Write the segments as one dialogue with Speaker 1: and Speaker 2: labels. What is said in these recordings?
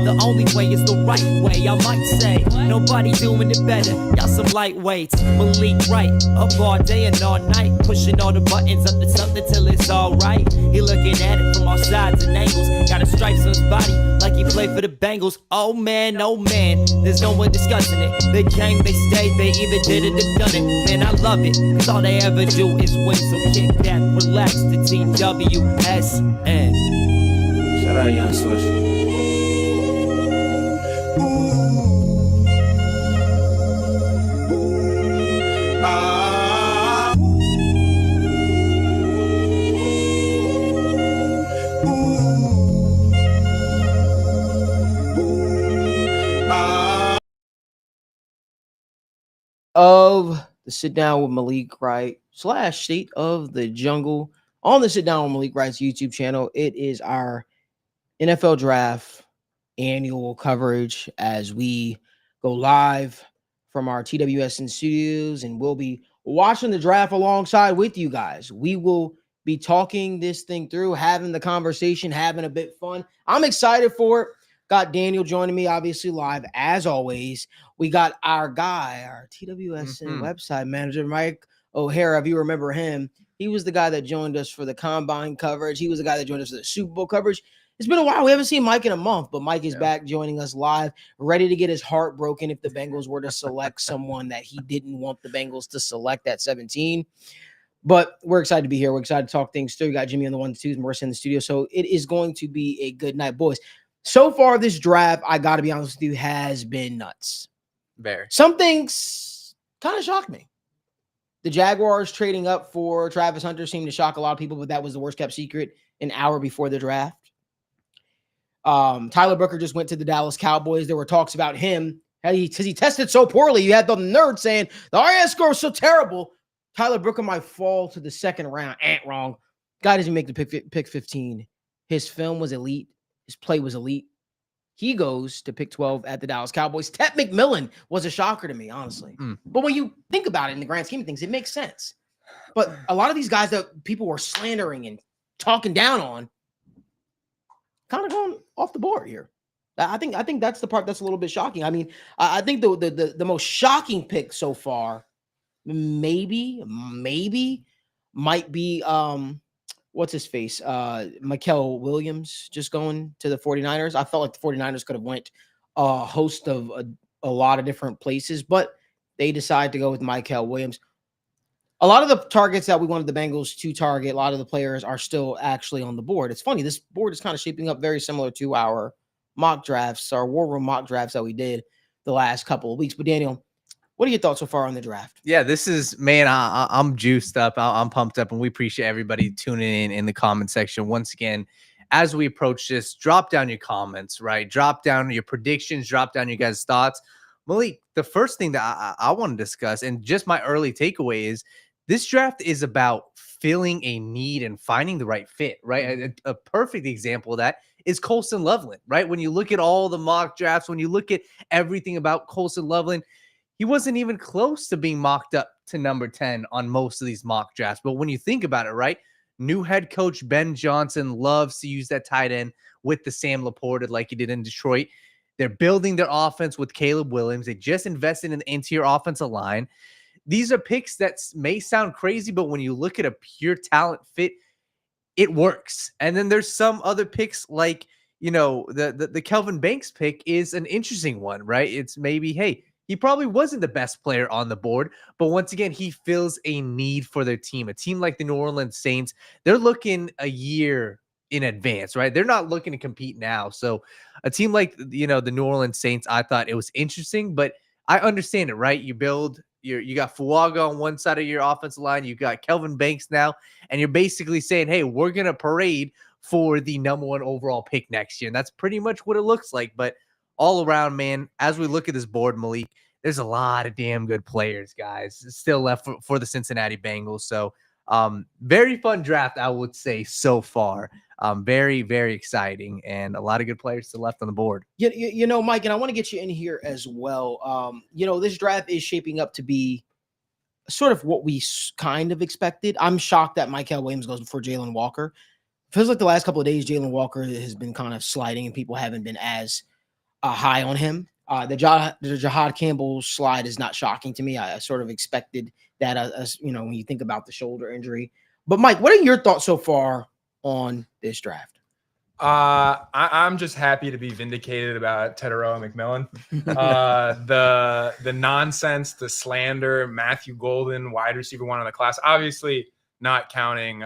Speaker 1: The only way is the right way, I might say. Nobody doing it better, y'all some lightweights. Malik Wright, up all day and all night, pushing all the buttons up to something till it's alright. He looking at it from all sides and angles, got a stripes on his body like he played for the Bengals. Oh man, there's no one discussing it. They came, they stayed, they either did it or done it. Man, I love it, cause all they ever do is win. So kick back, relax, the team WSN.
Speaker 2: Shout out Young Swish.
Speaker 3: Of the Sit Down with Malik Wright / State of the Jungle on the Sit Down with Malik Wright's YouTube channel. It is our NFL Draft annual coverage as we go live from our TWSN studios, and we'll be watching the draft alongside with you guys. We will be talking this thing through, having the conversation, having a bit fun. I'm excited for it. Got Daniel joining me, obviously live as always. We got our guy, our TWSN website manager, Mike O'Hara. If you remember him, he was the guy that joined us for the Combine coverage. He was the guy that joined us for the Super Bowl coverage. It's been a while. We haven't seen Mike in a month, but Mike is back joining us live, ready to get his heart broken if the Bengals were to select someone that he didn't want the Bengals to select at 17. But we're excited to be here. We're excited to talk things through. We got Jimmy on the 1 2s, Marissa in the studio. So it is going to be a good night, boys. So far, this draft, I got to be honest with you, has been nuts.
Speaker 4: Very.
Speaker 3: Some things kind of shocked me. The Jaguars trading up for Travis Hunter seemed to shock a lot of people, but that was the worst kept secret an hour before the draft. Tyler Booker just went to the Dallas Cowboys. There were talks about him because he tested so poorly. You had the nerd saying the RAS score was so terrible. Tyler Booker might fall to the second round. Wrong. Guy doesn't make the pick 15. His film was elite. His play was elite. He goes to pick 12 at the Dallas Cowboys. Ted McMillan was a shocker to me, honestly. But when you think about it in the grand scheme of things, it makes sense. But a lot of these guys that people were slandering and talking down on kind of going off the board here. I think that's the part that's a little bit shocking. I mean, I think the most shocking pick so far maybe might be what's his face? Mikael Williams just going to the 49ers. I felt like the 49ers could have went a host of a lot of different places, but they decided to go with Mikael Williams. A lot of the targets that we wanted the Bengals to target, a lot of the players are still actually on the board. It's funny. This board is kind of shaping up very similar to our mock drafts, our War Room mock drafts that we did the last couple of weeks. But Daniel, what are your thoughts so far on the draft?
Speaker 4: Yeah, this is, man, I'm juiced up. I'm pumped up, and we appreciate everybody tuning in the comment section. Once again, as we approach this, drop down your comments, right? Drop down your predictions, drop down your guys' thoughts. Malik, the first thing that I want to discuss, and just my early takeaway is, this draft is about filling a need and finding the right fit, right? A perfect example of that is Colston Loveland, right? When you look at all the mock drafts, when you look at everything about Colston Loveland, he wasn't even close to being mocked up to number 10 on most of these mock drafts. But when you think about it, right, new head coach Ben Johnson loves to use that tight end with the Sam Laporta like he did in Detroit. They're building their offense with Caleb Williams. They just invested in the interior offensive line. These are picks that may sound crazy, but when you look at a pure talent fit, it works. And then there's some other picks like, you know, the Kelvin Banks pick is an interesting one, right? It's maybe, hey, he probably wasn't the best player on the board, but once again, he fills a need for their team. A team like the New Orleans Saints, they're looking a year in advance, right? They're not looking to compete now. So a team like, you know, the New Orleans Saints, I thought it was interesting, but I understand it, right? You build you got Fuaga on one side of your offensive line. You got Kelvin Banks now, and you're basically saying, hey, we're going to parade for the number 1 overall pick next year. And that's pretty much what it looks like. But all around, man, as we look at this board, Malik, there's a lot of damn good players, guys, still left for the Cincinnati Bengals. So very fun draft, I would say, so far. Very, very exciting, and a lot of good players still left on the board.
Speaker 3: You know, Mike, and I want to get you in here as well. You know, this draft is shaping up to be sort of what we kind of expected. I'm shocked that Mikael Williams goes before Jalen Walker. Feels like the last couple of days, Jalen Walker has been kind of sliding, and people haven't been as high on him. The Jahad Campbell slide is not shocking to me. I sort of expected that, as you know, when you think about the shoulder injury. But Mike, what are your thoughts so far on this draft?
Speaker 5: I'm just happy to be vindicated about Teteroa McMillan. The nonsense, the slander, Matthew Golden, wide receiver 1 in the class, obviously not counting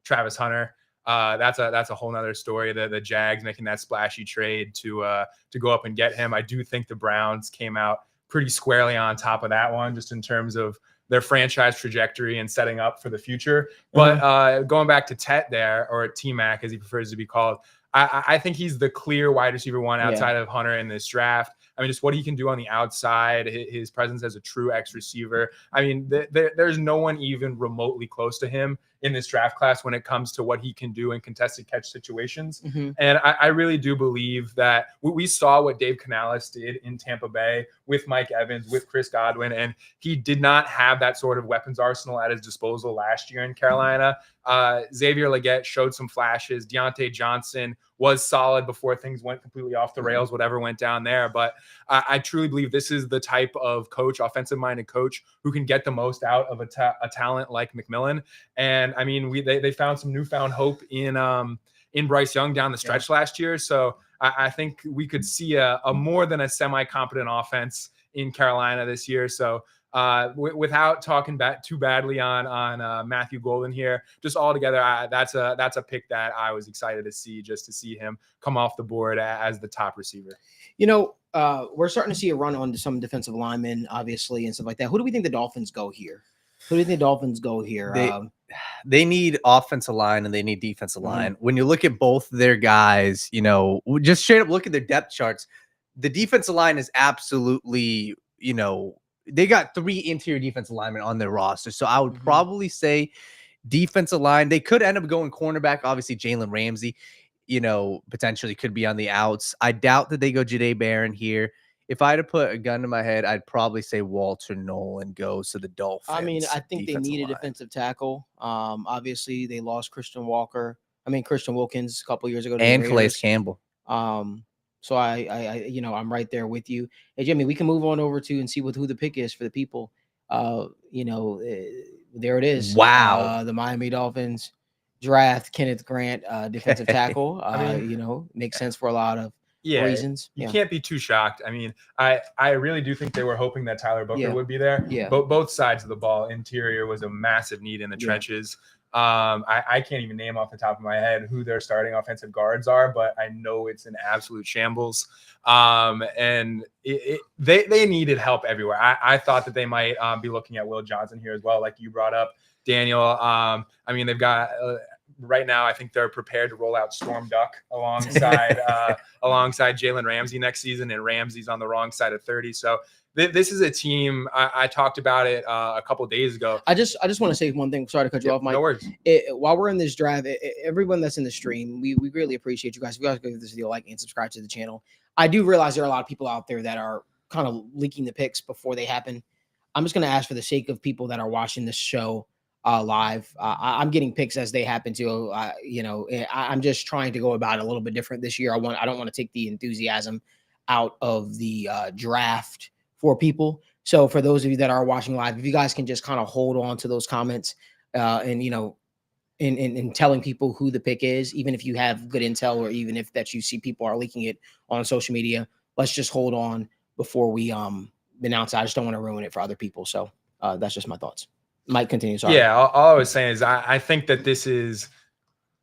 Speaker 5: Travis Hunter. That's a whole nother story. The Jags making that splashy trade to go up and get him. I do think the Browns came out pretty squarely on top of that one, just in terms of their franchise trajectory and setting up for the future. But going back to Tet there, or T-Mac as he prefers to be called, I think he's the clear wide receiver 1 outside of Hunter in this draft. I mean, just what he can do on the outside, his presence as a true X receiver. I mean, there's no one even remotely close to him in this draft class when it comes to what he can do in contested catch situations. And I really do believe that we saw what Dave Canales did in Tampa Bay with Mike Evans, with Chris Godwin, and he did not have that sort of weapons arsenal at his disposal last year in Carolina. Xavier Legette showed some flashes. Deontay Johnson was solid before things went completely off the rails, whatever went down there. But I truly believe this is the type of coach, offensive-minded coach, who can get the most out of a talent like McMillan. And I mean, they found some newfound hope in Bryce Young down the stretch last year. So I think we could see a more than a semi-competent offense in Carolina this year. So without talking too badly on Matthew Golden here, just altogether, that's a pick that I was excited to see, just to see him come off the board as the top receiver.
Speaker 3: You know, we're starting to see a run on some defensive linemen, obviously, and stuff like that. Who do we think the Dolphins go here?
Speaker 4: They need offensive line and they need defensive line. When you look at both their guys, you know, just straight up look at their depth charts. The defensive line is absolutely, you know, they got 3 interior defensive linemen on their roster. So I would probably say defensive line. They could end up going cornerback. Obviously, Jalen Ramsey, you know, potentially could be on the outs. I doubt that they go Jahdae Barron here. If I had to put a gun to my head, I'd probably say Walter Nolan goes to the Dolphins.
Speaker 3: I mean, I think they need a defensive tackle. Obviously, they lost Christian Wilkins a couple years ago.
Speaker 4: And Calais Campbell.
Speaker 3: So I you know, I'm right there with you. Hey, Jimmy, we can move on over to and see who the pick is for the people. You know, there it is.
Speaker 4: Wow.
Speaker 3: The Miami Dolphins draft Kenneth Grant, defensive tackle.
Speaker 5: I mean,
Speaker 3: You know, makes sense for a lot of reasons.
Speaker 5: You can't be too shocked. I mean, I really do think they were hoping that Tyler Booker would be there. But both sides of the ball, interior was a massive need in the trenches. I can't even name off the top of my head who their starting offensive guards are, but I know it's an absolute shambles. And they needed help everywhere. I thought that they might be looking at Will Johnson here as well, like you brought up, Daniel. I mean, they've got right now, I think they're prepared to roll out Storm Duck alongside Jalen Ramsey next season, and Ramsey's on the wrong side of 30. So this is a team. I talked about it a couple of days ago.
Speaker 3: I just want to say one thing. Sorry to cut you off, Mike.
Speaker 5: No worries.
Speaker 3: While we're in this drive, everyone that's in the stream, we really appreciate you guys. If you guys give this video a like and subscribe to the channel. I do realize there are a lot of people out there that are kind of leaking the picks before they happen. I'm just going to ask, for the sake of people that are watching this show live, I'm getting picks as they happen to. You know, I'm just trying to go about it a little bit different this year. I don't want to take the enthusiasm out of the draft for people. So for those of you that are watching live, if you guys can just kind of hold on to those comments and, you know, in telling people who the pick is, even if you have good intel, or even if that you see people are leaking it on social media, let's just hold on before we announce it. I just don't want to ruin it for other people. So that's just my thoughts. Mike, continue. Sorry.
Speaker 5: Yeah, all I was saying is I think that this is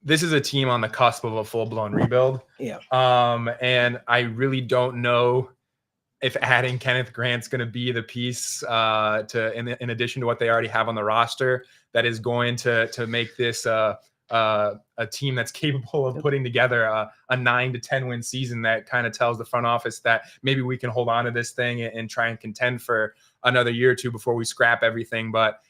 Speaker 5: a team on the cusp of a full-blown rebuild.
Speaker 3: Yeah.
Speaker 5: And I really don't know if adding Kenneth Grant's going to be the piece in addition to what they already have on the roster that is going to make this a team that's capable of putting together a 9 to 10 win season that kind of tells the front office that maybe we can hold on to this thing and try and contend for another year or two before we scrap everything. But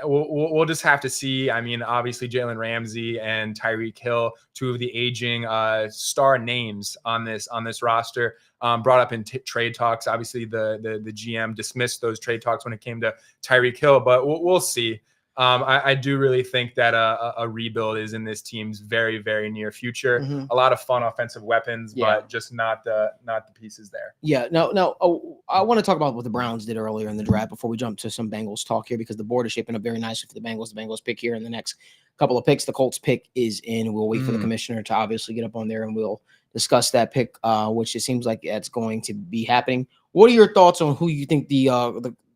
Speaker 5: we'll just have to see. I mean, obviously Jalen Ramsey and Tyreek Hill, 2 of the aging star names on this roster, brought up in trade talks. Obviously the GM dismissed those trade talks when it came to Tyreek Hill, but we'll see. I do really think that a rebuild is in this team's very, very near future.
Speaker 3: Mhm.
Speaker 5: A lot of fun offensive weapons,
Speaker 3: Yeah.
Speaker 5: but just not the pieces there.
Speaker 3: Yeah, no. Oh, I want to talk about what the Browns did earlier in the draft before we jump to some Bengals talk here, because the board is shaping up very nicely for the Bengals. The Bengals pick here in the next couple of picks. The Colts pick is in. We'll wait for the commissioner to obviously get up on there, and we'll discuss that pick, which it seems like it's going to be happening. What are your thoughts on who you think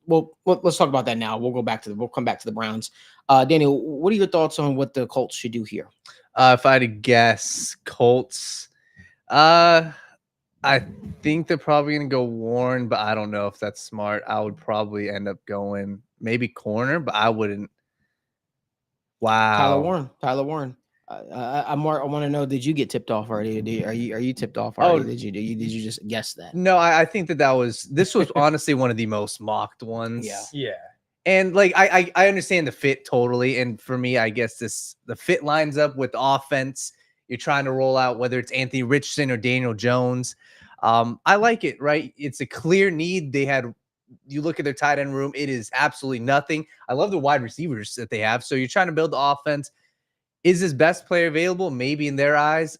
Speaker 3: well, let's talk about that now. We'll come back to the Browns. Daniel, what are your thoughts on what the Colts should do here?
Speaker 4: If I had to guess, Colts. I think they're probably going to go Warren, but I don't know if that's smart. I would probably end up going maybe corner, but I wouldn't. Wow.
Speaker 3: Tyler Warren. I want to know, did you get tipped off already? Are you tipped off already?
Speaker 4: Oh,
Speaker 3: Did you just guess that?
Speaker 4: No, I think this was honestly one of the most mocked ones.
Speaker 5: Yeah.
Speaker 4: And like I understand the fit totally. And for me, I guess the fit lines up with offense. You're trying to roll out, whether it's Anthony Richardson or Daniel Jones. I like it, right? It's a clear need. You look at their tight end room, it is absolutely nothing. I love the wide receivers that they have. So you're trying to build the offense. Is his best player available? Maybe in their eyes.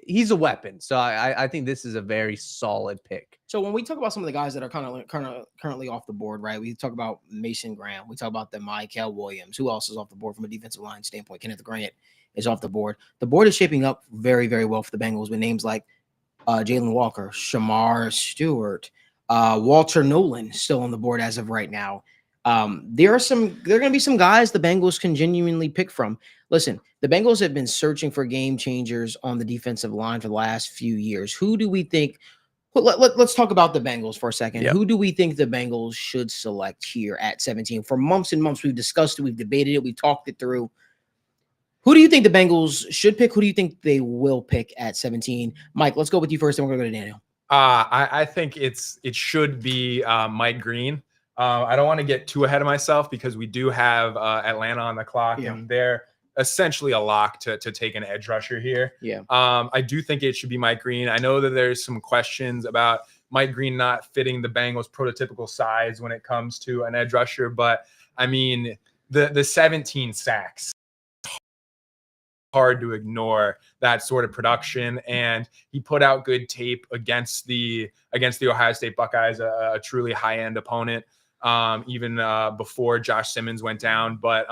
Speaker 4: He's a weapon. So I think this is a very solid pick.
Speaker 3: So when we talk about some of the guys that are kind of currently off the board, right? We talk about Mason Graham. We talk about the Michael Williams. Who else is off the board from a defensive line standpoint? Kenneth Grant is off the board. The board is shaping up very, very well for the Bengals with names like Jalen Walker, Shamar Stewart, Walter Nolan still on the board as of right now. There are going to be some guys the Bengals can genuinely pick from. Listen, the Bengals have been searching for game changers on the defensive line for the last few years. Who do we think? Let's talk about the Bengals for a second.
Speaker 4: Yep.
Speaker 3: Who do we think the Bengals should select here at 17? For months and months, we've discussed it, we've debated it, we've talked it through. Who do you think the Bengals should pick? Who do you think they will pick at 17? Mike, let's go with you first, and we're going to go to Daniel.
Speaker 5: I think it should be Mike Green. I don't want to get too ahead of myself because we do have Atlanta on the clock, and they're essentially a lock to take an edge rusher here.
Speaker 3: Yeah.
Speaker 5: I do think it should be Mike Green. I know that there's some questions about Mike Green not fitting the Bengals' prototypical size when it comes to an edge rusher, but I mean the 17 sacks. Hard to ignore that sort of production, and he put out good tape against the Ohio State Buckeyes, a truly high-end opponent, even before Josh Simmons went down. But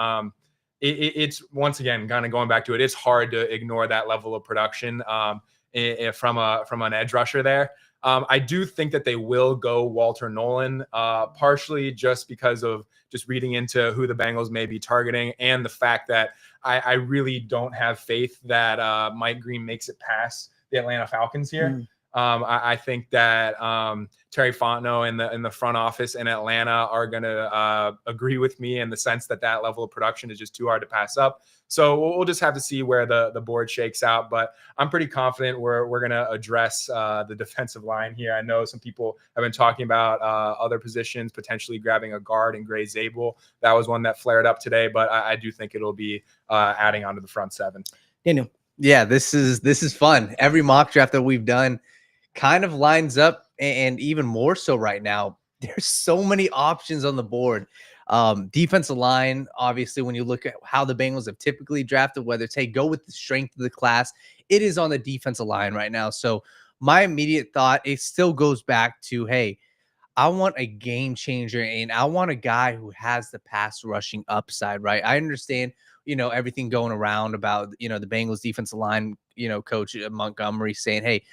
Speaker 5: it's once again kind of going back to it. It's hard to ignore that level of production from an edge rusher there. I do think that they will go Walter Nolan, partially just because of just reading into who the Bengals may be targeting and the fact that I really don't have faith that Mike Green makes it past the Atlanta Falcons here. I think that Terry Fontenot in the front office in Atlanta are going to agree with me in the sense that level of production is just too hard to pass up. So we'll just have to see where the board shakes out. But I'm pretty confident we're going to address the defensive line here. I know some people have been talking about other positions, potentially grabbing a guard and Gray Zabel. That was one that flared up today, but I do think it'll be adding onto the front seven.
Speaker 3: Daniel.
Speaker 4: Yeah, this is fun. Every mock draft that we've done kind of lines up, and even more so right now. There's so many options on the board. Defensive line, obviously, when you look at how the Bengals have typically drafted, whether it's, hey, go with the strength of the class, it is on the defensive line right now. So my immediate thought, it still goes back to, hey, I want a game changer, and I want a guy who has the pass rushing upside, right? I understand, everything going around about, the Bengals defensive line, coach Montgomery saying, hey,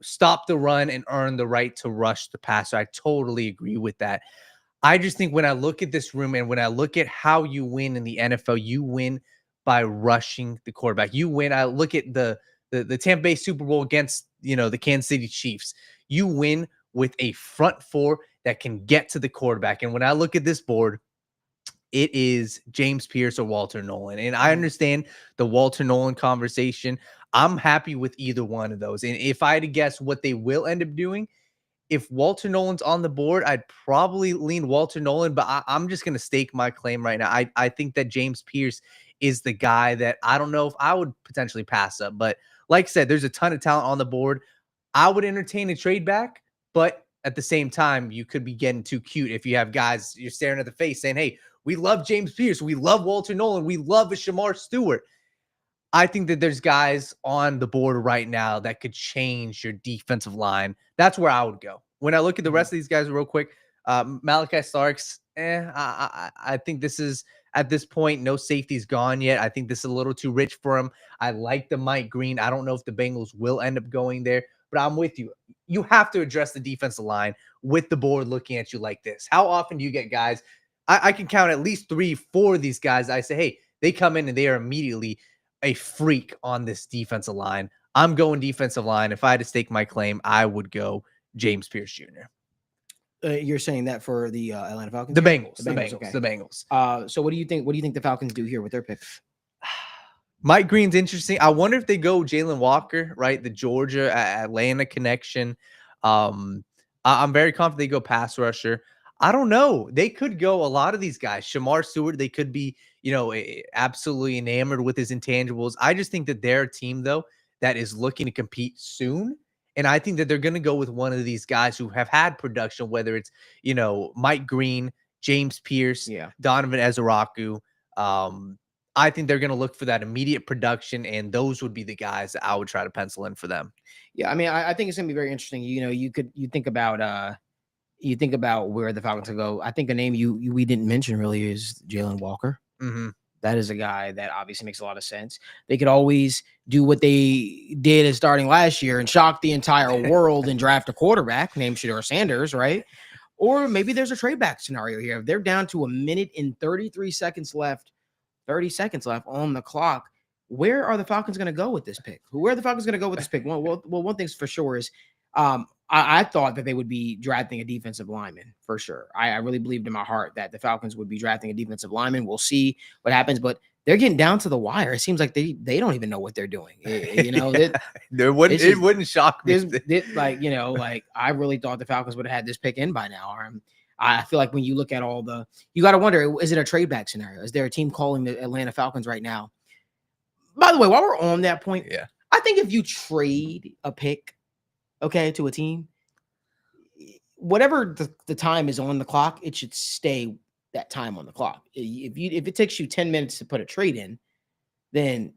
Speaker 4: stop the run and earn the right to rush the passer. I totally agree with that. I just think when I look at this room and when I look at how you win in the NFL, you win by rushing the quarterback. You win. I look at the Tampa Bay Super Bowl against, the Kansas City Chiefs. You win with a front four that can get to the quarterback. And when I look at this board, it is James Pierce or Walter Nolan. And I understand the Walter Nolan conversation. I'm happy with either one of those. And if I had to guess what they will end up doing, if Walter Nolan's on the board, I'd probably lean Walter Nolan, but I'm just going to stake my claim right now. I think that James Pierce is the guy that I don't know if I would potentially pass up. But like I said, there's a ton of talent on the board. I would entertain a trade back, but at the same time, you could be getting too cute if you have guys you're staring at the face saying, hey, We love James Pierce. We love Walter Nolan. We love Shamar Stewart. I think that there's guys on the board right now that could change your defensive line. That's where I would go. When I look at the rest of these guys real quick, Malachi Starks, I think this is, at this point, no safety's gone yet. I think this is a little too rich for him. I like the Mike Green. I don't know if the Bengals will end up going there, but I'm with you. You have to address the defensive line with the board looking at you like this. How often do you get guys? I can count at least 3, 4 of these guys. I say, hey, they come in and they are immediately a freak on this defensive line. I'm going defensive line. If I had to stake my claim, I would go James Pierce Jr.
Speaker 3: You're saying that for the Atlanta Falcons?
Speaker 4: The Bengals.
Speaker 3: Okay.
Speaker 4: The Bengals.
Speaker 3: So what do you think? What do you think the Falcons do here with their pick?
Speaker 4: Mike Green's interesting. I wonder if they go Jalen Walker, right? The Georgia Atlanta connection. I'm very confident they go pass rusher. I don't know. They could go a lot of these guys. Shamar Stewart, they could be, absolutely enamored with his intangibles. I just think that they're a team, though, that is looking to compete soon. And I think that they're going to go with one of these guys who have had production, whether it's, Mike Green, James Pierce, Donovan Ezeraku. I think they're going to look for that immediate production, and those would be the guys that I would try to pencil in for them.
Speaker 3: Yeah, I mean, I think it's going to be very interesting. You think about where the Falcons will go. I think a name we didn't mention really is Jalen Walker.
Speaker 4: Mm-hmm.
Speaker 3: That is a guy that obviously makes a lot of sense. They could always do what they did as starting last year and shock the entire world and draft a quarterback named Shedeur Sanders, right? Or maybe there's a trade back scenario here. If they're down to 1 minute and 33 seconds left, 30 seconds left on the clock, where are the Falcons going to go with this pick? Where are the Falcons going to go with this pick? Well, one thing's for sure is I thought that they would be drafting a defensive lineman for sure. I really believed in my heart that the Falcons would be drafting a defensive lineman. We'll see what happens, but they're getting down to the wire. It seems like they don't even know what they're doing. It
Speaker 4: wouldn't shock me.
Speaker 3: I really thought the Falcons would have had this pick in by now. I feel like when you look at you got to wonder, is it a trade back scenario? Is there a team calling the Atlanta Falcons right now? By the way, while we're on that point, I think if you trade a pick, to a team, whatever the time is on the clock, it should stay that time on the clock. If it takes you 10 minutes to put a trade in, then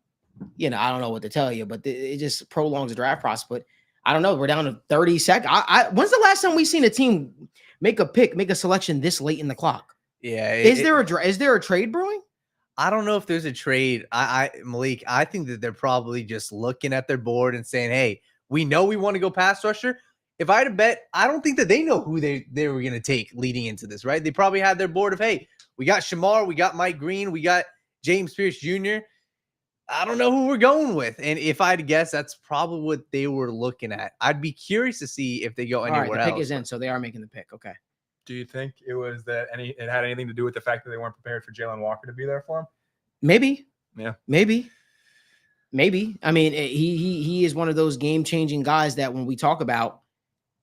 Speaker 3: I don't know what to tell you, but it just prolongs the draft process. But I don't know. We're down to 30 seconds. When's the last time we seen a team make a selection this late in the clock?
Speaker 4: Yeah.
Speaker 3: Is there a trade brewing?
Speaker 4: I don't know if there's a trade. Malik, I think that they're probably just looking at their board and saying, hey, we know we want to go pass rusher. If I had to bet, I don't think that they know who they were going to take leading into this, right? They probably had their board of, hey, we got Shamar, we got Mike Green, we got James Pierce Jr. I don't know who we're going with. And if I had to guess, that's probably what they were looking at. I'd be curious to see if they go anywhere else.
Speaker 3: The pick is in, so they are making the pick. Okay.
Speaker 5: Do you think it was that it had anything to do with the fact that they weren't prepared for Jalen Walker to be there for him?
Speaker 3: Maybe.
Speaker 5: Yeah.
Speaker 3: Maybe. I mean, he is one of those game-changing guys that when we talk about,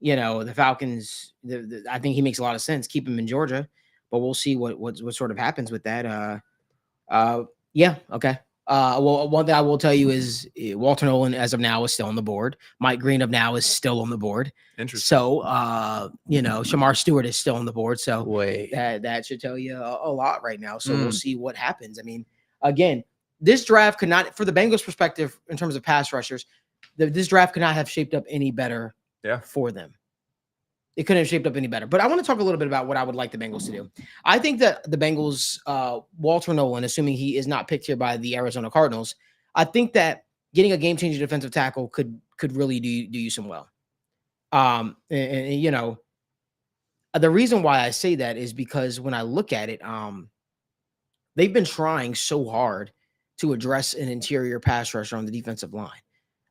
Speaker 3: the Falcons, I think he makes a lot of sense. Keep him in Georgia, but we'll see what sort of happens with that. Yeah. Okay. Well, one thing I will tell you is Walter Nolan, as of now, is still on the board. Mike Green of now is still on the board.
Speaker 5: Interesting.
Speaker 3: So, Shamar Stewart is still on the board. So that should tell you a lot right now. So we'll see what happens. I mean, again, this draft could not, for the Bengals' perspective, in terms of pass rushers, this draft could not have shaped up any better for them. It couldn't have shaped up any better. But I want to talk a little bit about what I would like the Bengals to do. I think that the Bengals, Walter Nolan, assuming he is not picked here by the Arizona Cardinals, I think that getting a game-changing defensive tackle could really do you some well. The reason why I say that is because when I look at it, they've been trying so hard to address an interior pass rusher on the defensive line.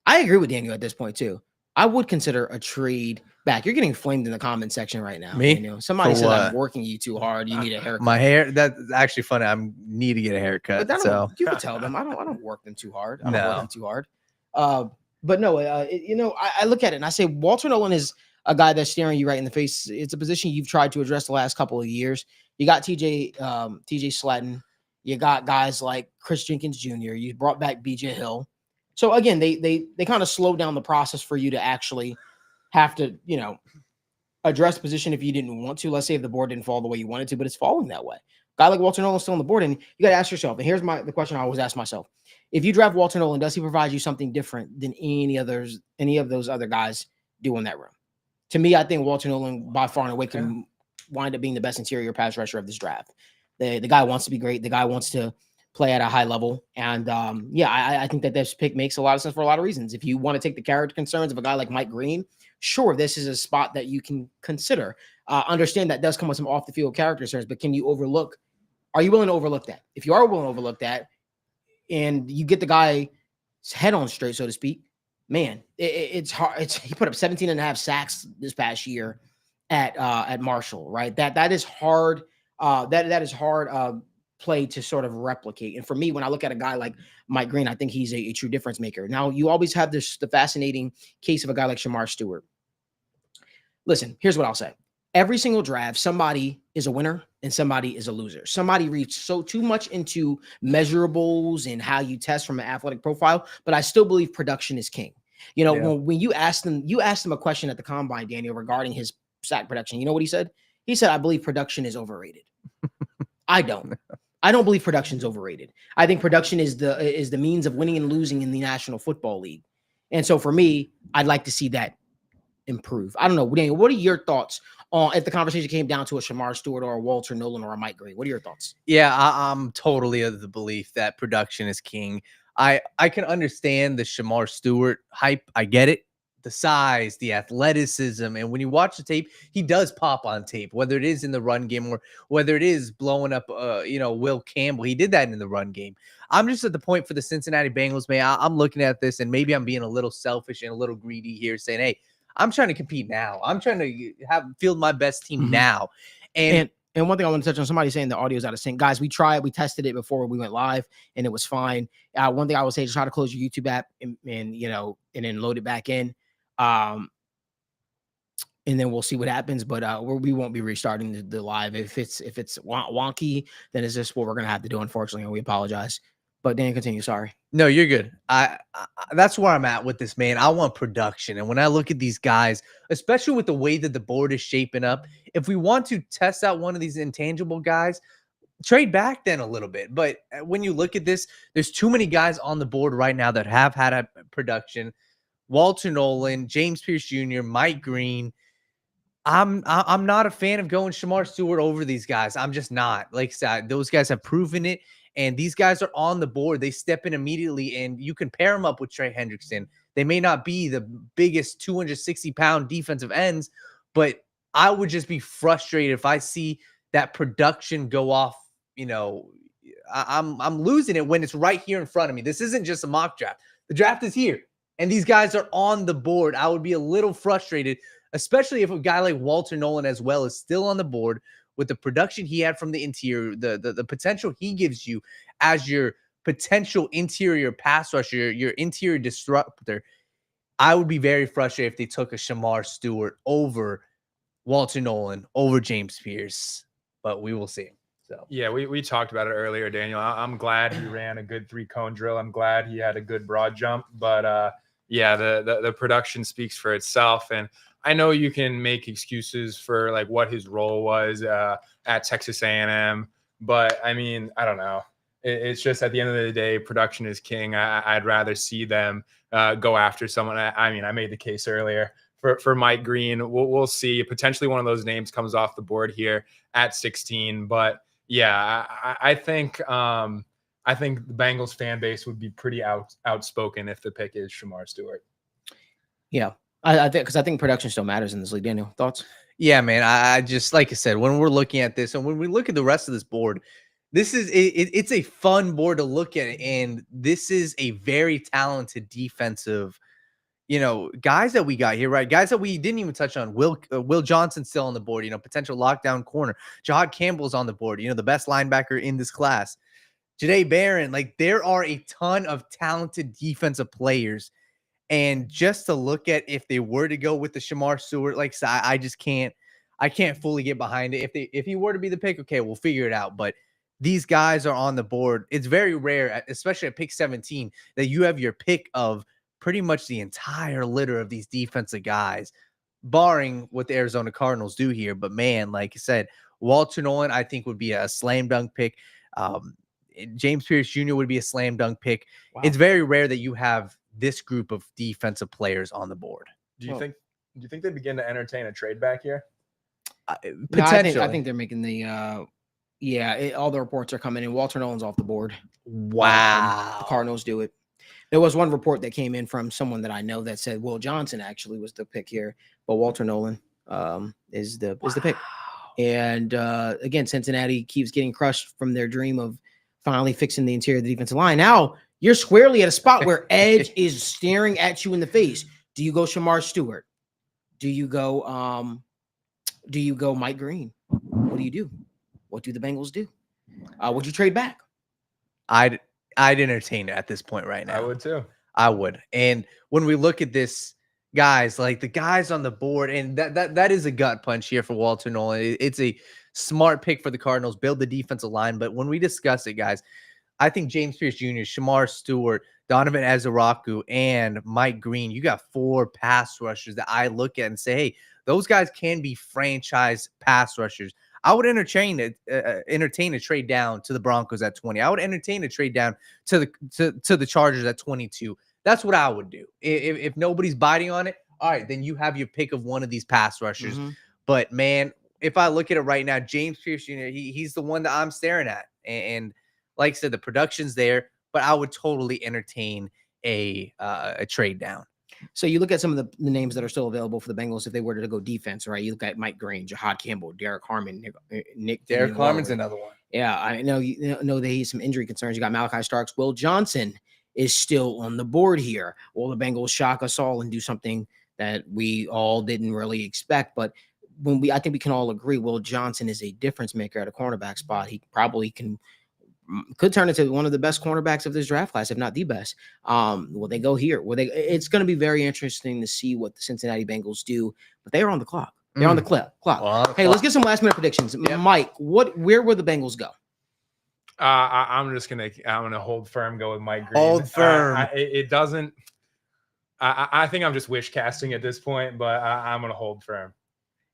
Speaker 3: I agree with Daniel at this point too. I would consider a trade back. You're getting flamed in the comment section right now.
Speaker 4: Me?
Speaker 3: Daniel. Somebody said I'm working you too hard. You need a haircut.
Speaker 4: My hair, that's actually funny. I need to get a haircut.
Speaker 3: But you can tell them I don't work them too hard. I don't work them too hard. But no, I look at it and I say Walter Nolan is a guy that's staring you right in the face. It's a position you've tried to address the last couple of years. You got TJ Slatton. You got guys like Chris Jenkins Jr. You brought back BJ Hill. So again, they kind of slowed down the process for you to actually have to, address position if you didn't want to. Let's say if the board didn't fall the way you wanted to, but it's falling that way. guy like Walter Nolan still on the board, and you got to ask yourself. And here's the question I always ask myself: if you draft Walter Nolan, does he provide you something different than any of those other guys do in that room? To me, I think Walter Nolan by far and away can wind up being the best interior pass rusher of this draft. The guy wants to be great. The guy wants to play at a high level. And I think that this pick makes a lot of sense for a lot of reasons. If you want to take the character concerns of a guy like Mike Green, sure, this is a spot that you can consider. Understand that does come with some off the field character concerns, but are you willing to overlook that? If you are willing to overlook that and you get the guy's head on straight, so to speak, man, it's hard. He put up 17 and a half sacks this past year at Marshall, right? That is hard. That is hard play to sort of replicate. And for me, when I look at a guy like Mike Green, I think he's a true difference maker. Now, you always have the fascinating case of a guy like Shamar Stewart. Listen, here's what I'll say. Every single draft, somebody is a winner and somebody is a loser. Somebody reads too much into measurables and how you test from an athletic profile, but I still believe production is king. You know, when you asked him a question at the combine, Daniel, regarding his sack production. You know what he said? He said, I believe production is overrated. I don't believe production is overrated. I think production is the means of winning and losing in the National Football League. And so for me, I'd like to see that improve. I don't know. Daniel, what are your thoughts on if the conversation came down to a Shamar Stewart or a Walter Nolan or a Mike Green? What are your thoughts?
Speaker 4: Yeah, I'm totally of the belief that production is king. I can understand the Shamar Stewart hype. I get it. The size, the athleticism, and when you watch the tape, he does pop on tape, whether it is in the run game or whether it is blowing up, Will Campbell. He did that in the run game. I'm just at the point for the Cincinnati Bengals, man. I'm looking at this, and maybe I'm being a little selfish and a little greedy here, saying, hey, I'm trying to compete now. I'm trying to field my best team now. And
Speaker 3: one thing I want to touch on, somebody saying the audio is out of sync. Guys, we tested it before we went live, and it was fine. One thing I would say is try to close your YouTube app and then load it back in. And then we'll see what happens. But we won't be restarting the live. If it's wonky, then it's just what we're gonna have to do, unfortunately, and we apologize. But Dan, continue. Sorry.
Speaker 4: No, you're good. I that's where I'm at with this, man. I want production. And when I look at these guys, especially with the way that the board is shaping up, if we want to test out one of these intangible guys, trade back then a little bit. But when you look at this, there's too many guys on the board right now that have had a production. Walter Nolan, James Pierce Jr., Mike Green. I'm not a fan of going Shamar Stewart over these guys. I'm just not. Like I said, those guys have proven it. And these guys are on the board. They step in immediately, and you can pair them up with Trey Hendrickson. They may not be the biggest 260-pound defensive ends, but I would just be frustrated if I see that production go off. I'm losing it when it's right here in front of me. This isn't just a mock draft. The draft is here, and these guys are on the board. I would be a little frustrated, especially if a guy like Walter Nolan as well is still on the board. With the production he had from the interior, the potential he gives you as your potential interior pass rusher, your interior disruptor, I would be very frustrated if they took a Shamar Stewart over Walter Nolan, over James Pierce. But we will see. So
Speaker 5: yeah, we talked about it earlier, Daniel. I'm glad he ran a good 3-cone drill. I'm glad he had a good broad jump. But the production speaks for itself. And I know you can make excuses for like what his role was at Texas A&M, but I mean, I don't know. It's just at the end of the day, production is king. I'd rather see them go after someone. I made the case earlier for Mike Green. We'll see. Potentially one of those names comes off the board here at 16. But yeah, I think the Bengals fan base would be pretty outspoken if the pick is Shamar Stewart.
Speaker 3: Yeah. I think production still matters in this league. Daniel, thoughts?
Speaker 4: Yeah, man. I just, like I said, when we're looking at this and when we look at the rest of this board, this is it's a fun board to look at, and this is a very talented defensive, guys that we got here, right? Guys that we didn't even touch on. Will Johnson still on the board, potential lockdown corner. Jahad Campbell's on the board, the best linebacker in this class. Jahdae Barron, like there are a ton of talented defensive players. And just to look at if they were to go with the Shamar Stewart, like I just can't fully get behind it. If he were to be the pick, okay, we'll figure it out. But these guys are on the board. It's very rare, especially at pick 17, that you have your pick of pretty much the entire litter of these defensive guys barring what the Arizona Cardinals do here. But man, like I said, Walter Nolan, I think would be a slam dunk pick. James Pierce Jr. would be a slam dunk pick.
Speaker 3: Wow.
Speaker 4: It's very rare that you have this group of defensive players on the board.
Speaker 5: Do you think they begin to entertain a trade back here?
Speaker 4: Potentially.
Speaker 3: No, I think they're making the all the reports are coming in. Walter Nolan's off the board.
Speaker 4: Wow.
Speaker 3: The Cardinals do it. There was one report that came in from someone that I know that said Will Johnson actually was the pick here, but Walter Nolan is the pick. And again, Cincinnati keeps getting crushed from their dream of finally fixing the interior of the defensive line. Now you're squarely at a spot where edge is staring at you in the face. Do you go Shamar Stewart? Do you go Mike Green? What do you do? What do the Bengals do? Would you trade back?
Speaker 4: I'd entertain it at this point right now.
Speaker 5: I would too.
Speaker 4: I would. And when we look at this, guys, like the guys on the board, and that is a gut punch here for Walter Nolan. It's a smart pick for the Cardinals, build the defensive line. But when we discuss it, guys, I think James Pierce Jr., Shamar Stewart, Donovan Ezaraku, and Mike Green, you got 4 pass rushers that I look at and say, hey, those guys can be franchise pass rushers. I would entertain a trade down to the Broncos at 20. I would entertain a trade down to the Chargers at 22. That's what I would do. If nobody's biting on it, all right, then you have your pick of one of these pass rushers. Mm-hmm. But man, if I look at it right now, James Pierce Jr., he's the one that I'm staring at. And like I said, the production's there, but I would totally entertain a trade down.
Speaker 3: So you look at some of the names that are still available for the Bengals if they were to go defense, right? You look at Mike Green, Jahad Campbell, Derek Harmon, Nick.
Speaker 4: Derek Harmon's another one.
Speaker 3: Yeah, I know you know that he's some injury concerns. You got Malachi Starks. Will Johnson is still on the board here. Will the Bengals shock us all and do something that we all didn't really expect? But I think we can all agree, Will Johnson is a difference maker at a cornerback spot. He probably could turn into one of the best cornerbacks of this draft class, if not the best. Will they go here? It's going to be very interesting to see what the Cincinnati Bengals do, but they are on the clock. They're on the clock.
Speaker 4: Well,
Speaker 3: hey, let's get some last minute predictions. Yeah. Mike, where will the Bengals go?
Speaker 5: I'm gonna hold firm. Go with Mike Green.
Speaker 4: Hold firm.
Speaker 5: It doesn't. I think I'm just wish casting at this point, but I'm gonna hold firm.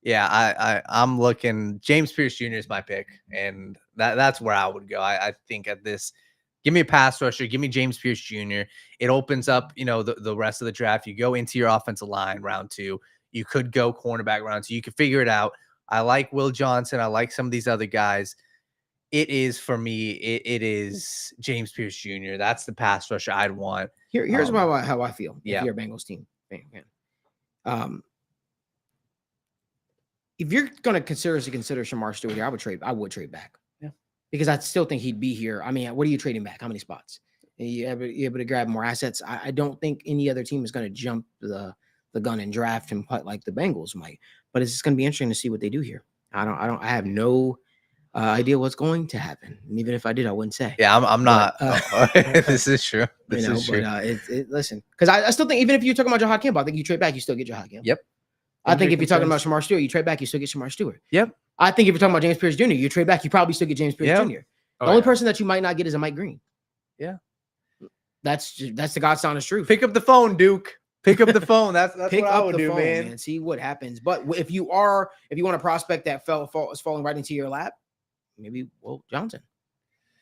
Speaker 4: Yeah, I'm looking. James Pierce Jr. is my pick, and that's where I would go. I think at this, give me a pass rusher, give me James Pierce Jr. It opens up, the rest of the draft. You go into your offensive line round 2. You could go cornerback round 2. You could figure it out. I like Will Johnson. I like some of these other guys. It is for me. It is James Pierce Jr. That's the pass rusher I'd want.
Speaker 3: Here's how I feel.
Speaker 4: Yeah,
Speaker 3: if you're a Bengals team. If you're going to consider Shamar Stewart here, I would trade back.
Speaker 4: Yeah.
Speaker 3: Because I still think he'd be here. I mean, what are you trading back? How many spots? You able to grab more assets? I don't think any other team is going to jump the gun and draft him like the Bengals might. But it's just going to be interesting to see what they do here. I have no idea what's going to happen. And even if I did, I wouldn't say.
Speaker 4: Yeah, I'm not. This is true. This is true.
Speaker 3: But, listen, because I still think even if you're talking about Jahad Campbell, I think you trade back, you still get Jahad Campbell.
Speaker 4: Yep.
Speaker 3: I think if you're talking about Shamar Stewart, you trade back, you still get Shamar Stewart.
Speaker 4: Yep.
Speaker 3: I think if you're talking about James Pierce Jr., you trade back, you probably still get James Pierce Jr. The only person that you might not get is a Mike Green.
Speaker 4: Yeah.
Speaker 3: That's the God's honest truth.
Speaker 4: Pick up the phone, Duke. Pick up the phone. That's what I would do, man.
Speaker 3: See what happens. But if you want a prospect that is falling right into your lap, maybe Will Johnson.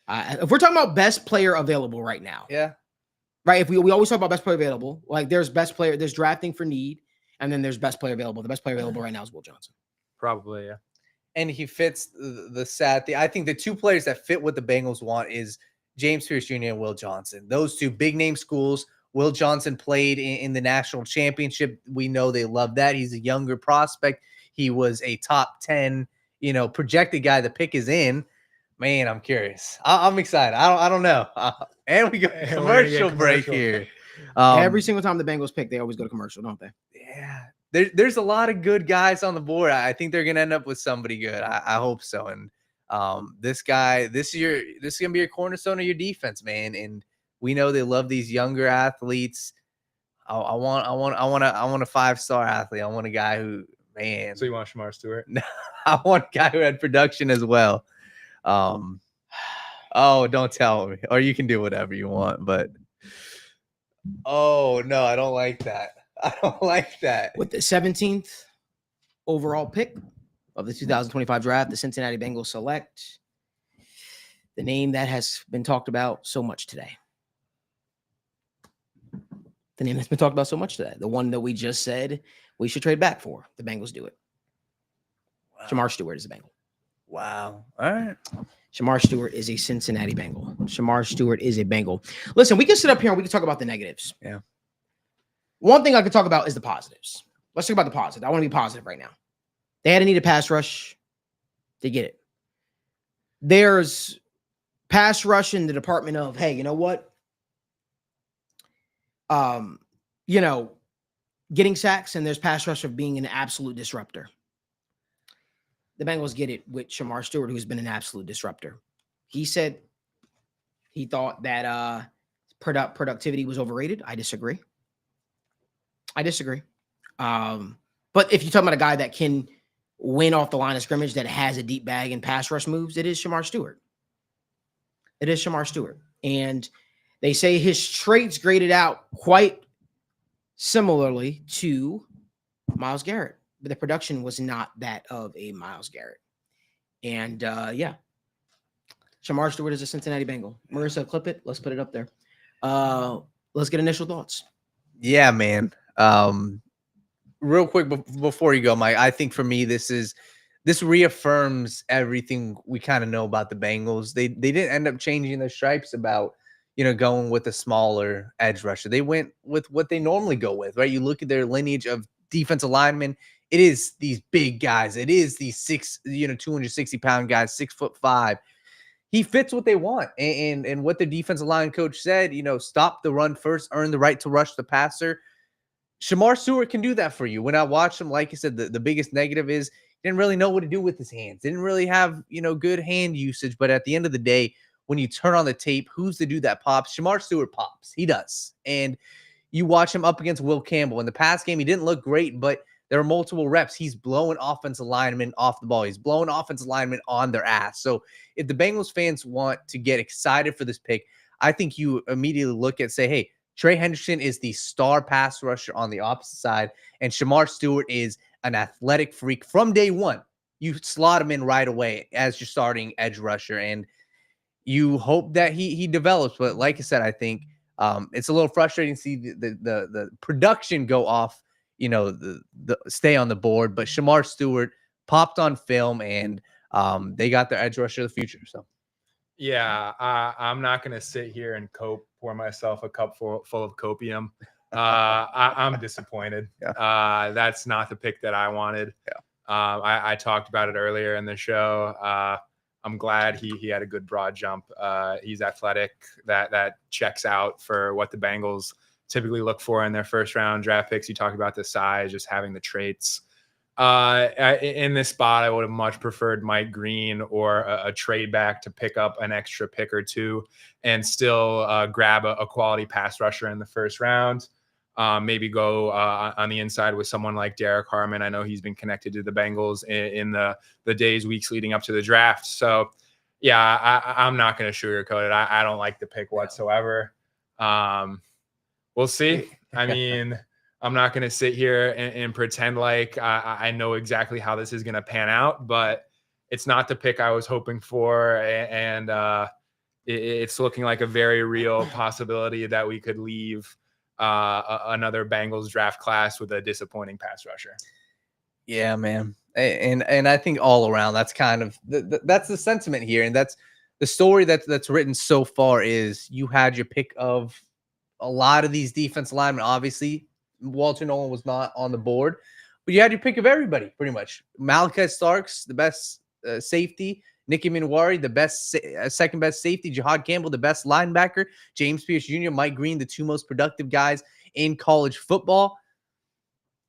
Speaker 3: If we're talking about best player available right now.
Speaker 4: Yeah.
Speaker 3: Right. If we always talk about best player available, like there's best player, there's drafting for need. And then there's best player available. The best player available right now is Will Johnson.
Speaker 5: Probably, yeah.
Speaker 4: And he fits the sad thing. I think the 2 players that fit what the Bengals want is James Pierce Jr. and Will Johnson. Those 2 big name schools. Will Johnson played in the national championship. We know they love that. He's a younger prospect. He was a top 10, projected guy. The pick is in. Man, I'm curious. I'm excited. I don't know. And we go commercial break here.
Speaker 3: Every single time the Bengals pick, they always go to commercial, don't they?
Speaker 4: Yeah. There's a lot of good guys on the board. I think they're going to end up with somebody good. I hope so. And this guy, this is going to be a cornerstone of your defense, man. And we know they love these younger athletes. I want a 5-star athlete. I want a guy who, man.
Speaker 5: So you want Shamar Stewart?
Speaker 4: No, I want a guy who had production as well. Oh, don't tell me. Or you can do whatever you want, but oh no, I don't like that. I don't like that.
Speaker 3: With the 17th overall pick of the 2025 draft, the Cincinnati Bengals select the name that has been talked about so much today. The name that's been talked about so much today. The one that we just said we should trade back for. The Bengals do it.
Speaker 4: Wow.
Speaker 3: Shamar Stewart is a Bengal.
Speaker 4: Wow. All right.
Speaker 3: Shamar Stewart is a Cincinnati Bengal. Shamar Stewart is a Bengal. Listen, we can sit up here and we can talk about the negatives.
Speaker 4: Yeah.
Speaker 3: One thing I could talk about is the positives. Let's talk about the positive. I want to be positive right now. They had a need a pass rush. They get it. There's pass rush in the department of, hey, you know what? Getting sacks, and there's pass rush of being an absolute disruptor. The Bengals get it with Shamar Stewart, who's been an absolute disruptor. He said he thought that productivity was overrated. I disagree. But if you're talking about a guy that can win off the line of scrimmage, that has a deep bag and pass rush moves, it is Shamar Stewart. And they say his traits graded out quite similarly to Myles Garrett, but the production was not that of a Myles Garrett. And Shamar Stewart is a Cincinnati Bengal. Marissa, clip it. Let's put it up there. Let's get initial thoughts.
Speaker 4: Yeah, man. Real quick before you go, Mike, I think for me, this reaffirms everything we kind of know about the Bengals. They didn't end up changing their stripes about, going with a smaller edge rusher. They went with what they normally go with, right? You look at their lineage of defensive linemen. It is these big guys. It is these 260-pound guys, 6'5". He fits what they want. And what the defensive line coach said, stop the run first, earn the right to rush the passer. Shamar Stewart can do that for you. When I watched him, like I said, the biggest negative is he didn't really know what to do with his hands. Didn't really have, good hand usage. But at the end of the day, when you turn on the tape, who's the dude that pops? Shamar Stewart pops. He does. And you watch him up against Will Campbell. In the past game, he didn't look great, but there are multiple reps. He's blowing offensive linemen off the ball. He's blowing offensive linemen on their ass. So if the Bengals fans want to get excited for this pick, I think you immediately look at, say, hey, Trey Henderson is the star pass rusher on the opposite side, and Shamar Stewart is an athletic freak from day one. You slot him in right away as your starting edge rusher, and you hope that he develops. But like I said, I think it's a little frustrating to see the production go off, the stay on the board. But Shamar Stewart popped on film, and they got their edge rusher of the future. So.
Speaker 5: Yeah, I'm not going to sit here and pour myself a cup full of copium. I'm disappointed.
Speaker 4: Yeah.
Speaker 5: That's not the pick that I wanted.
Speaker 4: Yeah.
Speaker 5: I talked about it earlier in the show. I'm glad he had a good broad jump. He's athletic. That checks out for what the Bengals typically look for in their first round draft picks. You talked about the size, just having the traits. In this spot, I would have much preferred Mike Green or a trade back to pick up an extra pick or two and still grab a quality pass rusher in the first round. Maybe go on the inside with someone like Derek Harmon. I know he's been connected to the Bengals in the days, weeks leading up to the draft. So, yeah, I'm not going to sugarcoat it. I don't like the pick whatsoever. We'll see. I mean, I'm not going to sit here and pretend like I know exactly how this is going to pan out, but it's not the pick I was hoping for. And it's looking like a very real possibility that we could leave another Bengals draft class with a disappointing pass rusher.
Speaker 4: Yeah, man. And I think all around, that's kind of that's the sentiment here. And that's the story that's written so far is you had your pick of a lot of these defense linemen. Obviously, Walter Nolan was not on the board, but you had your pick of everybody pretty much. Malachi Starks, the best safety. Nicky Minwari, the best second best safety. Jihad Campbell, the best linebacker. James Pierce Jr., Mike Green, the two most productive guys in college football.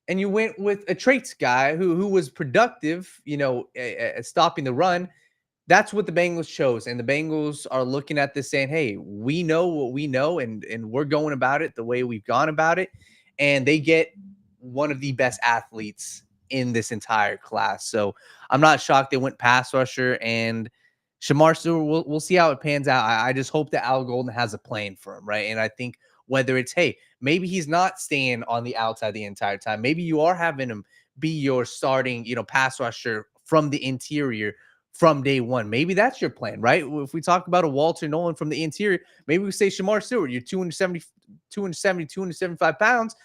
Speaker 4: And you went with a traits guy who was productive, stopping the run. That's what the Bengals chose. And the Bengals are looking at this saying, hey, we know what we know, and we're going about it the way we've gone about it. And they get one of the best athletes in this entire class. So I'm not shocked they went pass rusher, and Shamar Stewart, we'll see how it pans out. I just hope that Al Golden has a plan for him, right? And I think whether it's, hey, maybe he's not staying on the outside the entire time. Maybe you are having him be your starting, pass rusher from the interior from day one. Maybe that's your plan, right? If we talk about a Walter Nolan from the interior, maybe we say Shamar Stewart, you're 275 pounds,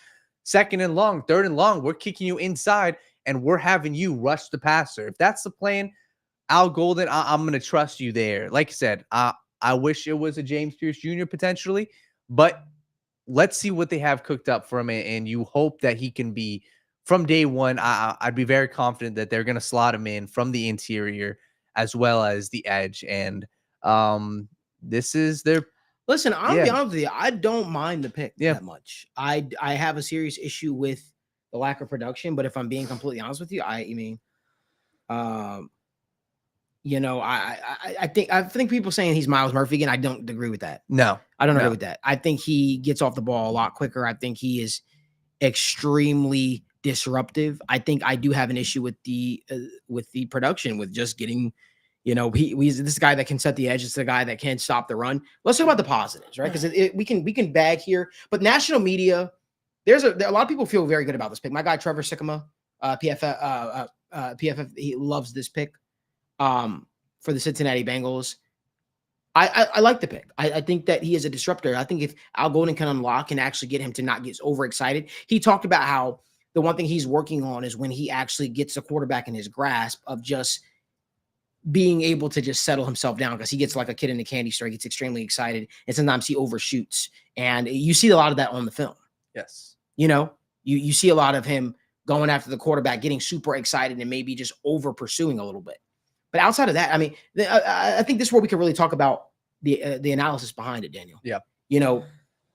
Speaker 4: second and long, third and long. We're kicking you inside and we're having you rush the passer. If that's the plan, Al Golden, I'm going to trust you there. Like I said, I wish it was a James Pierce Jr. potentially, but let's see what they have cooked up for him. And you hope that he can be from day one. I'd be very confident that they're going to slot him in from the interior as well as the edge. And this is their.
Speaker 3: Listen, I'll be honest with you. I don't mind the pick that much. I have a serious issue with the lack of production, but if I'm being completely honest with you, I think people saying he's Miles Murphy again. I don't agree with that.
Speaker 4: No,
Speaker 3: I don't agree with that. I think he gets off the ball a lot quicker. I think he is extremely disruptive. I think I do have an issue with the production, with just getting, he's this guy that can set the edge. It's the guy that can stop the run. Let's talk about the positives, right? Because we can bag here, but national media, there a lot of people feel very good about this pick. My guy Trevor Sikkema, PFF, he loves this pick for the Cincinnati Bengals. I like the pick. I think that he is a disruptor. I think if Al Golden can unlock and actually get him to not get overexcited. He talked about how the one thing he's working on is when he actually gets the quarterback in his grasp of just being able to just settle himself down, because he gets like a kid in a candy store. He gets extremely excited, and sometimes he overshoots. And you see a lot of that on the film.
Speaker 4: Yes.
Speaker 3: You see a lot of him going after the quarterback, getting super excited and maybe just over pursuing a little bit. But outside of that, I mean, I think this is where we can really talk about the analysis behind it, Daniel.
Speaker 4: Yeah.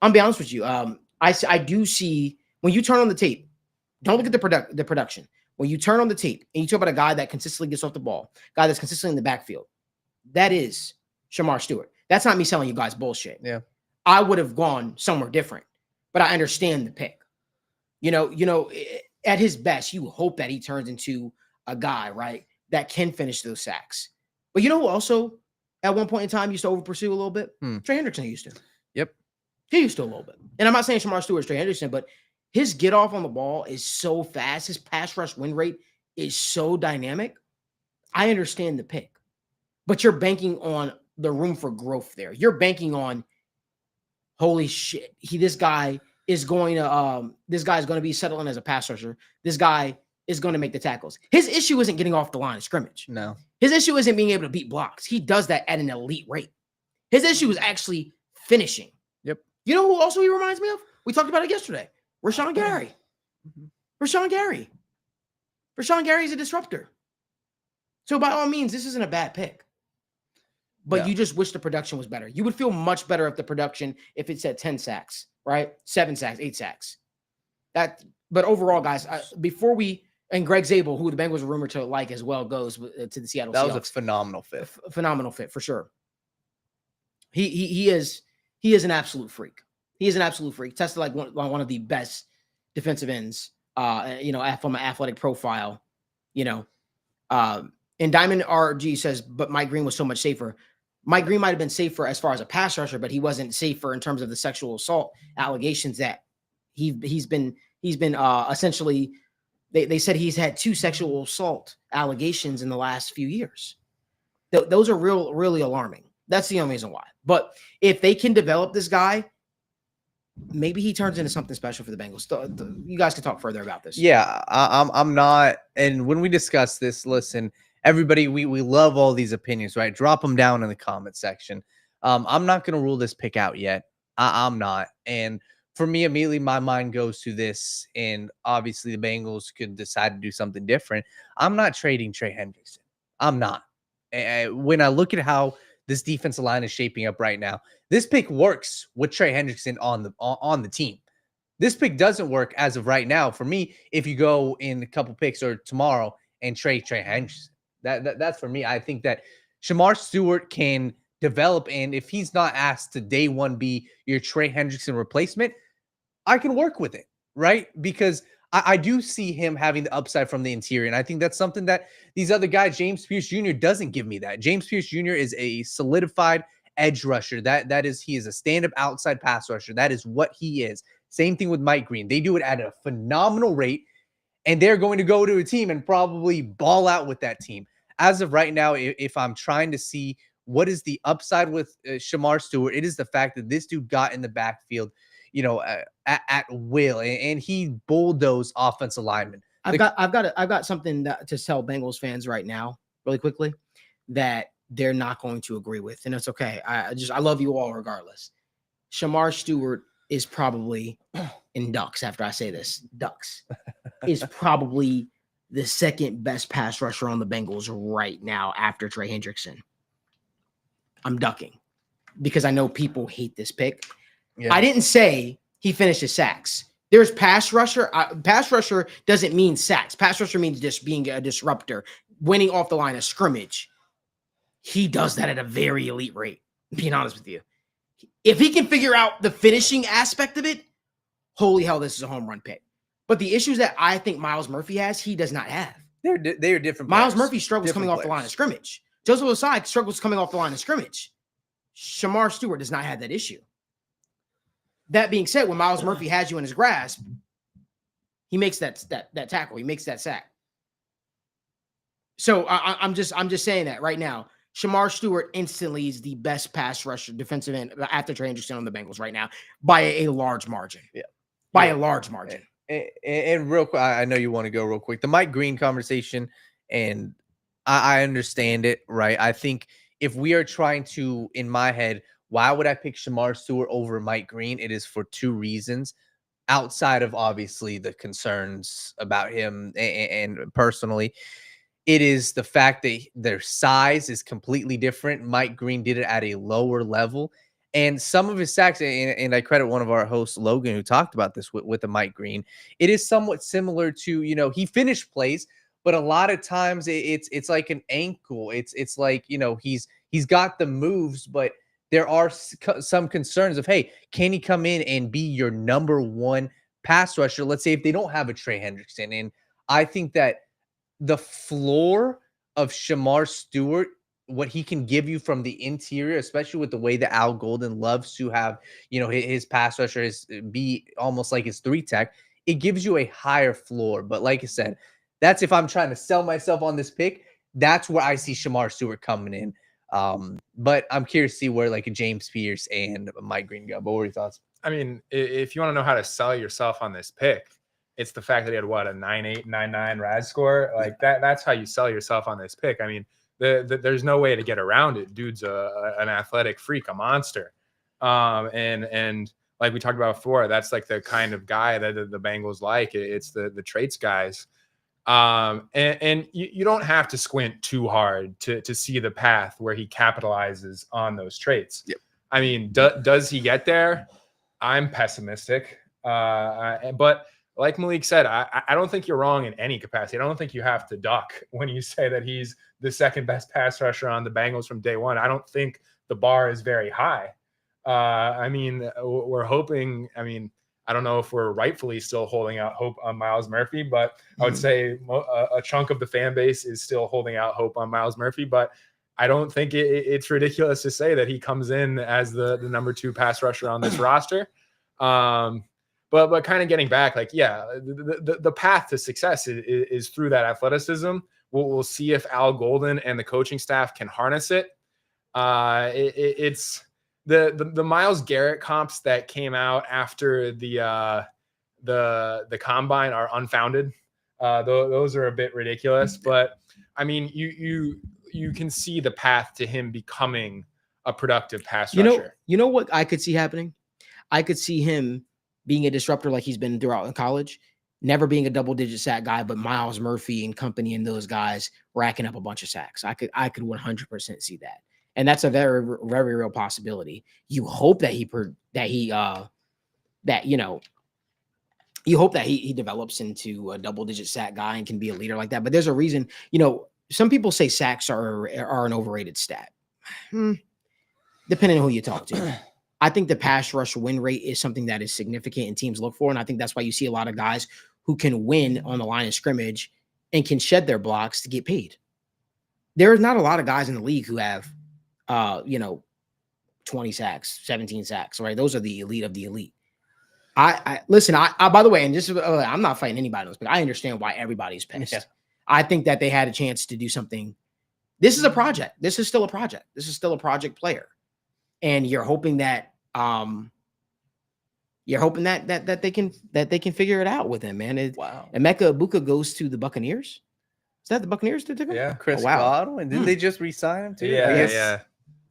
Speaker 3: I'll be honest with you. I do see when you turn on the tape, don't look at the production. When you turn on the tape and you talk about a guy that consistently gets off the ball, guy that's consistently in the backfield, that is Shamar Stewart. That's not me selling you guys bullshit.
Speaker 4: Yeah.
Speaker 3: I would have gone somewhere different, but I understand the pick. At his best, you hope that he turns into a guy, right, that can finish those sacks. But you know who also at one point in time used to over pursue a little bit? Trey Hendrickson used to.
Speaker 4: Yep.
Speaker 3: He used to a little bit. And I'm not saying Shamar Stewart's Trey Hendrickson, but his get off on the ball is so fast. His pass rush win rate is so dynamic. I understand the pick, but you're banking on the room for growth there. You're banking on, holy shit, this guy is going to be settling as a pass rusher. This guy is going to make the tackles. His issue isn't getting off the line of scrimmage.
Speaker 4: No.
Speaker 3: His issue isn't being able to beat blocks. He does that at an elite rate. His issue is actually finishing.
Speaker 4: Yep.
Speaker 3: You know who also he reminds me of? We talked about it yesterday. Rashawn Gary. Rashawn Gary. Rashawn Gary is a disruptor. So by all means, this isn't a bad pick. But you just wish the production was better. You would feel much better if it said 10 sacks, right? 7 sacks, 8 sacks. But overall, guys, and Greg Zabel, who the Bengals are rumored to like as well, goes to the Seattle Seahawks.
Speaker 4: That was a phenomenal fit.
Speaker 3: Phenomenal fit for sure. He is an absolute freak. He is an absolute freak. Tested like one of the best defensive ends, from an athletic profile, And Diamond RG says, but Mike Green was so much safer. Mike Green might have been safer as far as a pass rusher, but he wasn't safer in terms of the sexual assault allegations that he's been essentially. They said he's had 2 sexual assault allegations in the last few years. Those are really alarming. That's the only reason why. But if they can develop this guy, maybe he turns into something special for the Bengals. You guys can talk further about this.
Speaker 4: Yeah, I'm not. And when we discuss this, listen, everybody, we love all these opinions, right? Drop them down in the comment section. I'm not going to rule this pick out yet. I'm not. And for me, immediately my mind goes to this, and obviously the Bengals could decide to do something different. I'm not trading Trey Hendrickson. I'm not. When I look at how this defensive line is shaping up right now, this pick works with Trey Hendrickson on the team. This pick doesn't work as of right now for me. If you go in a couple picks or tomorrow and trade Trey Hendrickson, that's for me. I think that Shamar Stewart can develop, and if he's not asked to day one be your Trey Hendrickson replacement, I can work with it, right? Because I do see him having the upside from the interior, and I think that's something that these other guys, James Pierce Jr., doesn't give me that. James Pierce Jr. is a solidified edge rusher. He is a stand-up outside pass rusher. That is what he is. Same thing with Mike Green. They do it at a phenomenal rate, and they're going to go to a team and probably ball out with that team. As of right now, if I'm trying to see what is the upside with Shamar Stewart, it is the fact that this dude got in the backfield, at will, and he bulldozed offensive linemen.
Speaker 3: I've got something to tell Bengals fans right now, really quickly, that they're not going to agree with, and it's okay. I love you all regardless. Shamar Stewart is probably in Ducks. After I say this, Ducks is probably the second best pass rusher on the Bengals right now after Trey Hendrickson. I'm ducking because I know people hate this pick. Yeah. I didn't say he finishes sacks. There's pass rusher. Pass rusher doesn't mean sacks. Pass rusher means just being a disruptor, winning off the line of scrimmage. He does that at a very elite rate, being honest with you. If he can figure out the finishing aspect of it, holy hell, this is a home run pick. But the issues that I think Myles Murphy has, he does not have.
Speaker 4: They're different.
Speaker 3: Myles Murphy struggles coming off the line of scrimmage. Joseph Ossai struggles coming off the line of scrimmage. Shamar Stewart does not have that issue. That being said, when Myles Murphy has you in his grasp, he makes that tackle. He makes that sack. So I'm just saying that right now. Shamar Stewart instantly is the best pass rusher, defensive end after Trey Hendrickson on the Bengals right now by a large margin. Yeah, by a large margin.
Speaker 4: And real quick, I know you want to go real quick. The Mike Green conversation, and I understand it, right? I think if we are trying to, in my head, why would I pick Shamar Stewart over Mike Green? It is for two reasons. Outside of obviously the concerns about him and personally, it is the fact that their size is completely different. Mike Green did it at a lower level. And some of his sacks, and I credit one of our hosts, Logan, who talked about this with the Mike Green. It is somewhat similar to, he finished plays, but a lot of times it's like an ankle. It's like, he's got the moves, but there are some concerns of, hey, can he come in and be your number one pass rusher? Let's say if they don't have a Trey Hendrickson. And I think that the floor of Shamar Stewart, what he can give you from the interior, especially with the way that Al Golden loves to have, his pass rusher be almost like his 3-tech, it gives you a higher floor. But like I said, that's if I'm trying to sell myself on this pick, that's where I see Shamar Stewart coming in. But I'm curious to see where like a James Pierce and Mike Green go. But what are your thoughts?
Speaker 5: I mean, if you want to know how to sell yourself on this pick, it's the fact that he had a 9.8, 9.9 RAS score. Like that's how you sell yourself on this pick. I mean, there's no way to get around it. Dude's an athletic freak, a monster. And like we talked about before, that's like the kind of guy that the Bengals like. It's the traits guys. And you don't have to squint too hard to see the path where he capitalizes on those traits.
Speaker 4: Yep.
Speaker 5: I mean, does he get there? I'm pessimistic. But like Malik said, I don't think you're wrong in any capacity. I don't think you have to duck when you say that he's the second best pass rusher on the Bengals from day one. I don't think the bar is very high. I mean, we're hoping, I don't know if we're rightfully still holding out hope on Myles Murphy, but I would say a chunk of the fan base is still holding out hope on Myles Murphy. But I don't think it's ridiculous to say that he comes in as the number 2 pass rusher on this roster. But kind of getting back, like, yeah, the path to success is through that athleticism. We'll see if Al Golden and the coaching staff can harness it. It's the Myles Garrett comps that came out after the combine are unfounded. Those are a bit ridiculous, but I mean, you can see the path to him becoming a productive pass rusher.
Speaker 3: You know what I could see happening? I could see him being a disruptor like he's been throughout in college, never being a double-digit sack guy, but Myles Murphy and company and those guys racking up a bunch of sacks. I could 100% see that. And that's a very, very real possibility. You hope that he develops into a double-digit sack guy and can be a leader like that. But there's a reason, some people say sacks are an overrated stat. Depending on who you talk to. I think the pass rush win rate is something that is significant and teams look for. And I think that's why you see a lot of guys who can win on the line of scrimmage and can shed their blocks to get paid. There's not a lot of guys in the league who have, 20 sacks, 17 sacks, right? Those are the elite of the elite. I listen. I by the way, and just I'm not fighting anybody on this, but I understand why everybody's pissed.
Speaker 4: Yeah.
Speaker 3: I think that they had a chance to do something. This is a project. This is still a project. This is still a project player, and you're hoping that they can figure it out with him, man.
Speaker 4: Wow.
Speaker 3: Emeka Ibuka goes to the Buccaneers. Is that the Buccaneers that took him?
Speaker 5: Yeah.
Speaker 4: Chris
Speaker 3: wow.
Speaker 4: Godwin. Didn't they just re-sign him too?
Speaker 5: Yeah,
Speaker 3: Yes.
Speaker 5: yeah.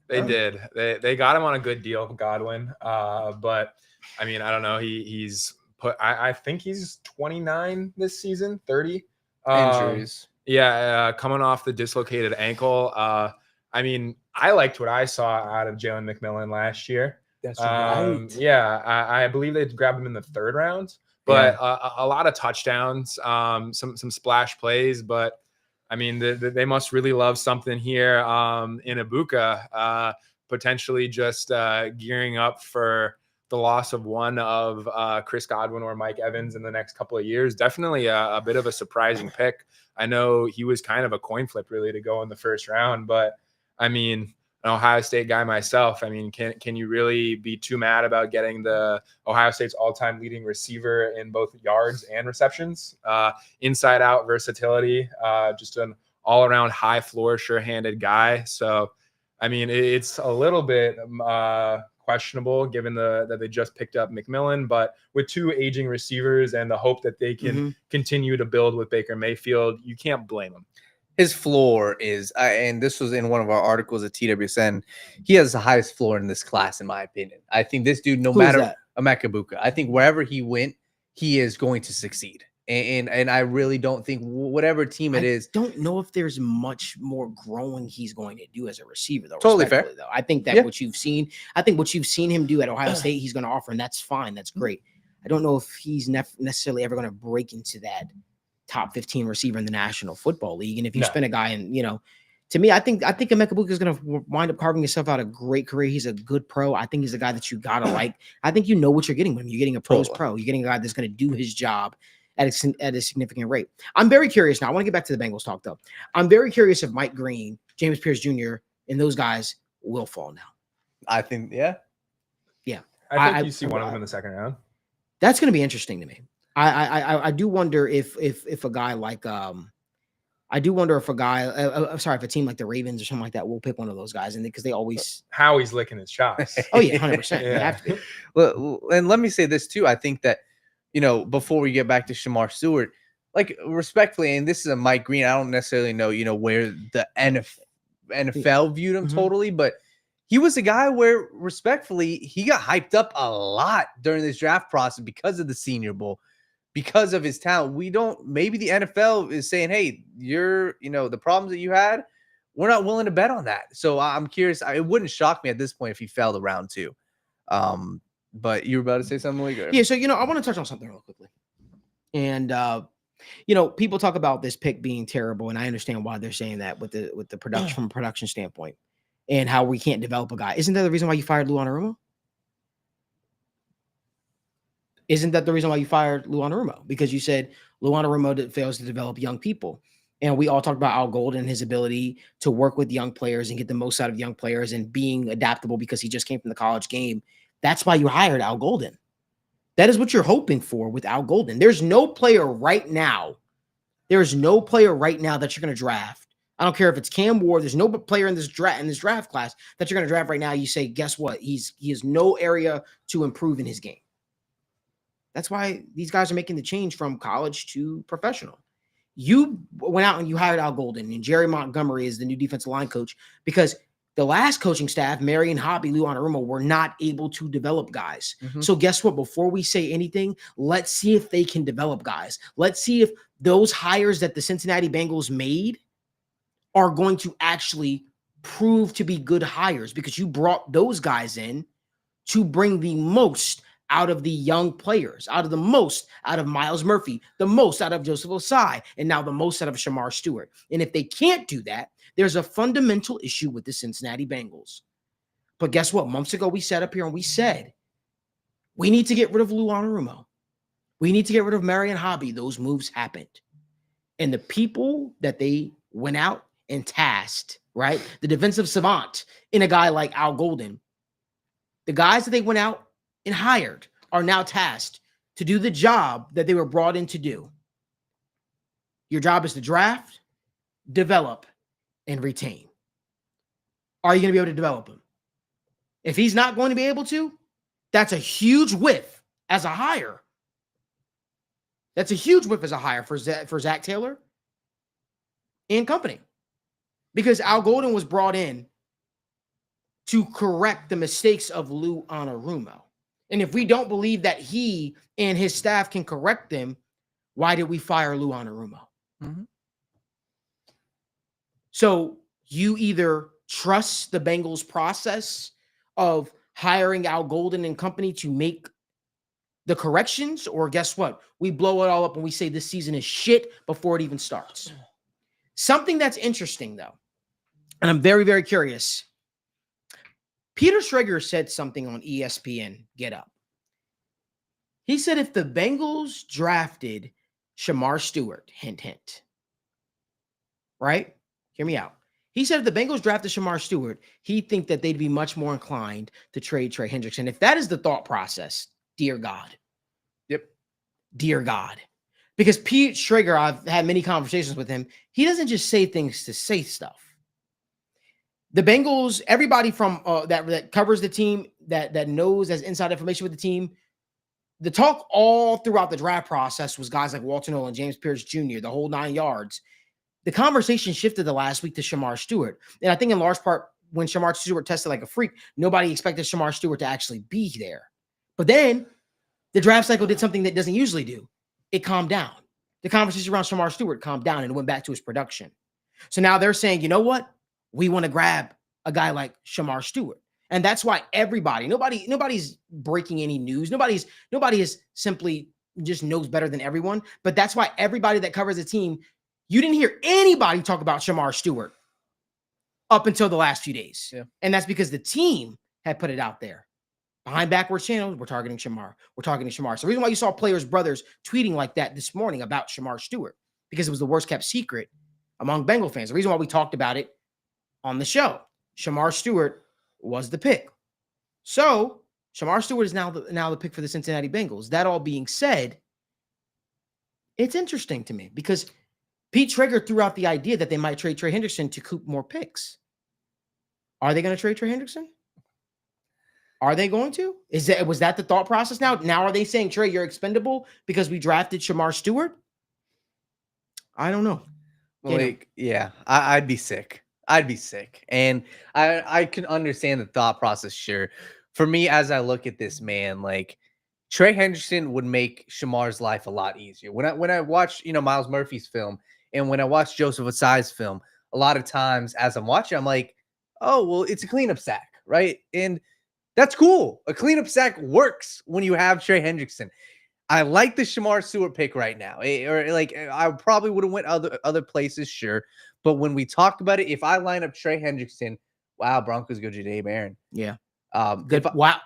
Speaker 5: They did. They got him on a good deal, Godwin. But I mean, I don't know. He's put. I think he's 29 this season, 30.
Speaker 4: Injuries.
Speaker 5: Yeah, coming off the dislocated ankle. I mean, I liked what I saw out of Jalen McMillan last year.
Speaker 4: That's right.
Speaker 5: Yeah, I believe they grabbed him in the 3rd round, but a lot of touchdowns, some splash plays. But I mean, they must really love something here in Ibuka, potentially just gearing up for the loss of one of Chris Godwin or Mike Evans in the next couple of years. Definitely a bit of a surprising pick. I know he was kind of a coin flip really to go in the 1st round, but I mean, an Ohio State guy myself, I mean, can you really be too mad about getting the Ohio State's all-time leading receiver in both yards and receptions? Inside out versatility, just an all-around high floor, sure-handed guy. So, I mean, it's a little bit questionable given that they just picked up McMillan, but with 2 aging receivers and the hope that they can continue to build with Baker Mayfield, you can't blame them.
Speaker 4: His floor is, and this was in one of our articles at TWSN, he has the highest floor in this class, in my opinion. I think this dude, no matter Emeka Ibuka, I think wherever he went, he is going to succeed. And I really don't think whatever team it is.
Speaker 3: I don't know if there's much more growing he's going to do as a receiver, though.
Speaker 4: Totally fair.
Speaker 3: Though. I think that what you've seen him do at Ohio State, he's going to offer, and that's fine. That's great. I don't know if he's necessarily ever going to break into that top 15 receiver in the National Football League. And if you spend a guy in, to me, I think Emeka Ibuka is going to wind up carving himself out a great career. He's a good pro. I think he's a guy that you got to like. I think you know what you're getting when you're getting a pro's pro. You're getting a guy that's going to do his job at a significant rate. I'm very curious now. I want to get back to the Bengals talk, though. I'm very curious if Mike Green, James Pierce Jr., and those guys will fall now.
Speaker 4: I think, yeah.
Speaker 5: I think you see one of them in the 2nd round.
Speaker 3: That's going to be interesting to me. I do wonder if a guy like if a team like the Ravens or something like that will pick one of those guys, and because they always
Speaker 5: Howie's licking his chops.
Speaker 3: Oh yeah, 100%. You have to be.
Speaker 4: Well, and let me say this too. I think that before we get back to Shamar Stewart, like respectfully, and this is a Mike Green. I don't necessarily know where the NFL viewed him totally, but he was a guy where respectfully he got hyped up a lot during this draft process because of the Senior Bowl. Because of his talent, maybe the NFL is saying, hey, the problems that you had, we're not willing to bet on that. So I'm curious. It wouldn't shock me at this point if he fell to round 2. But you were about to say something, Malik?
Speaker 3: Yeah. So, I want to touch on something real quickly. And, people talk about this pick being terrible, and I understand why they're saying that with the production from a production standpoint and how we can't develop a guy. Isn't that the reason why you fired Lou Anarumo? Isn't that the reason why you fired Lou Anarumo? Because you said Lou Anarumo fails to develop young people. And we all talked about Al Golden and his ability to work with young players and get the most out of young players and being adaptable because he just came from the college game. That's why you hired Al Golden. That is what you're hoping for with Al Golden. There's no player right now. There's no player right now that you're going to draft. I don't care if it's Cam Ward. There's no player in this draft class that you're going to draft right now. You say, guess what? He has no area to improve in his game. That's why these guys are making the change from college to professional. You went out and you hired Al Golden, and Jerry Montgomery is the new defensive line coach because the last coaching staff, Marion Hobby, Lou Anarumo, were not able to develop guys. So guess what? Before we say anything, let's see if they can develop guys. Let's see if those hires that the Cincinnati Bengals made are going to actually prove to be good hires because you brought those guys in to bring the most out of the young players, out of Miles Murphy, the most out of Joseph Osai, and now the most out of Shamar Stewart. And if they can't do that, there's a fundamental issue with the Cincinnati Bengals. But guess what? Months ago, we sat up here and we said, we need to get rid of Lou Anarumo. We need to get rid of Marion Hobby. Those moves happened. And the people that they went out and tasked, right? The defensive savant in a guy like Al Golden, the guys that they went out and hired are now tasked to do the job that they were brought in to do. Your job is to draft, develop, and retain. Are you going to be able to develop him? If he's not going to be able to, that's a huge whiff as a hire. That's a huge whiff as a hire for Zach Taylor and company. Because Al Golden was brought in to correct the mistakes of Lou Anarumo. And if we don't believe that he and his staff can correct them, why did we fire Lou Anarumo?
Speaker 4: Mm-hmm.
Speaker 3: So you either trust the Bengals process of hiring Al Golden and company to make the corrections, or guess what? We blow it all up and we say this season is shit before it even starts. Something that's interesting, though, and I'm very, very curious. Peter Schrager said something on ESPN Get Up. He said if the Bengals drafted Shamar Stewart, hint, hint, right? Hear me out. He said if the Bengals drafted Shamar Stewart, he'd think that they'd be much more inclined to trade Trey Hendrickson. If that is the thought process, dear God.
Speaker 4: Yep.
Speaker 3: Dear God. Because Pete Schrager, I've had many conversations with him. He doesn't just say things to say stuff. The Bengals, everybody from that covers the team, that knows as inside information with the team, the talk all throughout the draft process was guys like Walter Nolan, James Pierce Jr., the whole 9 yards. The conversation shifted the last week to Shamar Stewart. And I think in large part, when Shamar Stewart tested like a freak, nobody expected Shamar Stewart to actually be there. But then the draft cycle did something that it doesn't usually do. It calmed down. The conversation around Shamar Stewart calmed down and it went back to his production. So now they're saying, you know what? We want to grab a guy like Shamar Stewart. And that's why nobody's breaking any news. Nobody is simply just knows better than everyone. But that's why everybody that covers the team, you didn't hear anybody talk about Shamar Stewart up until the last few days.
Speaker 4: Yeah.
Speaker 3: And that's because the team had put it out there. Behind backwards channels, we're targeting Shamar. We're targeting Shamar. So the reason why you saw players' brothers tweeting like that this morning about Shamar Stewart, because it was the worst kept secret among Bengal fans. The reason why we talked about it on the show, Shamar Stewart was the pick. So Shamar Stewart is now the pick for the Cincinnati Bengals. That all being said, it's interesting to me because Pete Schrager threw out the idea that they might trade Trey Hendrickson to coop more picks. Are they going to trade Trey Hendrickson? Are they going to? Was that the thought process now? Now are they saying, Trey, you're expendable because we drafted Shamar Stewart? I don't know.
Speaker 4: Like, yeah, I'd be sick. I'd be sick. And I can understand the thought process, sure. For me, as I look at this, man, like Trey Hendrickson would make Shamar's life a lot easier. When I watch, Miles Murphy's film and when I watch Joseph Ossai's film, a lot of times as I'm watching, I'm like, oh, well, it's a cleanup sack, right? And that's cool. A cleanup sack works when you have Trey Hendrickson. I like the Shamar Stewart pick right now. I probably would have went other places, sure. But when we talked about it, if I line up Trey Hendrickson, wow, Broncos go Ja'Day Barron.
Speaker 3: Yeah. Good. Wow.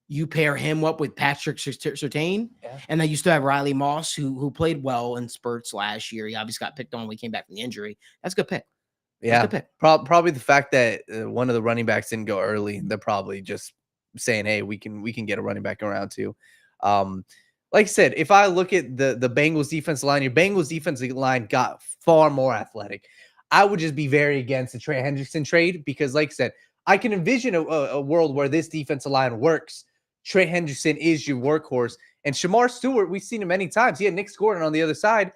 Speaker 3: You pair him up with Patrick Surtain, and then you still have Riley Moss, who played well in spurts last year. He obviously got picked on when he came back from the injury. That's a good pick.
Speaker 4: Yeah.
Speaker 3: That's a good pick.
Speaker 4: Probably the fact that one of the running backs didn't go early. They're probably just saying, hey, we can get a running back around too. Like I said, if I look at the Bengals defensive line, your Bengals defensive line got far more athletic. I would just be very against the Trey Hendrickson trade because, like I said, I can envision a world where this defensive line works. Trey Hendrickson is your workhorse. And Shamar Stewart, we've seen him many times. He had Nick Gordon on the other side.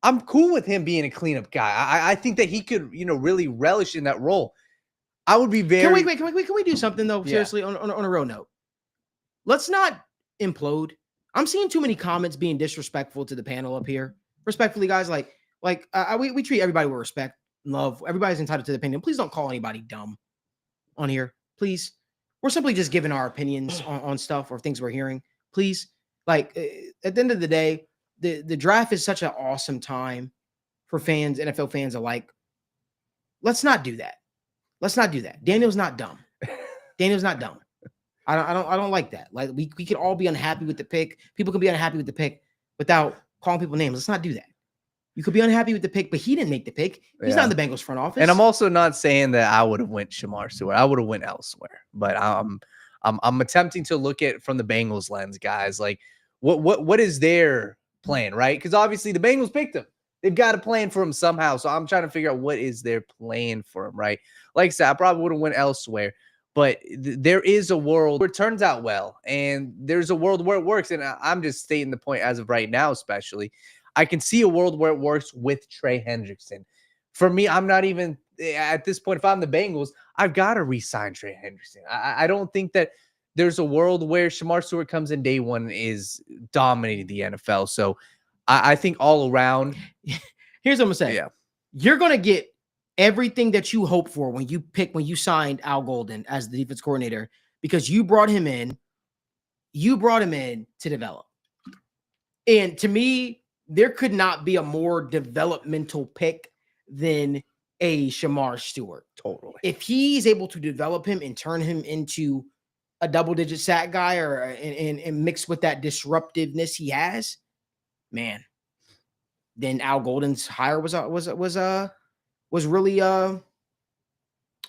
Speaker 4: I'm cool with him being a cleanup guy. I think that he could, really relish in that role. I would be very.
Speaker 3: Can we do something though? Seriously, on a real note, let's not implode. I'm seeing too many comments being disrespectful to the panel up here. Respectfully, guys, we treat everybody with respect, and love. Everybody's entitled to their opinion. Please don't call anybody dumb on here. Please, we're simply just giving our opinions on stuff or things we're hearing. Please, at the end of the day, the draft is such an awesome time for fans, NFL fans alike. Let's not do that. Let's not do that. Daniel's not dumb. Daniel's not dumb. I don't like that. Like we could all be unhappy with the pick. People can be unhappy with the pick without calling people names. Let's not do that. You could be unhappy with the pick, but he didn't make the pick. He's not in the Bengals front office.
Speaker 4: And I'm also not saying that I would have went Shamar Stewart. I would have went elsewhere. But I'm I'm attempting to look at from the Bengals lens, guys. Like, what is their plan, right? Because obviously the Bengals picked him. They've got a plan for him somehow. So I'm trying to figure out what is their plan for him, right? Like I said, I probably would have went elsewhere, but there is a world where it turns out well, and there's a world where it works. And I'm just stating the point as of right now, especially. I can see a world where it works with Trey Hendrickson. For me, I'm not even at this point. If I'm the Bengals, I've got to re-sign Trey Hendrickson. I don't think that there's a world where Shamar Stewart comes in day one is dominating the NFL. So I think all around.
Speaker 3: Here's what I'm gonna say.
Speaker 4: Yeah.
Speaker 3: You're gonna get everything that you hope for when you signed Al Golden as the defense coordinator, because you brought him in. You brought him in to develop. And to me, there could not be a more developmental pick than a Shamar Stewart.
Speaker 4: Totally.
Speaker 3: If he's able to develop him and turn him into a double-digit sack guy, or and mix with that disruptiveness he has, man, then Al Golden's hire was really a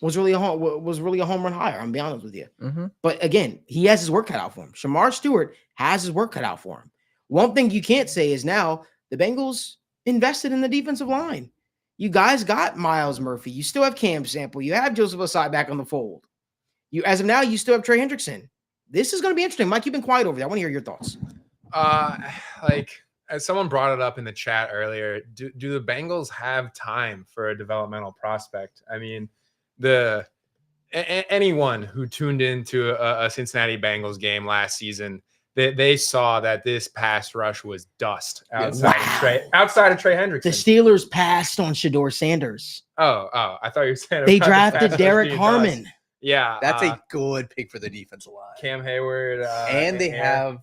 Speaker 3: home run hire. I'm be honest with you.
Speaker 4: Mm-hmm.
Speaker 3: But again, he has his work cut out for him. Shamar Stewart has his work cut out for him. One thing you can't say is now the Bengals invested in the defensive line. You guys got Miles Murphy. You still have Cam Sample. You have Joseph Ossai back on the fold. You, as of now, you still have Trey Hendrickson. This is going to be interesting. Mike, you've been quiet over there. I want to hear your thoughts.
Speaker 5: Like, as someone brought it up in the chat earlier, do the Bengals have time for a developmental prospect? I mean, anyone who tuned into a Cincinnati Bengals game last season, they saw that this pass rush was dust outside of Trey Hendrickson.
Speaker 3: The Steelers passed on Shador Sanders.
Speaker 5: Oh, I thought you were saying
Speaker 3: they drafted Derek Harmon.
Speaker 5: Dust. Yeah,
Speaker 4: that's a good pick for the defensive line.
Speaker 5: Cam Hayward,
Speaker 4: and they have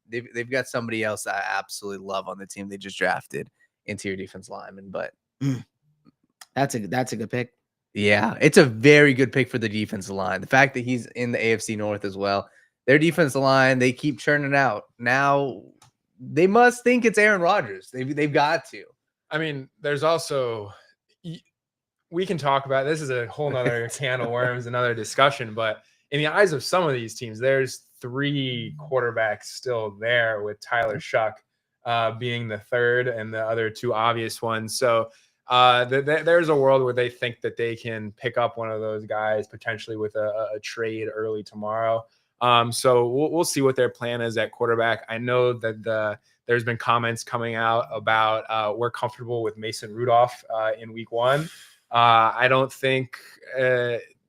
Speaker 4: they've got somebody else I absolutely love on the team. They just drafted interior defense lineman, but
Speaker 3: that's a good pick.
Speaker 4: Yeah, it's a very good pick for the defensive line. The fact that he's in the AFC North as well. Their defensive line, they keep churning out. Now they must think it's Aaron Rodgers. They've got to.
Speaker 5: I mean, there's also, we can talk about, this is a whole nother can of worms, another discussion, but in the eyes of some of these teams, there's 3 quarterbacks still there, with Tyler Shuck being the third and the other 2 obvious ones. So there's a world where they think that they can pick up one of those guys potentially with a trade early tomorrow. So we'll see what their plan is at quarterback. I know that there's been comments coming out about we're comfortable with Mason Rudolph in week 1. I don't think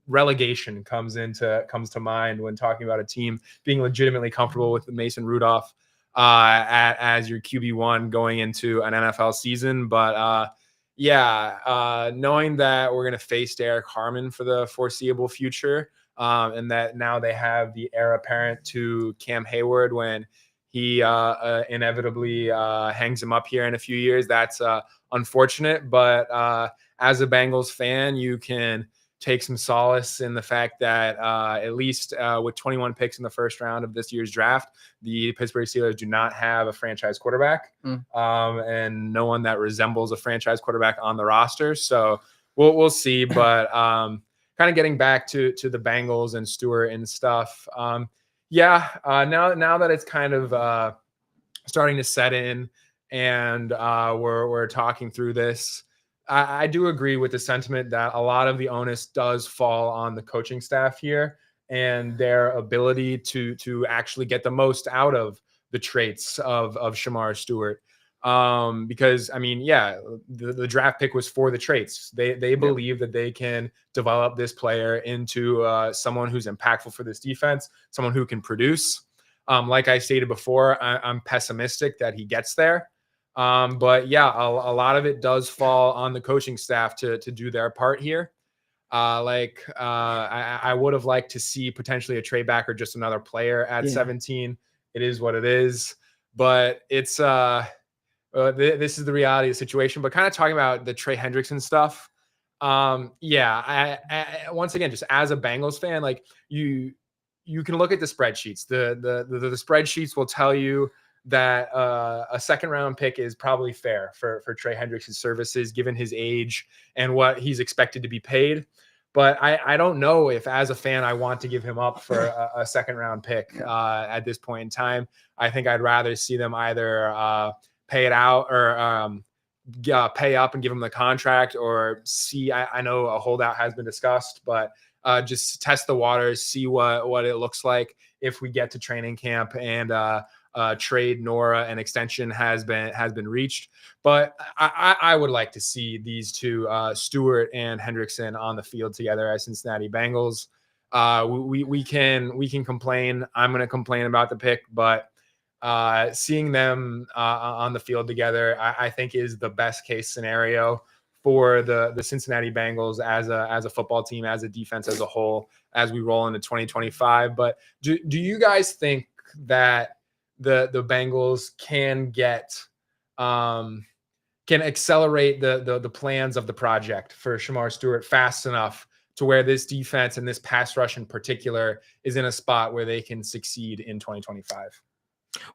Speaker 5: relegation comes to mind when talking about a team being legitimately comfortable with Mason Rudolph as your QB1 going into an NFL season. But knowing that we're going to face Derek Harmon for the foreseeable future, and that now they have the heir apparent to Cam Hayward when he inevitably hangs him up here in a few years. That's unfortunate, but as a Bengals fan, you can take some solace in the fact that at least with 21 picks in the first round of this year's draft, the Pittsburgh Steelers do not have a franchise quarterback, and no one that resembles a franchise quarterback on the roster. So we'll see, but kind of getting back to the Bengals and Stewart and stuff. Now that it's kind of starting to set in and we're talking through this, I do agree with the sentiment that a lot of the onus does fall on the coaching staff here and their ability to actually get the most out of the traits of Shamar Stewart. Because I mean, the draft pick was for the traits. They believe that they can develop this player into someone who's impactful for this defense, someone who can produce. Like I stated before, I'm pessimistic that he gets there. But a lot of it does fall on the coaching staff to do their part here. I would have liked to see potentially a trade back or just another player at 17. It is what it is, but it's this is the reality of the situation. But kind of talking about the Trey Hendrickson stuff. I once again, just as a Bengals fan, like you can look at the spreadsheets. The spreadsheets will tell you that a second round pick is probably fair for Trey Hendrickson's services, given his age and what he's expected to be paid. But I don't know if, as a fan, I want to give him up for a second round pick at this point in time. I think I'd rather see them either pay it out or pay up and give him the contract, or see. I know a holdout has been discussed, but just test the waters, see what it looks like if we get to training camp and trade Nora and extension has been reached. But I would like to see these two, Stewart and Hendrickson, on the field together as Cincinnati Bengals. We can complain. I'm going to complain about the pick, but seeing them on the field together, I think is the best case scenario for the Cincinnati Bengals as a football team, as a defense as a whole, as we roll into 2025. But do you guys think that the Bengals can accelerate the plans of the project for Shamar Stewart fast enough to where this defense and this pass rush in particular is in a spot where they can succeed in 2025?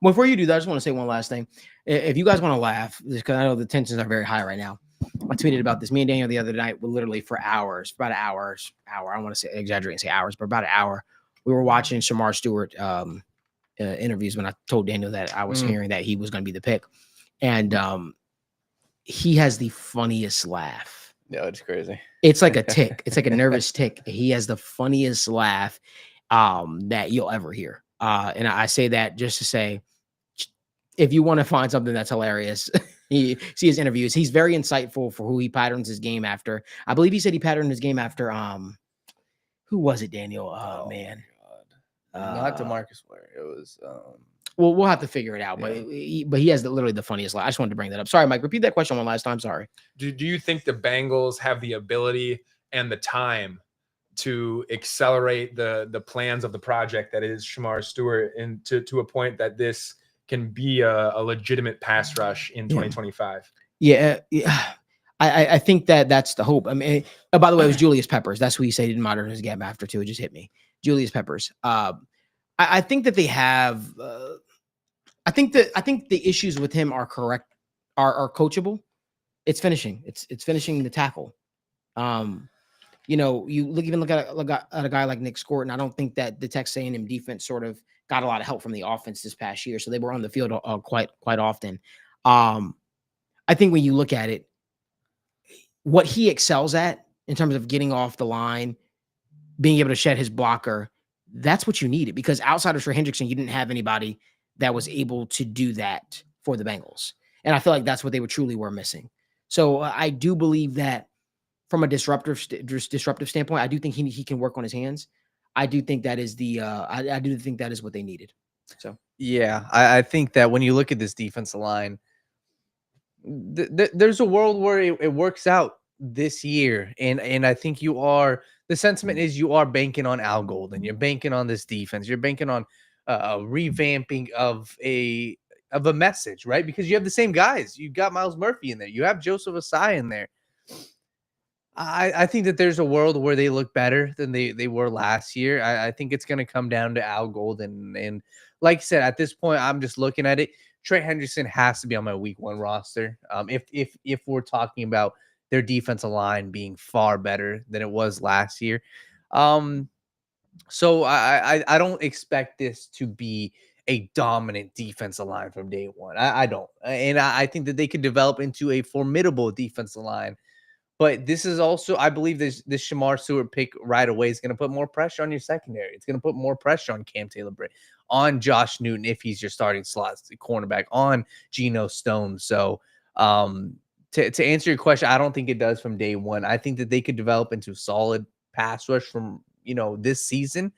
Speaker 3: Before you do that, I just want to say one last thing. If you guys want to laugh, because I know the tensions are very high right now, I tweeted about this. Me and Daniel the other night were literally for hours, about an hour. I don't want to say exaggerate and say hours, but about an hour. We were watching Shamar Stewart interviews when I told Daniel that I was hearing that he was going to be the pick. And he has the funniest laugh.
Speaker 4: No, it's crazy.
Speaker 3: It's like a tick. It's like a nervous tick. He has the funniest laugh that you'll ever hear. And I say that just to say, if you want to find something that's hilarious, see his interviews. He's very insightful for who he patterns his game after. I believe he said he patterned his game after who was it, Daniel? Man.
Speaker 4: Not DeMarcus Ware. It was
Speaker 3: well, we'll have to figure it out.
Speaker 4: Yeah.
Speaker 3: But he has literally the funniest laugh. I just wanted to bring that up. Sorry, Mike. Repeat that question one last time. Sorry.
Speaker 5: Do you think the Bengals have the ability and the time to accelerate the plans of the project that is Shamar Stewart, and to a point that this can be a legitimate pass rush in 2025?
Speaker 3: Yeah. I think that's the hope. I mean, by the way, it was Julius Peppers. That's who he said he didn't monitor his game after too. It just hit me. Julius Peppers. I think that they have. I think the issues with him are correct. Are coachable. It's finishing. It's finishing the tackle. You know, you look at a guy like Nick Scorton. I don't think that the Texas A&M defense sort of got a lot of help from the offense this past year, so they were on the field quite often. I think when you look at it, what he excels at in terms of getting off the line, being able to shed his blocker, that's what you needed, because outside of Trey Hendrickson, you didn't have anybody that was able to do that for the Bengals. And I feel like that's what they truly were missing. So I do believe that from a disruptive standpoint, I do think he can work on his hands. I do think that is I do think that is what they needed. So
Speaker 4: yeah, I think that when you look at this defensive line, there's a world where it works out this year, and I think the sentiment is you are banking on Al Golden, you're banking on this defense, you're banking on a revamping of a message, right? Because you have the same guys. You've got Miles Murphy in there, you have Joseph Asai in there. I think that there's a world where they look better than they were last year. I think it's going to come down to Al Golden. And like I said, at this point, I'm just looking at it. Trey Hendrickson has to be on my week 1 roster. If we're talking about their defensive line being far better than it was last year. So I don't expect this to be a dominant defensive line from day one. I don't. And I think that they could develop into a formidable defensive line. But this is also, I believe this Shamar Stewart pick right away is going to put more pressure on your secondary. It's going to put more pressure on Cam Taylor-Britt, on Josh Newton if he's your starting slot cornerback, on Geno Stone. So to answer your question, I don't think it does from day one. I think that they could develop into solid pass rush from, this season.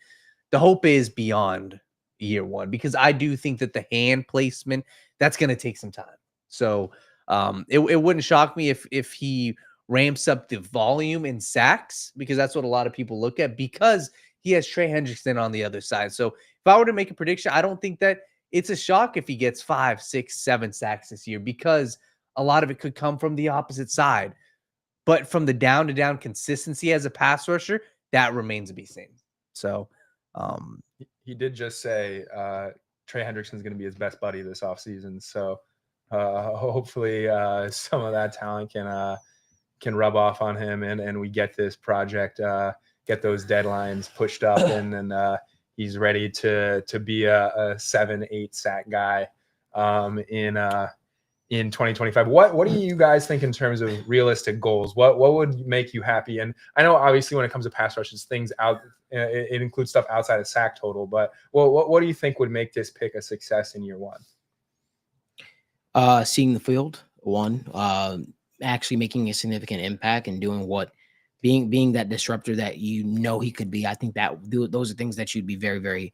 Speaker 4: The hope is beyond year one, because I do think that the hand placement, that's going to take some time. So it wouldn't shock me if he ramps up the volume in sacks, because that's what a lot of people look at, because he has Trey Hendrickson on the other side. So if I were to make a prediction, I don't think that it's a shock if he gets 5, 6, 7 sacks this year, because a lot of it could come from the opposite side. But from the down-to-down consistency as a pass rusher, that remains to be seen. So
Speaker 5: he did just say Trey Hendrickson is going to be his best buddy this offseason. So hopefully some of that talent rub off on him, and we get this project, get those deadlines pushed up, and then he's ready to be a 7-8 sack guy in 2025. What do you guys think in terms of realistic goals? What would make you happy? And I know obviously when it comes to pass rushes, things out, it includes stuff outside of sack total, but what do you think would make this pick a success in year one?
Speaker 3: Seeing the field, one, actually making a significant impact and doing what being that disruptor that he could be. I think that those are things that you'd be very, very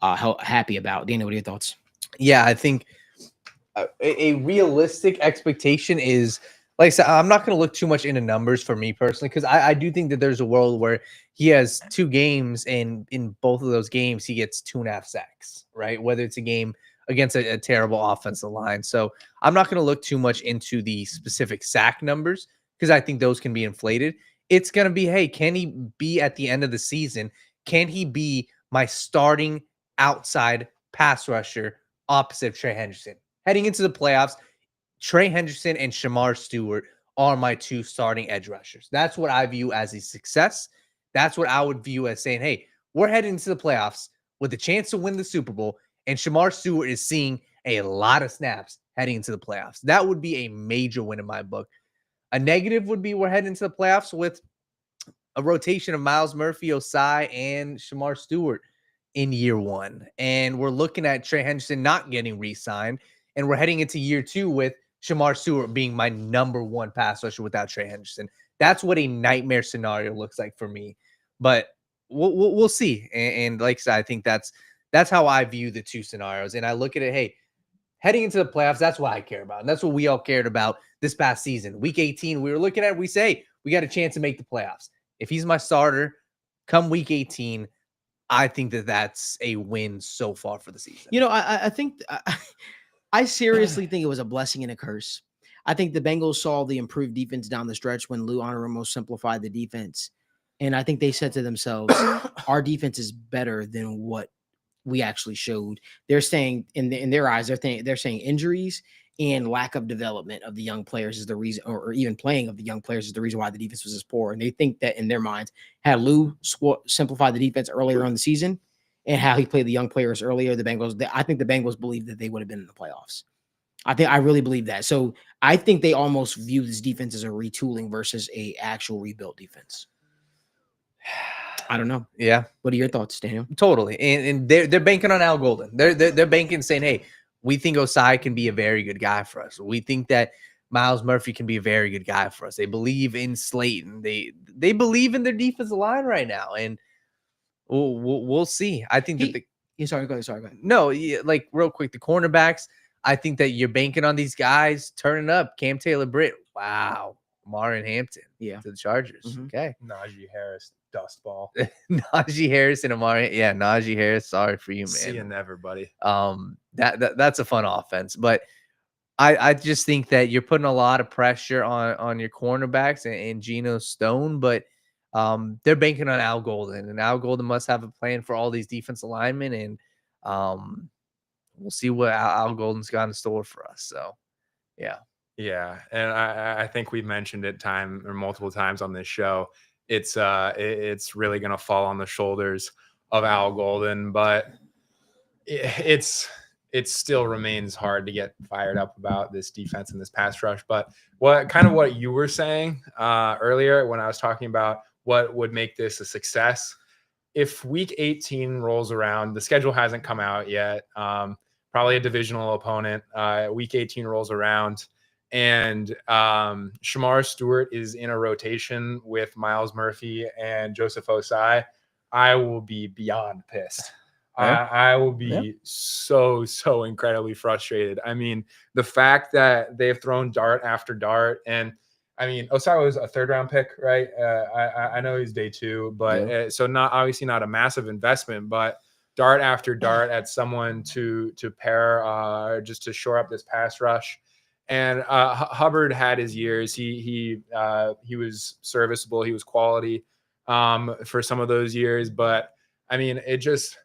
Speaker 3: happy about. Dana, what are your thoughts?
Speaker 4: Yeah, I think a realistic expectation is, like I said, I'm not going to look too much into numbers for me personally, because I do think that there's a world where he has 2 games, and in both of those games he gets 2.5 sacks, right? Whether it's a game against a terrible offensive line. So I'm not going to look too much into the specific sack numbers, because I think those can be inflated. It's going to be, hey, can he be at the end of the season? Can he be my starting outside pass rusher opposite Trey Hendrickson? Heading into the playoffs, Trey Hendrickson and Shamar Stewart are my 2 starting edge rushers. That's what I view as a success. That's what I would view as saying, hey, we're heading into the playoffs with a chance to win the Super Bowl, and Shamar Stewart is seeing a lot of snaps heading into the playoffs. That would be a major win in my book. A negative would be we're heading into the playoffs with a rotation of Myles Murphy, Osai, and Shamar Stewart in year 1. And we're looking at Trey Hendrickson not getting re-signed. And we're heading into year 2 with Shamar Stewart being my number 1 pass rusher without Trey Hendrickson. That's what a nightmare scenario looks like for me. But we'll see. And like I said, I think that's how I view the 2 scenarios. And I look at it, hey, heading into the playoffs, that's what I care about. And that's what we all cared about this past season. Week 18, we were looking at it, we say, we got a chance to make the playoffs. If he's my starter, come week 18, I think that's a win so far for the season.
Speaker 3: I think I seriously think it was a blessing and a curse. I think the Bengals saw the improved defense down the stretch when Lou Anarumo simplified the defense. And I think they said to themselves, our defense is better than what we actually showed. They're saying in their eyes, they're saying injuries and lack of development of the young players is the reason, or even playing of the young players is the reason why the defense was as poor. And they think that in their minds, had Lou simplified the defense earlier on the season, and how he played the young players earlier, I think the Bengals believed that they would have been in the playoffs. I really believe that. So I think they almost view this defense as a retooling versus a actual rebuilt defense. I don't know.
Speaker 4: Yeah.
Speaker 3: What are your thoughts, Daniel?
Speaker 4: Totally. And they're banking on Al Golden. They're banking, saying, hey, we think Osai can be a very good guy for us. We think that Myles Murphy can be a very good guy for us. They believe in Slayton. They believe in their defensive line right now. And we'll see. I think
Speaker 3: Sorry, go ahead.
Speaker 4: No, like real quick, the cornerbacks, I think that you're banking on these guys turning up. Cam Taylor-Britt, wow. Marvin Hampton,
Speaker 3: Yeah,
Speaker 4: to the Chargers.
Speaker 3: Mhm.
Speaker 4: Okay.
Speaker 5: Najee Harris, dust ball.
Speaker 4: Najee Harris and Amari. Yeah, Najee Harris. Sorry for you, man.
Speaker 5: See you never, buddy.
Speaker 4: That's a fun offense, but I just think that you're putting a lot of pressure on your cornerbacks and Geno Stone, but they're banking on Al Golden, and Al Golden must have a plan for all these defensive linemen, and we'll see what Al Golden's got in store for us. So, yeah.
Speaker 5: Yeah, and I think we've mentioned it multiple times on this show. It's really going to fall on the shoulders of Al Golden, but it still remains hard to get fired up about this defense and this pass rush. But what you were saying earlier when I was talking about what would make this a success, if week 18 rolls around, the schedule hasn't come out yet. Probably a divisional opponent. Week 18 rolls around, and Shamar Stewart is in a rotation with Myles Murphy and Joseph Osai. I will be beyond pissed.
Speaker 4: Yeah.
Speaker 5: I will be so incredibly frustrated. I mean, the fact that they've thrown dart after dart, and I mean, Osai was a 3rd-round pick, right? I know he's day 2, but so obviously not a massive investment, but dart after dart at someone to pair just to shore up this pass rush. And Hubbard had his years. He was serviceable. He was quality for some of those years. But I mean, it just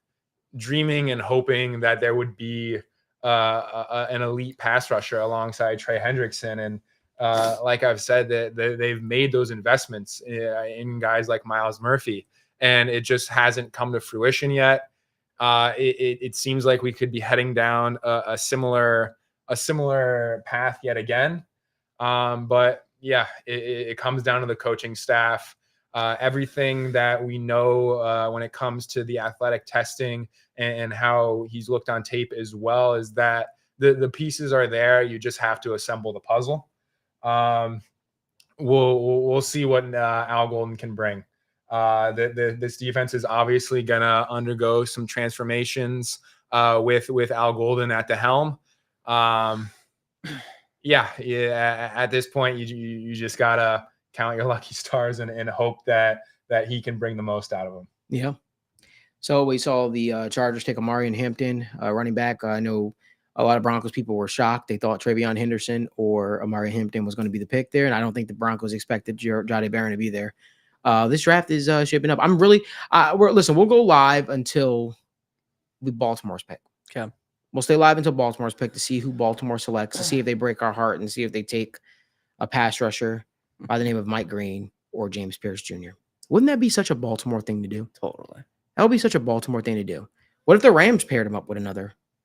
Speaker 5: dreaming and hoping that there would be an elite pass rusher alongside Trey Hendrickson. And like I've said, that they've made those investments in guys like Miles Murphy, and it just hasn't come to fruition yet. It seems like we could be heading down a similar path yet again. But yeah, it comes down to the coaching staff. Everything that we know when it comes to the athletic testing and how he's looked on tape as well is that the pieces are there. You just have to assemble the puzzle. We'll see what Al Golden can bring. This defense is obviously gonna undergo some transformations with Al Golden at the helm. Yeah. At this point, you just gotta count your lucky stars and hope that he can bring the most out of them.
Speaker 3: Yeah. So we saw the Chargers take Amari Hampton, running back. I know a lot of Broncos people were shocked. They thought Travion Henderson or Amari Hampton was going to be the pick there, and I don't think the Broncos expected Jahdae Barron to be there. This draft is shaping up. I'm really listen, we'll go live until Baltimore's pick.
Speaker 4: Okay.
Speaker 3: We'll stay live until Baltimore's pick to see who Baltimore selects, to see if they break our heart and see if they take a pass rusher by the name of Mike Green or James Pierce Jr. Wouldn't that be such a Baltimore thing to do?
Speaker 4: Totally.
Speaker 3: That would be such a Baltimore thing to do. What if the Rams paired him up with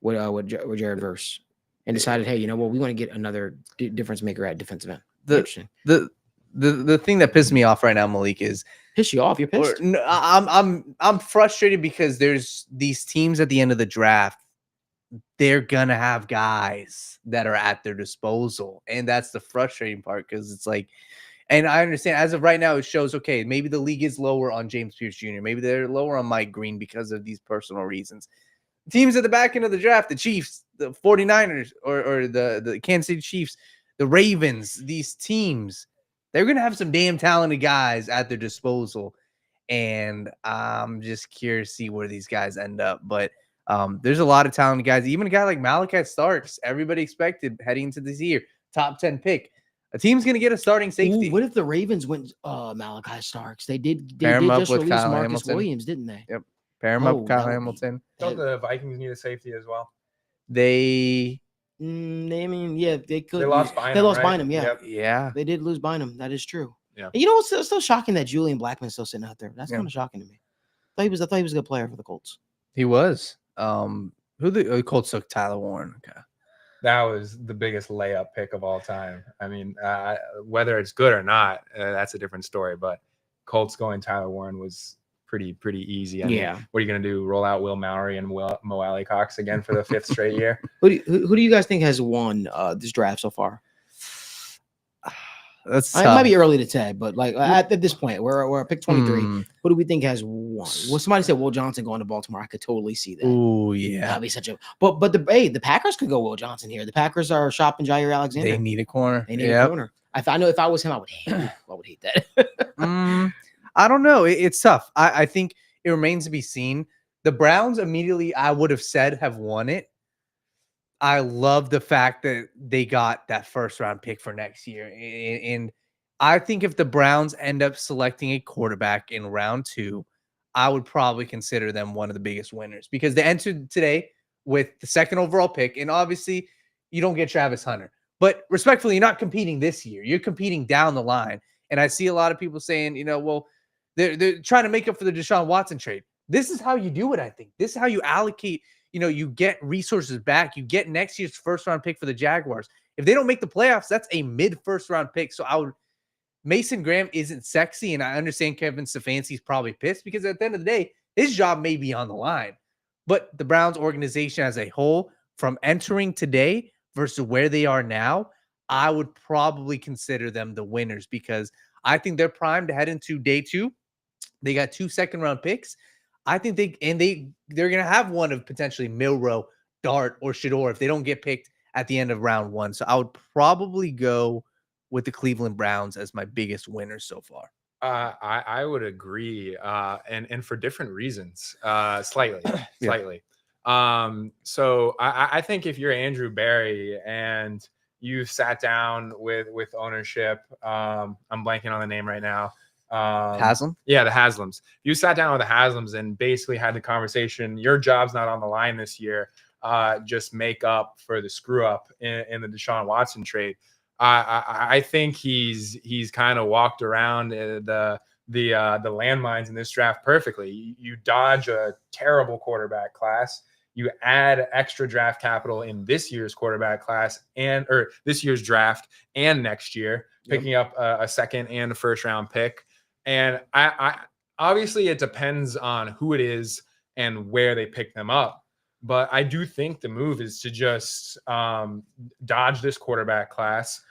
Speaker 3: with Jared Verse and decided, hey, you know what, we want to get another difference maker at defensive end? Interesting.
Speaker 4: The thing that pisses me off right now, Malik, is
Speaker 3: Piss you off? You're pissed?
Speaker 4: no, I'm frustrated because there's these teams at the end of the draft. They're gonna have guys that are at their disposal, and that's the frustrating part, because it's like, and I understand as of right now, it shows, okay, maybe the league is lower on James Pierce Jr. Maybe they're lower on Mike Green because of these personal reasons. Teams at the back end of the draft, the Chiefs, the 49ers, or the Kansas City Chiefs, the Ravens, these teams, they're going to have some damn talented guys at their disposal. And I'm just curious to see where these guys end up. But there's a lot of talented guys. Even a guy like Malachi Starks, everybody expected heading into this year, top 10 pick. A team's going to get a starting safety.
Speaker 3: Ooh, what if the Ravens went Malachi Starks? They did
Speaker 4: Pair him up
Speaker 3: just
Speaker 4: with
Speaker 3: release
Speaker 4: Kyle
Speaker 3: Marcus
Speaker 4: Hamilton.
Speaker 3: Williams, didn't they?
Speaker 4: Yep. Pair him up
Speaker 3: Oh,
Speaker 4: with Kyle
Speaker 3: that would be-
Speaker 4: Hamilton.
Speaker 5: Don't the Vikings need a safety as well?
Speaker 4: They
Speaker 3: I mean, yeah, they could.
Speaker 5: They lost Bynum.
Speaker 3: They lost
Speaker 5: right?
Speaker 3: Bynum, yeah.
Speaker 5: Yep.
Speaker 4: yeah.
Speaker 3: They did lose Bynum. That is true.
Speaker 5: Yeah.
Speaker 3: And you know what's still shocking, that Julian Blackman's still sitting out there. That's
Speaker 4: Yeah.
Speaker 3: kind of shocking to me. I thought he was a good player for the Colts.
Speaker 4: He was. Who the Colts took? Tyler Warren. Okay.
Speaker 5: That was the biggest layup pick of all time. I mean, whether it's good or not, that's a different story. But Colts going Tyler Warren was pretty easy. I mean,
Speaker 3: Yeah.
Speaker 5: what are you going to do? Roll out Will Mallory and Mo Alley Cox again for the 5th straight year?
Speaker 3: Who do you guys think has won this draft so far?
Speaker 4: That's
Speaker 3: It might be early to say, but like at this point, we're at pick 23.
Speaker 4: Hmm.
Speaker 3: Who do we think has won? Well, somebody said Will Johnson going to Baltimore. I could totally see that.
Speaker 4: Oh yeah.
Speaker 3: That'd be such a but the Packers could go Will Johnson here. The Packers are shopping Jair Alexander.
Speaker 4: They need a corner.
Speaker 3: They need a
Speaker 4: Yep.
Speaker 3: corner. I know if I was him, I would hate that.
Speaker 4: I don't know. It's tough. I think it remains to be seen. The Browns immediately, I would have said, have won it. I love the fact that they got that 1st round pick for next year. And I think if the Browns end up selecting a quarterback in round 2, I would probably consider them one of the biggest winners, because they entered today with the 2nd overall pick. And obviously you don't get Travis Hunter, but respectfully, you're not competing this year. You're competing down the line. And I see a lot of people saying, you know, well, they're trying to make up for the Deshaun Watson trade. This is how you do it, I think. This is how you allocate, you know, you get resources back. You get next year's 1st round pick for the Jaguars. If they don't make the playoffs, that's a mid-1st round pick. So Mason Graham isn't sexy, and I understand Kevin Stefanski's probably pissed, because at the end of the day, his job may be on the line. But the Browns organization as a whole, from entering today versus where they are now, I would probably consider them the winners, because I think they're primed to head into day 2. They got 2 second-round picks. I think they're going to have one of potentially Milroe, Dart, or Shador if they don't get picked at the end of round 1. So I would probably go with the Cleveland Browns as my biggest winner so far.
Speaker 5: I would agree, and for different reasons, slightly. So I think if you're Andrew Berry and you sat down with ownership, I'm blanking on the name right now.
Speaker 4: Haslam?
Speaker 5: Yeah, the Haslams. You sat down with the Haslams and basically had the conversation. Your job's not on the line this year. Just make up for the screw up in the Deshaun Watson trade. I think he's kind of walked around the landmines in this draft perfectly. You dodge a terrible quarterback class. You add extra draft capital in this year's quarterback class or this year's draft and next year, picking up a second and a first round pick. And I obviously it depends on who it is and where they pick them up. But I do think the move is to just dodge this quarterback class.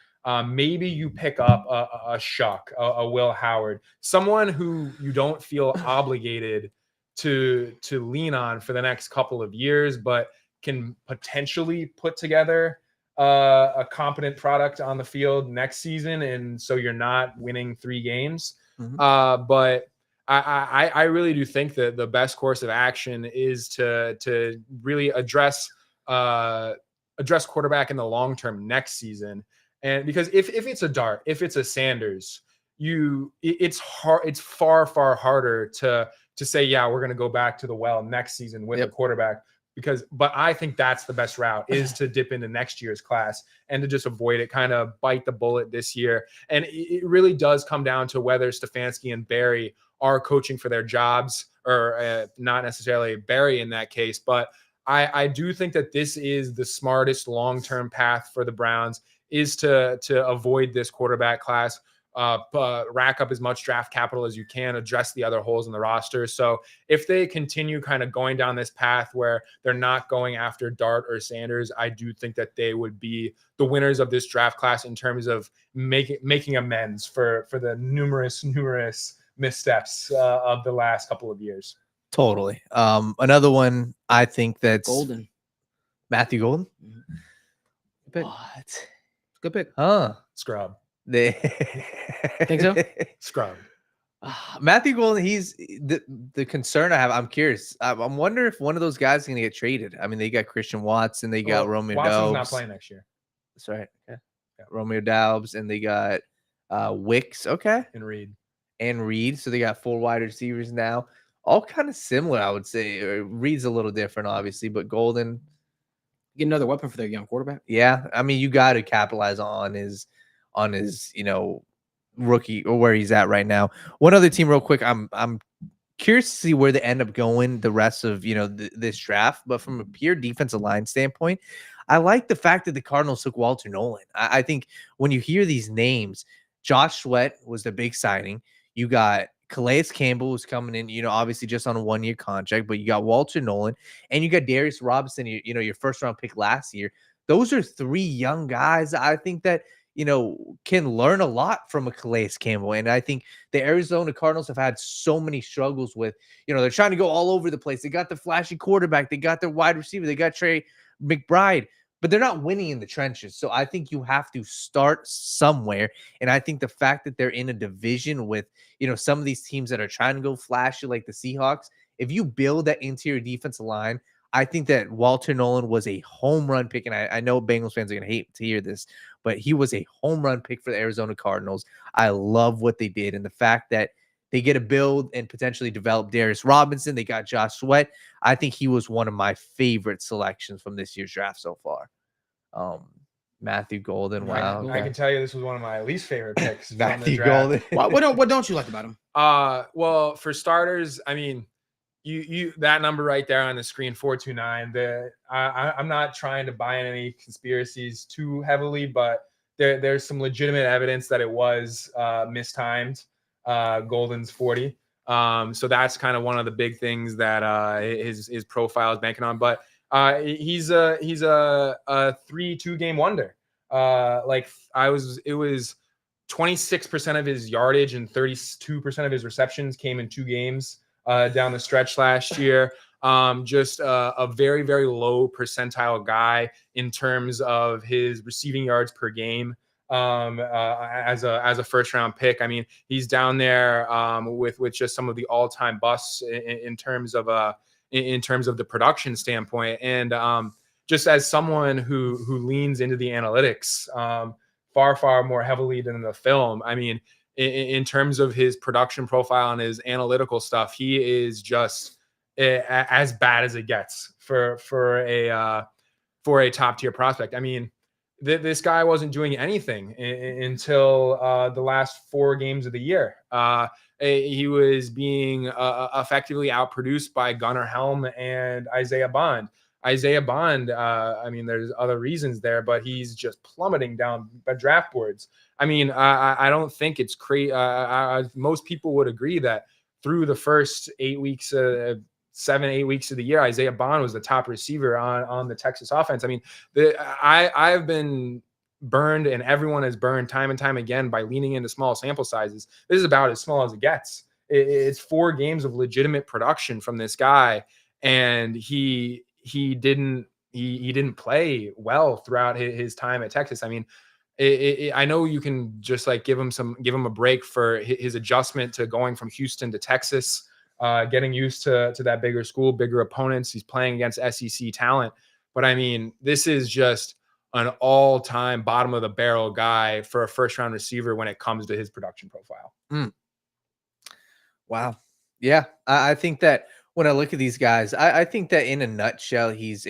Speaker 5: Maybe you pick up a Shuck, a Will Howard, someone who you don't feel obligated to lean on for the next couple of years, but can potentially put together a competent product on the field next season. And so you're not winning 3 games. But I really do think that the best course of action is to really address quarterback in the long term next season. And because if it's a Dart, if it's a Sanders, it's far harder to say, yeah, we're going to go back to the well next season with a quarterback. But I think that's the best route, is to dip into next year's class and to just avoid it, kind of bite the bullet this year. And it really does come down to whether Stefanski and Barry are coaching for their jobs, or not necessarily Barry in that case. But I do think that this is the smartest long-term path for the Browns, is to avoid this quarterback class, rack up as much draft capital as you can, address the other holes in the roster. So if they continue kind of going down this path where they're not going after Dart or Sanders, I do think that they would be the winners of this draft class in terms of making amends for the numerous missteps of the last couple of years.
Speaker 4: Totally. Another one, I think that's
Speaker 3: Golden.
Speaker 4: Matthew Golden.
Speaker 3: Good pick.
Speaker 4: What?
Speaker 3: Good pick.
Speaker 5: Scrub.
Speaker 3: Think so?
Speaker 5: Scrub.
Speaker 4: Matthew Golden, he's the concern I have. I'm curious. I'm wondering if one of those guys is going to get traded. I mean, they got Christian Watson, they got Romeo
Speaker 5: Watson's
Speaker 4: Doubs.
Speaker 5: not playing next year.
Speaker 4: That's right. Yeah. Romeo Doubs, and they got Wicks. Okay.
Speaker 5: And
Speaker 4: Reed. So they got 4 wide receivers now. All kind of similar, I would say. Reed's a little different, obviously, but Golden,
Speaker 3: Get another weapon for their young quarterback.
Speaker 4: yeah. I mean, you got to capitalize on his rookie, or where he's at right now. One other team, real quick. I'm curious to see where they end up going the rest of this draft. But from a pure defensive line standpoint, I like the fact that the Cardinals took Walter Nolan. I think when you hear these names, Josh Sweat was the big signing. You got Calais Campbell, who's coming in, obviously just on a 1-year contract, but you got Walter Nolan, and you got Darius Robinson, your first round pick last year. Those are 3 young guys I think that, can learn a lot from a Calais Campbell. And I think the Arizona Cardinals have had so many struggles with, they're trying to go all over the place. They got the flashy quarterback. They got their wide receiver. They got Trey McBride, but they're not winning in the trenches. So I think you have to start somewhere. And I think the fact that they're in a division with, some of these teams that are trying to go flashy, like the Seahawks, if you build that interior defensive line, I think that Walter Nolan was a home run pick. And I know Bengals fans are going to hate to hear this, but he was a home run pick for the Arizona Cardinals. I love what they did. And the fact that they get to build and potentially develop Darius Robinson. They got Josh Sweat. I think he was one of my favorite selections from this year's draft so far. Matthew Golden. Wow.
Speaker 5: I can tell you this was one of my least favorite picks.
Speaker 4: Matthew Golden.
Speaker 3: What don't you like about him?
Speaker 5: Well, for starters, I mean, you that number right there on the screen, 429. I'm not trying to buy in any conspiracies too heavily, but there's some legitimate evidence that it was mistimed. Golden's 40. So that's kind of one of the big things that his profile is banking on. But he's a 3-2 game wonder. It was 26% of his yardage and 32% of his receptions came in 2 games down the stretch last year. Just a very, very low percentile guy in terms of his receiving yards per game. As a first round pick. I mean, he's down there with just some of the all-time busts in terms of the production standpoint. And just as someone who leans into the analytics far more heavily than the film, I mean, in terms of his production profile and his analytical stuff, he is just as bad as it gets for a top tier prospect. I mean, this guy wasn't doing anything until the last 4 games of the year. He was being effectively outproduced by Gunnar Helm and Isaiah Bond. Isaiah Bond, I mean, there's other reasons there, but he's just plummeting down the draft boards. I mean, I don't think it's crazy. Most people would agree that through the first 8 weeks, 7-8 weeks of the year, Isaiah Bond was the top receiver on the Texas offense. I mean, I've been burned, and everyone has burned time and time again by leaning into small sample sizes. This is about as small as it gets. It's 4 games of legitimate production from this guy, and he didn't play well throughout his time at Texas. I mean, I know you can just like give him a break for his adjustment to going from Houston to Texas, getting used to that bigger school, bigger opponents. He's playing against SEC talent, but I mean, this is just an all-time bottom of the barrel guy for a first-round receiver when it comes to his production profile.
Speaker 4: Wow. Yeah, I think that when I look at these guys, I think that in a nutshell, his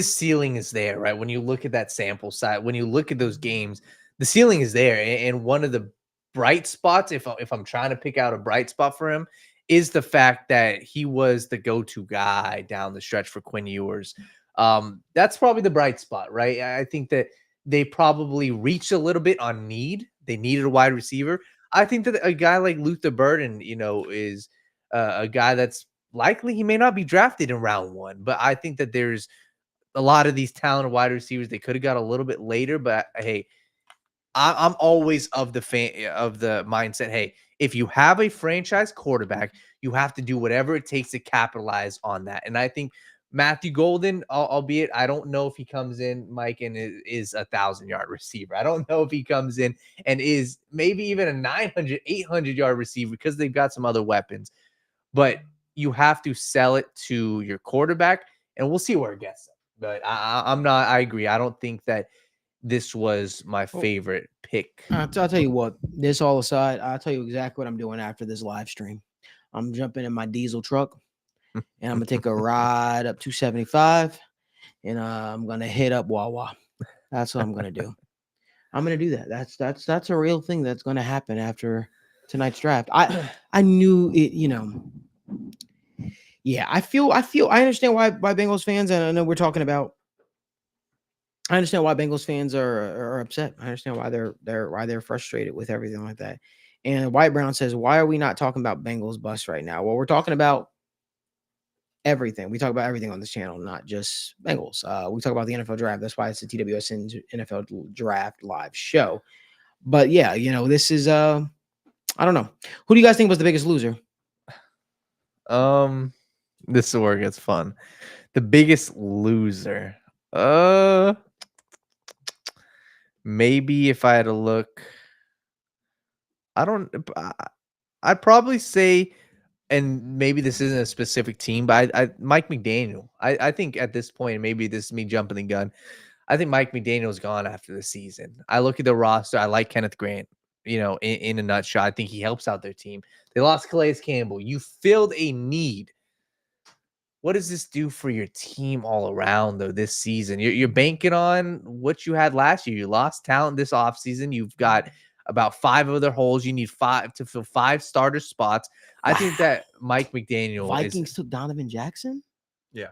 Speaker 4: ceiling is there, right? When you look at that sample size, when you look at those games, the ceiling is there. And one of the bright spots, if I'm trying to pick out a bright spot for him, is the fact that he was the go-to guy down the stretch for Quinn Ewers. That's probably the bright spot, right? I think that they probably reached a little bit on need. They needed a wide receiver. I think that a guy like Luther Burden, is a guy that's likely he may not be drafted in round 1, but I think that there's a lot of these talented wide receivers they could have got a little bit later. But hey, I'm always of the mindset. Hey, if you have a franchise quarterback, you have to do whatever it takes to capitalize on that. And I think Matthew Golden, albeit I don't know if he comes in, Mike, and is a 1,000-yard receiver. I don't know if he comes in and is maybe even a 900, 800-yard receiver because they've got some other weapons. But you have to sell it to your quarterback, and we'll see where it gets them. But I agree. I don't think that this was my favorite pick.
Speaker 3: I'll tell you what, this all aside, I'll tell you exactly what I'm doing after this live stream. I'm jumping in my diesel truck. And I'm going to take a ride up 275, and I'm going to hit up Wawa. That's what I'm going to do. I'm going to do that. That's a real thing that's going to happen after tonight's draft. I knew it, Yeah, I understand why Bengals fans, and I know we're talking about, I understand why Bengals fans are upset. I understand why they're frustrated with everything like that. And White Brown says, why are we not talking about Bengals bust right now? Well, we're talking about everything. We talk about everything on this channel, not just Bengals. We talk about the NFL draft. That's why it's the TWSN NFL draft live show. But yeah, this is I don't know. Who do you guys think was the biggest loser?
Speaker 4: This is where it gets fun. The biggest loser. Maybe if I had to look, I'd probably say, and maybe this isn't a specific team, but Mike McDaniel. I think at this point, maybe this is me jumping the gun, I think Mike McDaniel's gone after the season. I look at the roster. I like Kenneth Grant, in a nutshell. I think he helps out their team. They lost Calais Campbell. You filled a need. What does this do for your team all around, though, this season? You're banking on what you had last year. You lost talent this offseason. You've got about 5 other holes. You need 5 to fill 5 starter spots. I think that Mike McDaniel
Speaker 3: Vikings took Donovan Jackson?
Speaker 5: Yeah.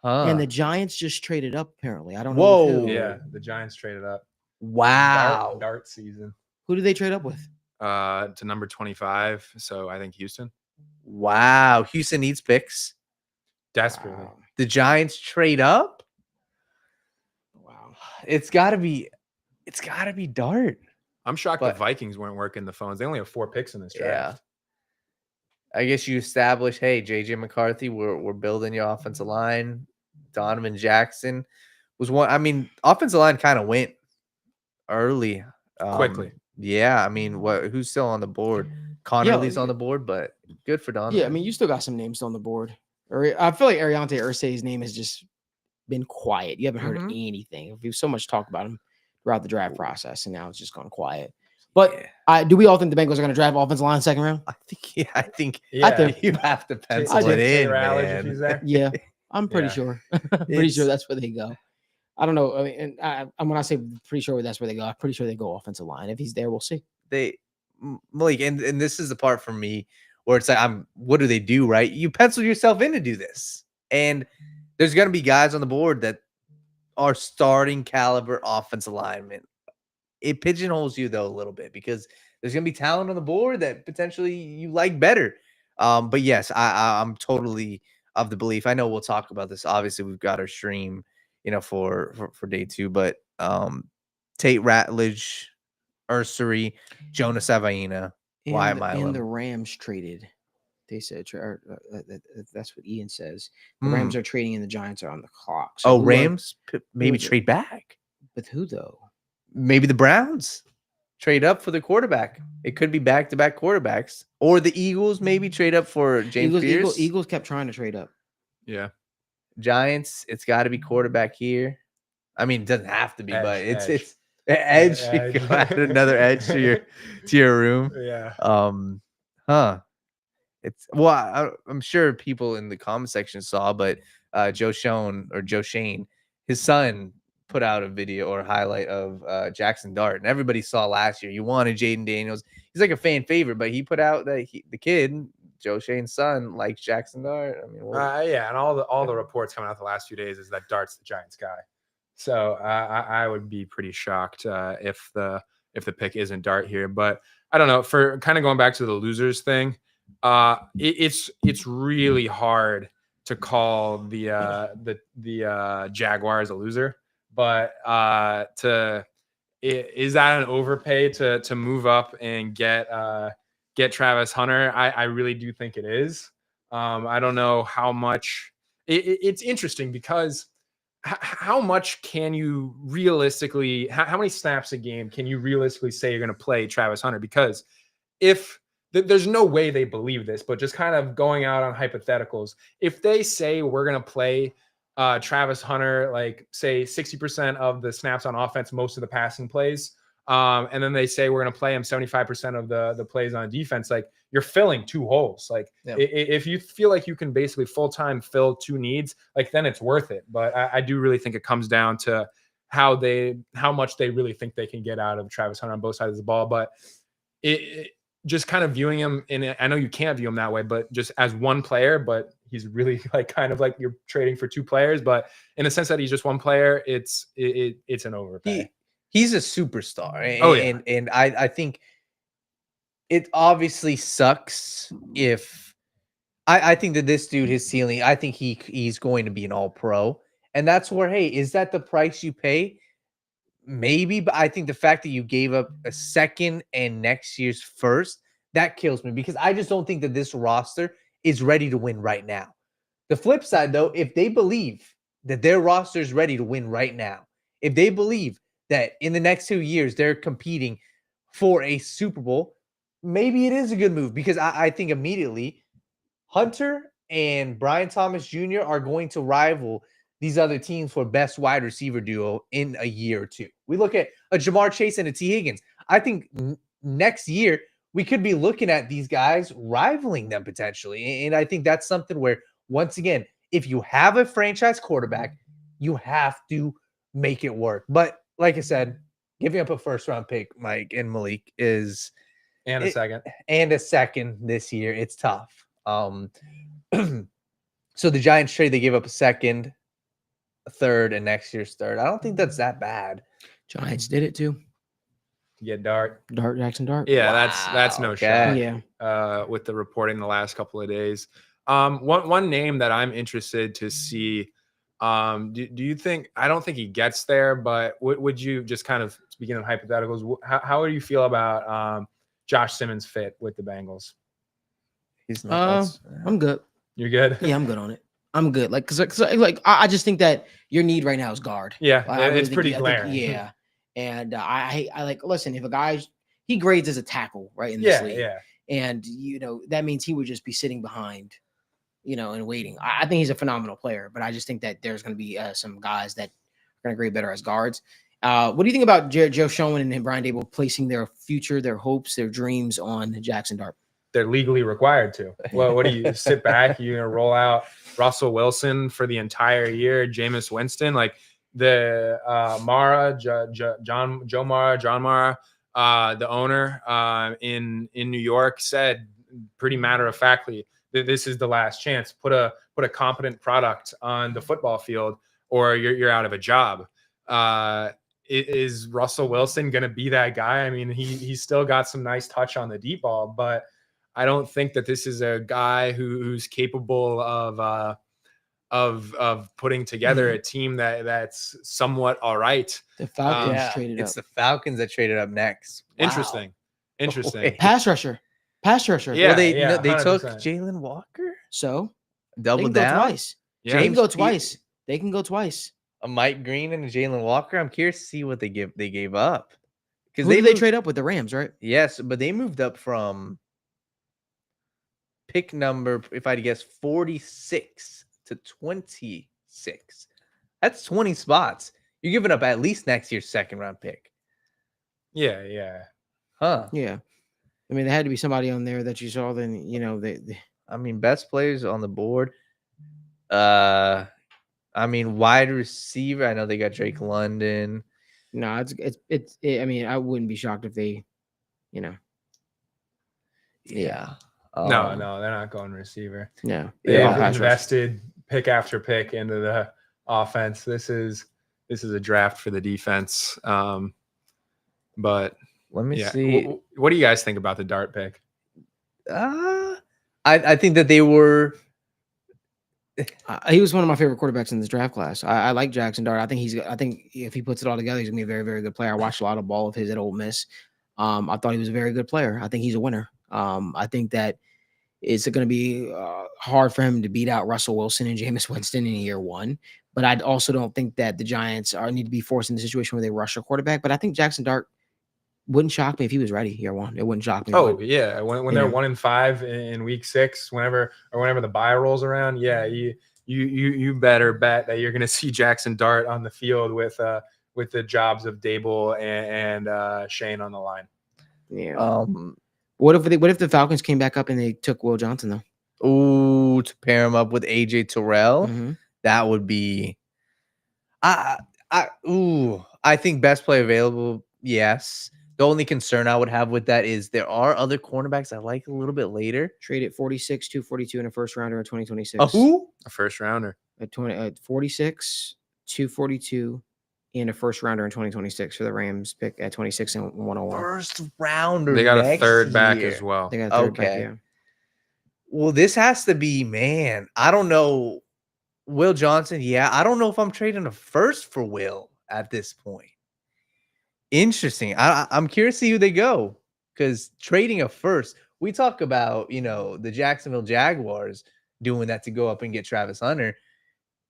Speaker 3: And the Giants just traded up, apparently. I don't know.
Speaker 4: Whoa.
Speaker 3: Who.
Speaker 5: Yeah, the Giants traded up.
Speaker 4: Wow.
Speaker 5: Dart season.
Speaker 3: Who did they trade up with?
Speaker 5: To number 25. So I think Houston.
Speaker 4: Wow. Houston needs picks.
Speaker 5: Desperately.
Speaker 3: Wow.
Speaker 4: The Giants trade up?
Speaker 3: Wow.
Speaker 4: It's gotta be Dart.
Speaker 5: I'm shocked
Speaker 4: But-
Speaker 5: the Vikings weren't working the phones. They only have 4 picks in this draft.
Speaker 4: I guess you establish, hey, JJ McCarthy, we're building your offensive line. Donovan Jackson was one. I mean, offensive line kind of went early.
Speaker 5: Quickly.
Speaker 4: Yeah, I mean, who's still on the board? Connerly's on the board, but good for Donovan.
Speaker 3: Yeah, I mean, you still got some names on the board. I feel like Ariante Irsay's name has just been quiet. You haven't heard anything. There's so much talk about him throughout the draft process, and now it's just gone quiet. But do we all think the Bengals are going to draft offensive line second round?
Speaker 4: I think
Speaker 5: Yeah.
Speaker 4: you have to pencil
Speaker 3: I
Speaker 4: it
Speaker 3: think
Speaker 4: in,
Speaker 5: Taylor Allage, if
Speaker 4: man.
Speaker 5: he's there.
Speaker 3: Yeah, I'm pretty
Speaker 5: Yeah.
Speaker 3: sure. Pretty sure that's where they go. I don't know. I mean, and when I say pretty sure that's where they go, I'm pretty sure they go offensive line. If he's there, we'll see.
Speaker 4: Malik, and this is the part for me where it's like, what do they do, right? You pencil yourself in to do this. And there's going to be guys on the board that are starting caliber offensive linemen. It pigeonholes you, though, a little bit because there's going to be talent on the board that potentially you like better. But yes, I'm totally of the belief. I know we'll talk about this. Obviously, we've got our stream, for day 2, but Tate Ratledge, Ursery, Jonas Avaina,
Speaker 3: And the Rams traded. They said that's what Ian says. The Rams are trading and the Giants are on the clock. So
Speaker 4: Rams maybe trade back.
Speaker 3: With who though?
Speaker 4: Maybe the Browns trade up for the quarterback. It could be back-to-back quarterbacks, or the Eagles maybe trade up for James Pierce.
Speaker 3: Eagles kept trying to trade up.
Speaker 5: Yeah.
Speaker 4: Giants, it's got to be quarterback here. I mean, it doesn't have to be, but it's edge. You can add another edge to your room.
Speaker 5: Yeah.
Speaker 4: I'm sure people in the comment section saw, but Joe Shane, his son put out a video or a highlight of Jackson Dart, and everybody saw last year. You wanted Jaden Daniels. He's like a fan favorite, but he put out that the kid, Joe Shane's son, likes Jackson Dart. I mean,
Speaker 5: yeah, and all the reports coming out the last few days is that Dart's the Giants guy. So I would be pretty shocked if the pick isn't Dart here. But I don't know. For kind of going back to the losers thing, it's really hard to call the Jaguars a loser. But is that an overpay to move up and get Travis Hunter? I really do think it is. I don't know how much. It's interesting because how much can you realistically? How many snaps a game can you realistically say you're going to play Travis Hunter? Because if there's no way they believe this, but just kind of going out on hypotheticals, if they say we're going to play Travis Hunter, like say 60% of the snaps on offense, most of the passing plays, and then they say we're going to play him 75% of the plays on defense, like you're filling 2 holes. Like if you feel like you can basically full-time fill 2 needs, like then it's worth it. But I do really think it comes down to how much they really think they can get out of Travis Hunter on both sides of the ball. But it just kind of viewing him I know you can't view him that way, but just as one player, but he's really like kind of like you're trading for 2 players, but in the sense that he's just one player, it's an overpay.
Speaker 4: He's a superstar.
Speaker 5: Oh, yeah.
Speaker 4: And I think it obviously sucks if I think that this dude, his ceiling, I think he's going to be an all-pro. And that's where, hey, is that the price you pay? Maybe, but I think the fact that you gave up a second and next year's first, that kills me because I just don't think that this roster is ready to win right now. The flip side, though, if they believe that their roster is ready to win right now, if they believe that in the next 2 years they're competing for a Super Bowl, maybe it is a good move because I think immediately Hunter and Brian Thomas Jr. are going to rival these other teams for best wide receiver duo in a year or 2. We look at a Jamar Chase and a T. Higgins. I think next year we could be looking at these guys rivaling them potentially. And I think that's something where, once again, if you have a franchise quarterback, you have to make it work. But like I said, giving up a first-round pick, Mike and Malik, is
Speaker 5: and a
Speaker 4: second this year. It's tough. So the Giants trade, they gave up a second, a third, and next year's third. I don't think that's that bad.
Speaker 3: Giants did it too.
Speaker 5: Yeah,
Speaker 3: Jackson Dart.
Speaker 5: Yeah, that's no shot.
Speaker 3: Yeah.
Speaker 5: With the reporting the last couple of days. One name that I'm interested to see. Do you think? I don't think he gets there, but would you just kind of, speaking of hypotheticals, how do you feel about Josh Simmons' fit with the Bengals?
Speaker 4: He's not.
Speaker 3: I'm good.
Speaker 5: You're good.
Speaker 3: Yeah, I'm good on it. I'm good. Like, cause I just think that your need right now is guard.
Speaker 5: Yeah,
Speaker 3: really
Speaker 5: it's pretty glaring.
Speaker 3: Yeah, and I like, listen, if a guy, he grades as a tackle, right, in this league.
Speaker 5: Yeah,
Speaker 3: and that means he would just be sitting behind, and waiting. I think he's a phenomenal player, but I just think that there's going to be some guys that are going to grade better as guards. What do you think about Joe Schoen and Brian Dable placing their future, their hopes, their dreams on Jackson Dart?
Speaker 5: They're legally required to. Well, what do you sit back? You're gonna roll out Russell Wilson for the entire year, Jameis Winston? Like, the John Mara, the owner in New York, said pretty matter of factly that this is the last chance. Put a competent product on the football field, or you're out of a job. Is Russell Wilson going to be that guy? I mean, he's still got some nice touch on the deep ball, but I don't think that this is a guy who's capable of putting together a team that's somewhat all right.
Speaker 3: The Falcons
Speaker 4: Yeah,
Speaker 3: traded
Speaker 4: it's
Speaker 3: up.
Speaker 4: the Falcons that traded up next. Wow.
Speaker 5: Interesting.
Speaker 4: Wait.
Speaker 3: Pass rusher.
Speaker 5: Yeah.
Speaker 4: Well, they took
Speaker 5: 100%.
Speaker 4: Jalen Walker.
Speaker 3: So they
Speaker 4: Double
Speaker 3: can go
Speaker 4: down.
Speaker 3: twice.
Speaker 5: Yeah.
Speaker 3: They can go
Speaker 4: James
Speaker 3: twice. They can go twice.
Speaker 4: A Mike Green and a Jalen Walker. I'm curious to see what they gave up. Because
Speaker 3: Who did they trade up with? The Rams, right?
Speaker 4: Yes, but they moved up from pick number, if I had to guess, 46 to 26. That's 20 spots. You're giving up at least next year's second round pick.
Speaker 5: Yeah.
Speaker 4: Huh.
Speaker 3: Yeah. I mean, there had to be somebody on there that you saw. Then
Speaker 4: I mean, best players on the board. I mean, wide receiver. I know they got Drake London.
Speaker 3: no, it's. I mean, I wouldn't be shocked if they,
Speaker 4: Yeah.
Speaker 5: No, they're not going receiver.
Speaker 3: no.
Speaker 5: They've
Speaker 3: all pass rush.
Speaker 5: invested pick after pick into the offense. This is a draft for the defense. But
Speaker 4: Let me
Speaker 5: yeah,
Speaker 4: see.
Speaker 5: what do you guys think about the Dart pick?
Speaker 4: I think that they were.
Speaker 3: He was one of my favorite quarterbacks in this draft class. I like Jackson Dart. I think if he puts it all together, he's gonna be a very, very good player. I watched a lot of ball of his at Ole Miss. I thought he was a very good player. I think he's a winner. I think that it's going to be hard for him to beat out Russell Wilson and Jameis Winston in year one. But I also don't think that the Giants need to be forced in the situation where they rush a quarterback. But I think Jackson Dart wouldn't shock me if he was ready year one. It wouldn't shock me.
Speaker 5: Oh yeah, when they're 1-5 in week 6, whenever the bye rolls around, yeah, you better bet that you're going to see Jackson Dart on the field with the jobs of Dable and Shane on the line.
Speaker 3: Yeah. What if the Falcons came back up and they took Will Johnson though?
Speaker 4: Ooh, to pair him up with AJ Terrell,
Speaker 3: Mhm.
Speaker 4: that would be. I think best play available. Yes. The only concern I would have with that is there are other cornerbacks I like a little bit later.
Speaker 3: Traded 46, 242 in a first rounder in 2026.
Speaker 4: Who?
Speaker 5: A first rounder.
Speaker 3: At 46, 242 in a first rounder in 2026 for the Rams pick at 26 and 101.
Speaker 4: First rounder.
Speaker 5: They got a
Speaker 4: next
Speaker 5: third back
Speaker 4: year.
Speaker 5: as well.
Speaker 3: They got a third back,
Speaker 4: Okay.
Speaker 3: yeah.
Speaker 4: Well, this has to be, man. I don't know. Will Johnson, yeah. I don't know if I'm trading a first for Will at this point. Interesting. I'm curious to see who they go, because trading a first, we talk about, the Jacksonville Jaguars doing that to go up and get Travis Hunter.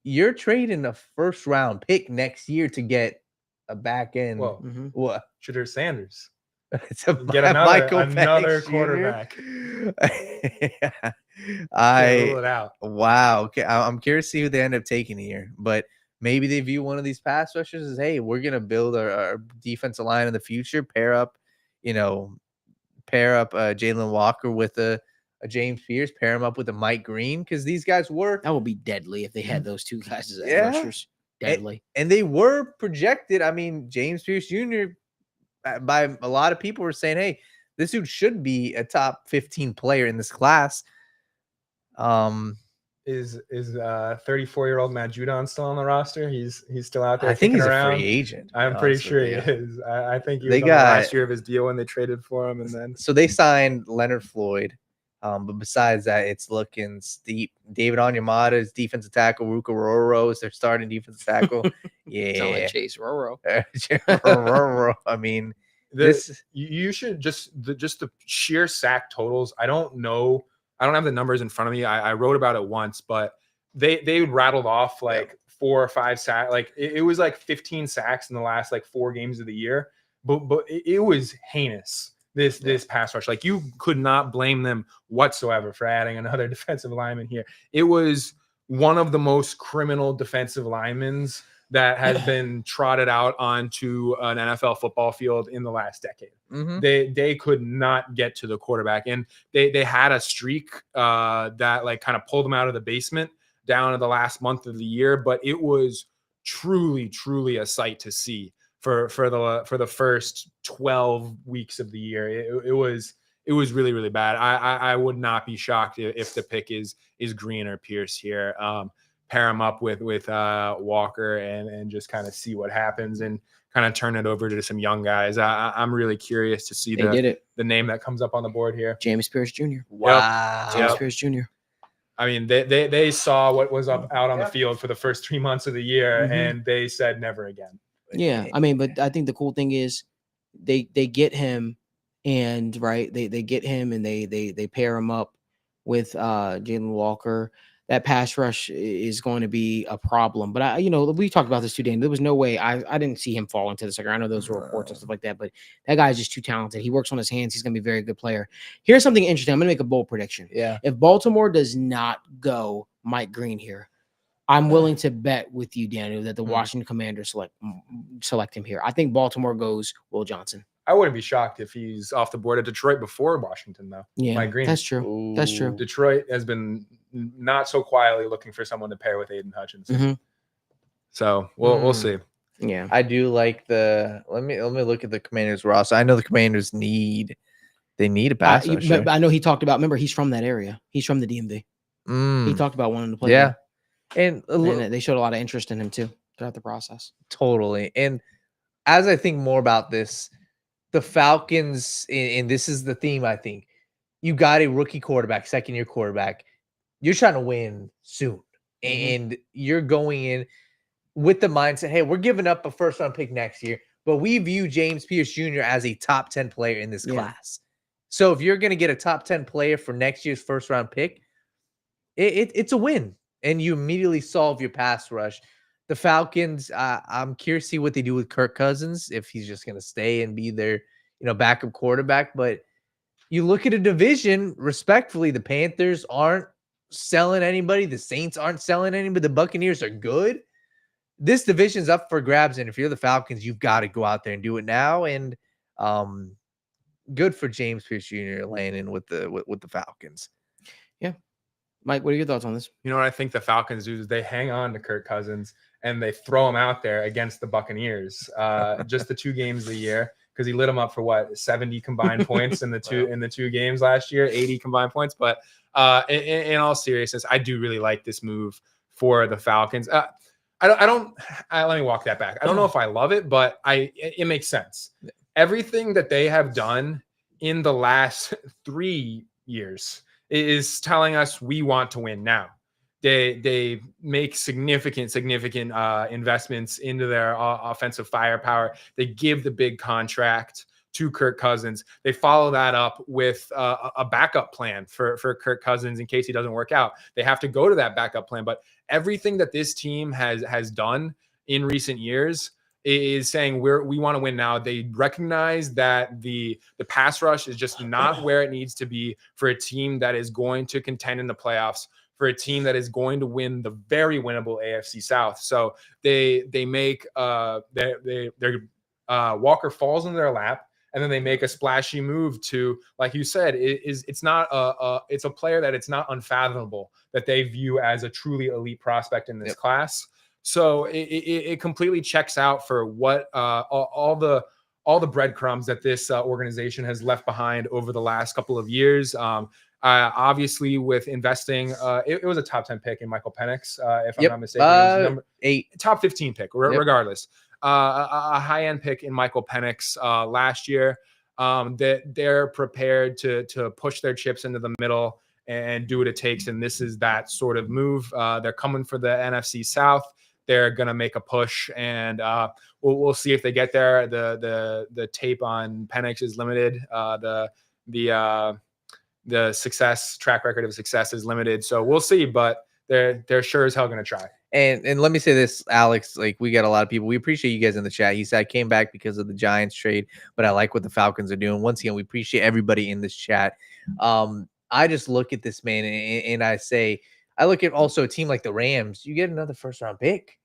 Speaker 4: You're trading a first round pick next year to get a back end.
Speaker 5: Well,
Speaker 3: Mhm.
Speaker 4: What?
Speaker 5: Shadur Sanders.
Speaker 4: It's a
Speaker 5: Get another
Speaker 4: Penix Jr.
Speaker 5: quarterback.
Speaker 4: Yeah.
Speaker 5: Can't rule it out.
Speaker 4: Wow. Okay. I'm curious to see who they end up taking here, but maybe they view one of these pass rushers as, hey, we're gonna build our defensive line in the future. Pair up Jalen Walker with a James Pierce. Pair him up with a Mike Green, because these guys were,
Speaker 3: That would be deadly if they had those two guys as edge
Speaker 4: Yeah.
Speaker 3: rushers. Deadly.
Speaker 4: and they were projected. I mean, James Pierce Jr. by a lot of people were saying, hey, this dude should be a top 15 player in this class.
Speaker 5: Is 34-year-old Matt Judon still on the roster? He's still out there.
Speaker 4: I think
Speaker 5: kicking
Speaker 4: he's
Speaker 5: around.
Speaker 4: a free agent.
Speaker 5: I'm pretty
Speaker 4: honestly,
Speaker 5: sure he
Speaker 4: yeah.
Speaker 5: is. I think he
Speaker 4: They
Speaker 5: was on the
Speaker 4: got-
Speaker 5: last year of his deal when they traded for him, and then
Speaker 4: So they signed Leonard Floyd. But besides that, it's looking steep. David Onyemata is defensive tackle. Ruka Roro is their starting defensive tackle.
Speaker 3: Sound
Speaker 4: Yeah.
Speaker 3: like Chase Roro.
Speaker 4: Roro. I mean, this.
Speaker 5: you should just the sheer sack totals. I don't know. I don't have the numbers in front of me. I wrote about it once, but they rattled off like 4 or 5 sacks. Like it was like 15 sacks in the last like 4 games of the year. But it was heinous. This pass rush. Like you could not blame them whatsoever for adding another defensive lineman here. It was one of the most criminal defensive linemen that has been trotted out onto an NFL football field in the last decade.
Speaker 4: Mhm.
Speaker 5: They could not get to the quarterback, and they had a streak that like kind of pulled them out of the basement down to the last month of the year, but it was truly a sight to see for the first 12 weeks of the year. It was really bad. I would not be shocked if the pick is Green or Pierce here. Pair him up with Walker and just kind of see what happens and kind of turn it over to some young guys. I'm really curious to see the name that comes up on the board here.
Speaker 3: James Pierce Jr.
Speaker 4: Wow.
Speaker 3: James Pierce Jr.
Speaker 5: I mean, they saw what was out on the field for the first 3 months of the year, and they said never again.
Speaker 3: Yeah, I mean, but I think the cool thing is they get him, and they get him, and they pair him up with Jalen Walker. That pass rush is going to be a problem. But we talked about this today, and there was no way I didn't see him fall into the second. I know those were reports and stuff like that, but that guy is just too talented. He works on his hands. He's going to be a very good player. Here's something interesting. I'm going to make a bold prediction.
Speaker 4: Yeah.
Speaker 3: If Baltimore does not go Mike Green here, I'm willing to bet with you, Daniel, that the Washington Commanders select him here. I think Baltimore goes Will Johnson.
Speaker 5: I wouldn't be shocked if he's off the board at Detroit before Washington, though.
Speaker 3: Yeah,
Speaker 5: Mike Green.
Speaker 3: That's true.
Speaker 4: Ooh.
Speaker 3: That's true.
Speaker 5: Detroit has been not so quietly looking for someone to pair with Aiden Hutchinson.
Speaker 3: Mm-hmm.
Speaker 5: So we'll see.
Speaker 3: Yeah,
Speaker 4: I do like the. Let me look at the Commanders roster. I know the Commanders need a pass rusher.
Speaker 3: I know he talked about. Remember, he's from that area. He's from the DMV. He talked about wanting to play.
Speaker 4: Yeah,
Speaker 3: there. And they showed a lot of interest in him too throughout the process.
Speaker 4: Totally. And as I think more about this, the Falcons, and this is the theme, I think, you got a rookie quarterback, second-year quarterback. You're trying to win soon. And you're going in with the mindset, hey, we're giving up a first-round pick next year, but we view James Pierce Jr. as a top 10 player in this class. So if you're going to get a top 10 player for next year's first-round pick, it's a win. And you immediately solve your pass rush. The Falcons, I'm curious to see what they do with Kirk Cousins, if he's just going to stay and be their, backup quarterback. But you look at a division, respectfully, the Panthers aren't selling anybody. The Saints aren't selling anybody. The Buccaneers are good. This division's up for grabs. And if you're the Falcons, you've got to go out there and do it now. And good for James Pierce Jr. landing with the Falcons.
Speaker 3: Yeah. Mike, what are your thoughts on this?
Speaker 5: You know what I think the Falcons do is they hang on to Kirk Cousins and they throw him out there against the Buccaneers. Just the 2 games of the year, because he lit them up for 70 combined points in the two games last year, 80 combined points. But in all seriousness, I do really like this move for the Falcons. Let me walk that back. I don't know if I love it, but it makes sense. Everything that they have done in the last 3 years is telling us we want to win now. They make significant investments into their offensive firepower. They give the big contract to Kirk Cousins. They follow that up with a backup plan for Kirk Cousins in case he doesn't work out. They have to go to that backup plan. But everything that this team has done in recent years is saying we want to win now. They recognize that the pass rush is just not where it needs to be for a team that is going to contend in the playoffs, for a team that is going to win the very winnable AFC South. So they make their Walker falls in their lap, and then they make a splashy move to, like you said, it's a player that it's not unfathomable that they view as a truly elite prospect in this class. So it completely checks out for what all the breadcrumbs that this organization has left behind over the last couple of years. Obviously, with investing, it was a top 10 pick in Michael Penix, if I'm not mistaken. Number 8, top 15 pick, regardless. A high-end pick in Michael Penix last year. That they're prepared to push their chips into the middle and do what it takes. And this is that sort of move. They're coming for the NFC South. They're going to make a push, and we'll see if they get there. The tape on Penix is limited. The success track record of success is limited. So we'll see, but they're sure as hell going to try.
Speaker 4: And let me say this, Alex, like we got a lot of people. We appreciate you guys in the chat. He said I came back because of the Giants trade, but I like what the Falcons are doing. Once again, we appreciate everybody in this chat. I just look at this, man, and I look at also a team like the Rams. You get another first-round pick.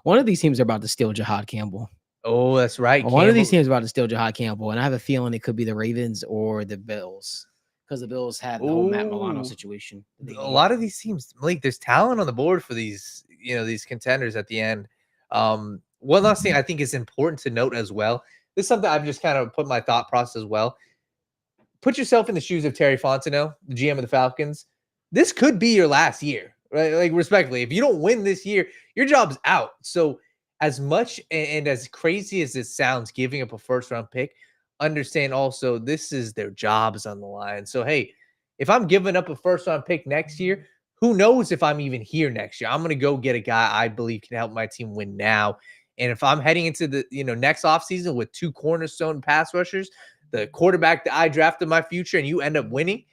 Speaker 3: One of these teams are about to steal Jahad Campbell.
Speaker 4: Oh, that's right.
Speaker 3: One of these teams is about to steal Jahad Campbell, and I have a feeling it could be the Ravens or the Bills, because the Bills have the whole Matt Milano situation.
Speaker 4: A lot of these teams, Malik, there's talent on the board for these these contenders at the end. One last thing I think is important to note as well. This is something I've just kind of put my thought process as well. Put yourself in the shoes of Terry Fontenot, the GM of the Falcons. This could be your last year, right? Like, respectfully, if you don't win this year, your job's out. So as much and as crazy as it sounds, giving up a first-round pick, understand also this is their jobs on the line. So, hey, if I'm giving up a first-round pick next year, who knows if I'm even here next year? I'm going to go get a guy I believe can help my team win now. And if I'm heading into the next offseason with 2 cornerstone pass rushers, the quarterback that I drafted my future, and you end up winning,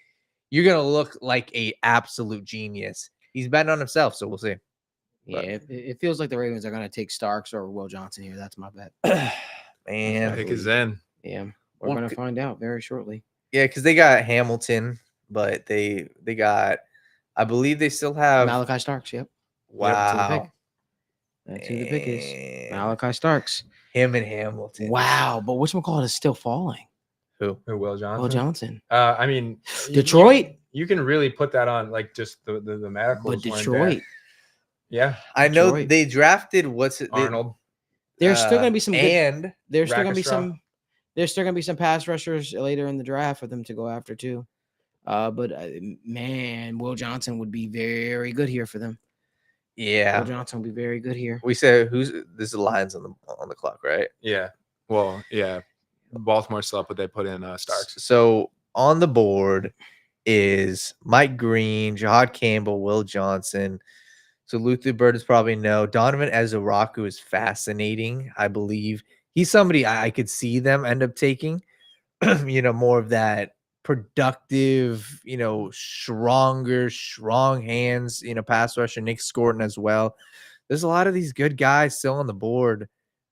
Speaker 4: you're going to look like a absolute genius. He's betting on himself, so we'll see.
Speaker 3: Yeah, it feels like the Ravens are going to take Starks or Will Johnson here. That's my bet.
Speaker 4: Man.
Speaker 5: Pick is in.
Speaker 3: Yeah, we're going to find out very shortly.
Speaker 4: Yeah, because they got Hamilton, but they got, I believe they still have
Speaker 3: Malachi Starks, yep.
Speaker 4: Wow.
Speaker 3: That's who the pick is. Malachi Starks.
Speaker 4: Him and Hamilton.
Speaker 3: Wow, but whatchamacallit is still falling?
Speaker 4: Who?
Speaker 5: Will Johnson.
Speaker 3: Will Johnson.
Speaker 5: I mean,
Speaker 3: Detroit.
Speaker 5: You can really put that on like just the medicals.
Speaker 3: But Detroit.
Speaker 5: Yeah,
Speaker 4: I know
Speaker 3: Detroit.
Speaker 4: they drafted
Speaker 5: Arnold.
Speaker 3: There's still going to be some
Speaker 4: and
Speaker 3: there's still going to be
Speaker 5: Rackstraw.
Speaker 3: some there's still going to be some pass rushers later in the draft for them to go after too. But man, Will Johnson would be very good here for them.
Speaker 4: yeah.
Speaker 3: Will Johnson would be very good here.
Speaker 4: We said this is the Lions on the clock, right?
Speaker 5: Yeah. Well, yeah. Baltimore still up, but they put in Starks.
Speaker 4: So on the board is Mike Green, Jahad Campbell, Will Johnson. So Luther Bird is probably no. Donovan Ezaraku is fascinating. I believe he's somebody I could see them end up taking. More of that productive, stronger, strong hands, pass rusher, Nick Scorton as well. There's a lot of these good guys still on the board.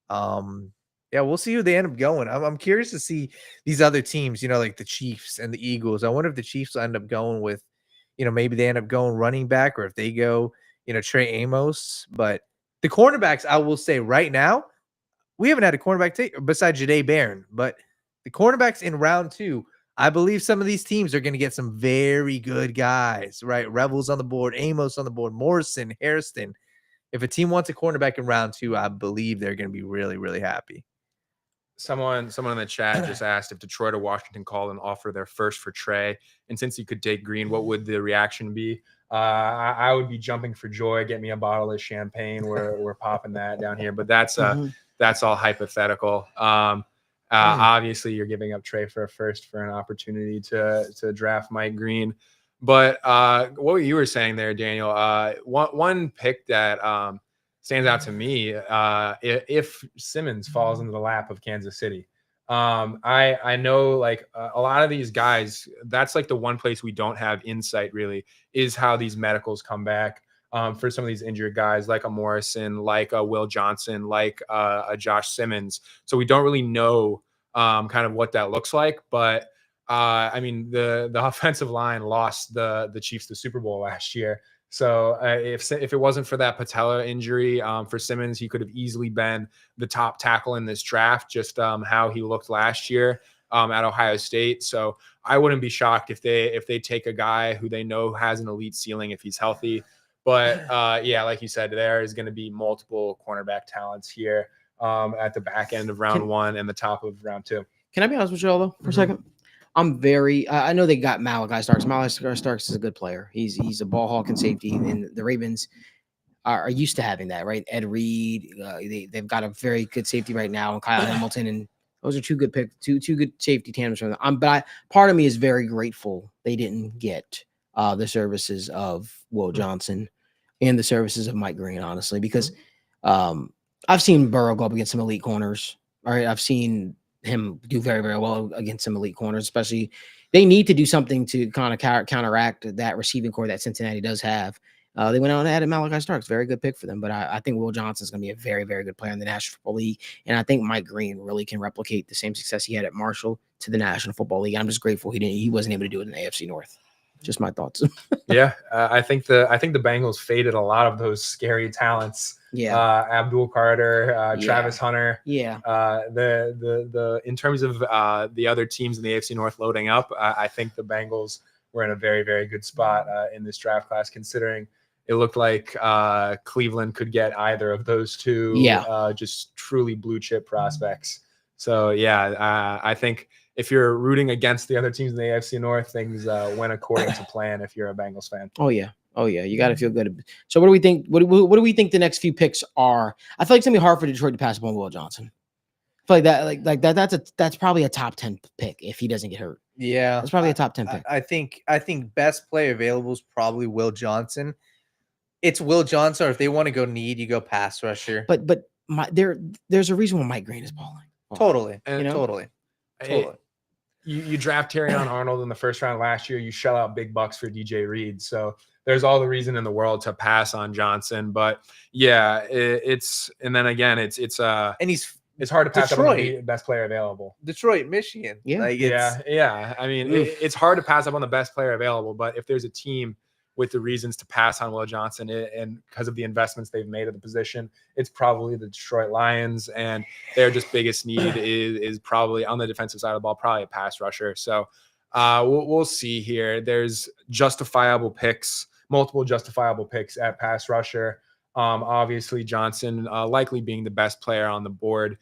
Speaker 4: Yeah, we'll see who they end up going. I'm curious to see these other teams, like the Chiefs and the Eagles. I wonder if the Chiefs will end up going with, maybe they end up going running back, or if they go, Trey Amos. But the cornerbacks, I will say right now, we haven't had a cornerback take besides Jahdae Barron. But the cornerbacks in round 2, I believe some of these teams are going to get some very good guys, right? Rebels on the board, Amos on the board, Morrison, Hairston. If a team wants a cornerback in round 2, I believe they're going to be really, really happy.
Speaker 5: Someone in the chat just asked if Detroit or Washington called and offer their first for Trey. And since you could take Green, what would the reaction be? I would be jumping for joy. Get me a bottle of champagne. We're popping that down here. But that's all hypothetical. Obviously, you're giving up Trey for a first for an opportunity to draft Mike Green. But what you were saying there, Daniel, one pick that stands out to me, if Simmons falls into the lap of Kansas City. I know like a lot of these guys, that's like the one place we don't have insight really, is how these medicals come back for some of these injured guys like a Morrison, like a Will Johnson, like a Josh Simmons. So we don't really know kind of what that looks like. But I mean, the offensive line lost the Chiefs the Super Bowl last year. So if it wasn't for that patella injury for Simmons, he could have easily been the top tackle in this draft, just how he looked last year at Ohio State. So I wouldn't be shocked if they take a guy who they know has an elite ceiling if he's healthy. But yeah, like you said, there is going to be multiple cornerback talents here at the back end of round 1 and the top of round 2.
Speaker 3: Can I be honest with you all though for a second? I'm very. I know they got Malachi Starks. Malachi Starks is a good player. He's a ball hawk and safety, and the Ravens are used to having that, right? Ed Reed, they've got a very good safety right now, and Kyle Hamilton, and those are two good picks, two good safety tandems from them. But part of me is very grateful they didn't get the services of Will Johnson and the services of Mike Green, honestly, because I've seen Burrow go up against some elite corners. All right, I've seen him do very, very well against some elite corners, especially they need to do something to kind of counteract that receiving core that Cincinnati does have. They went out and added Malachi Starks, very good pick for them. But I think Will Johnson's going to be a very, very good player in the National Football League. And I think Mike Green really can replicate the same success he had at Marshall to the National Football League. I'm just grateful he wasn't able to do it in the AFC North. Just my thoughts.
Speaker 5: Yeah, I think the Bengals faded a lot of those scary talents.
Speaker 3: Yeah,
Speaker 5: Abdul Carter, Travis Hunter.
Speaker 3: Yeah,
Speaker 5: the in terms of the other teams in the AFC North loading up, I think the Bengals were in a very, very good spot in this draft class, considering it looked like Cleveland could get either of those two.
Speaker 3: Yeah.
Speaker 5: Just truly blue chip prospects. So yeah, I think if you're rooting against the other teams in the AFC North, things went according to plan. If you're a Bengals fan.
Speaker 3: Oh yeah. You got to feel good. So what do we think? What do we think the next few picks are? I feel like it's gonna be hard for Detroit to pass up on Will Johnson. I feel like that. That's probably a top 10 pick if he doesn't get hurt.
Speaker 4: Yeah,
Speaker 3: That's probably a top 10 pick.
Speaker 4: I think best player available is probably Will Johnson. It's Will Johnson, or if they want to go need, you go pass rusher.
Speaker 3: But there's a reason why Mike Green is balling.
Speaker 4: Totally,
Speaker 5: And,
Speaker 3: you know?
Speaker 4: totally.
Speaker 5: You draft Terrion Arnold in the first round last year. You shell out big bucks for DJ Reed. So there's all the reason in the world to pass on Johnson. But yeah, it's and then again, it's
Speaker 4: and
Speaker 5: it's hard to pass up on the
Speaker 4: Detroit.
Speaker 5: best player available.
Speaker 4: Detroit, Michigan.
Speaker 3: Yeah.
Speaker 4: Like
Speaker 5: Yeah. I mean, it's hard to pass up on the best player available. But if there's a team with the reasons to pass on Will Johnson and because of the investments they've made at the position, it's probably the Detroit Lions, and their just biggest need is probably on the defensive side of the ball, probably a pass rusher. So we'll see here. There's multiple justifiable picks at pass rusher. Obviously Johnson likely being the best player on the board.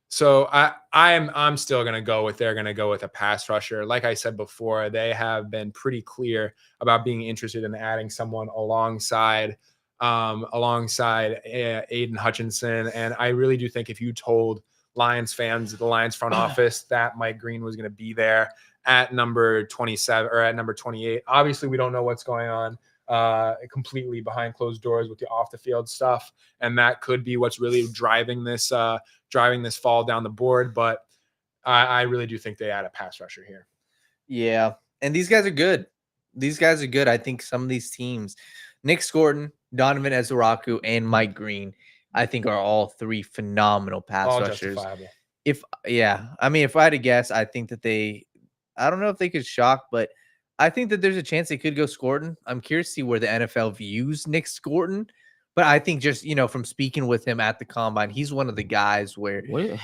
Speaker 5: So I'm still going to go with they're going to go with a pass rusher. Like I said before, they have been pretty clear about being interested in adding someone alongside Aiden Hutchinson. And I really do think if you told Lions fans, the Lions front office, that Mike Green was going to be there at number 27 or at number 28. Obviously, we don't know what's going on completely behind closed doors with the off the field stuff, and that could be what's really driving this fall down the board. But I really do think they add a pass rusher here.
Speaker 4: Yeah, and these guys are good. I think some of these teams, Nick Scorton, Donovan Ezuraku, and Mike Green, I think are all three phenomenal pass
Speaker 5: All
Speaker 4: rushers.
Speaker 5: justifiable.
Speaker 4: If I had to guess, I think that I don't know if they could shock, but I think that there's a chance they could go Scorton. I'm curious to see where the NFL views Nick Scorton, but I think just, from speaking with him at the combine, he's one of the guys where
Speaker 3: No,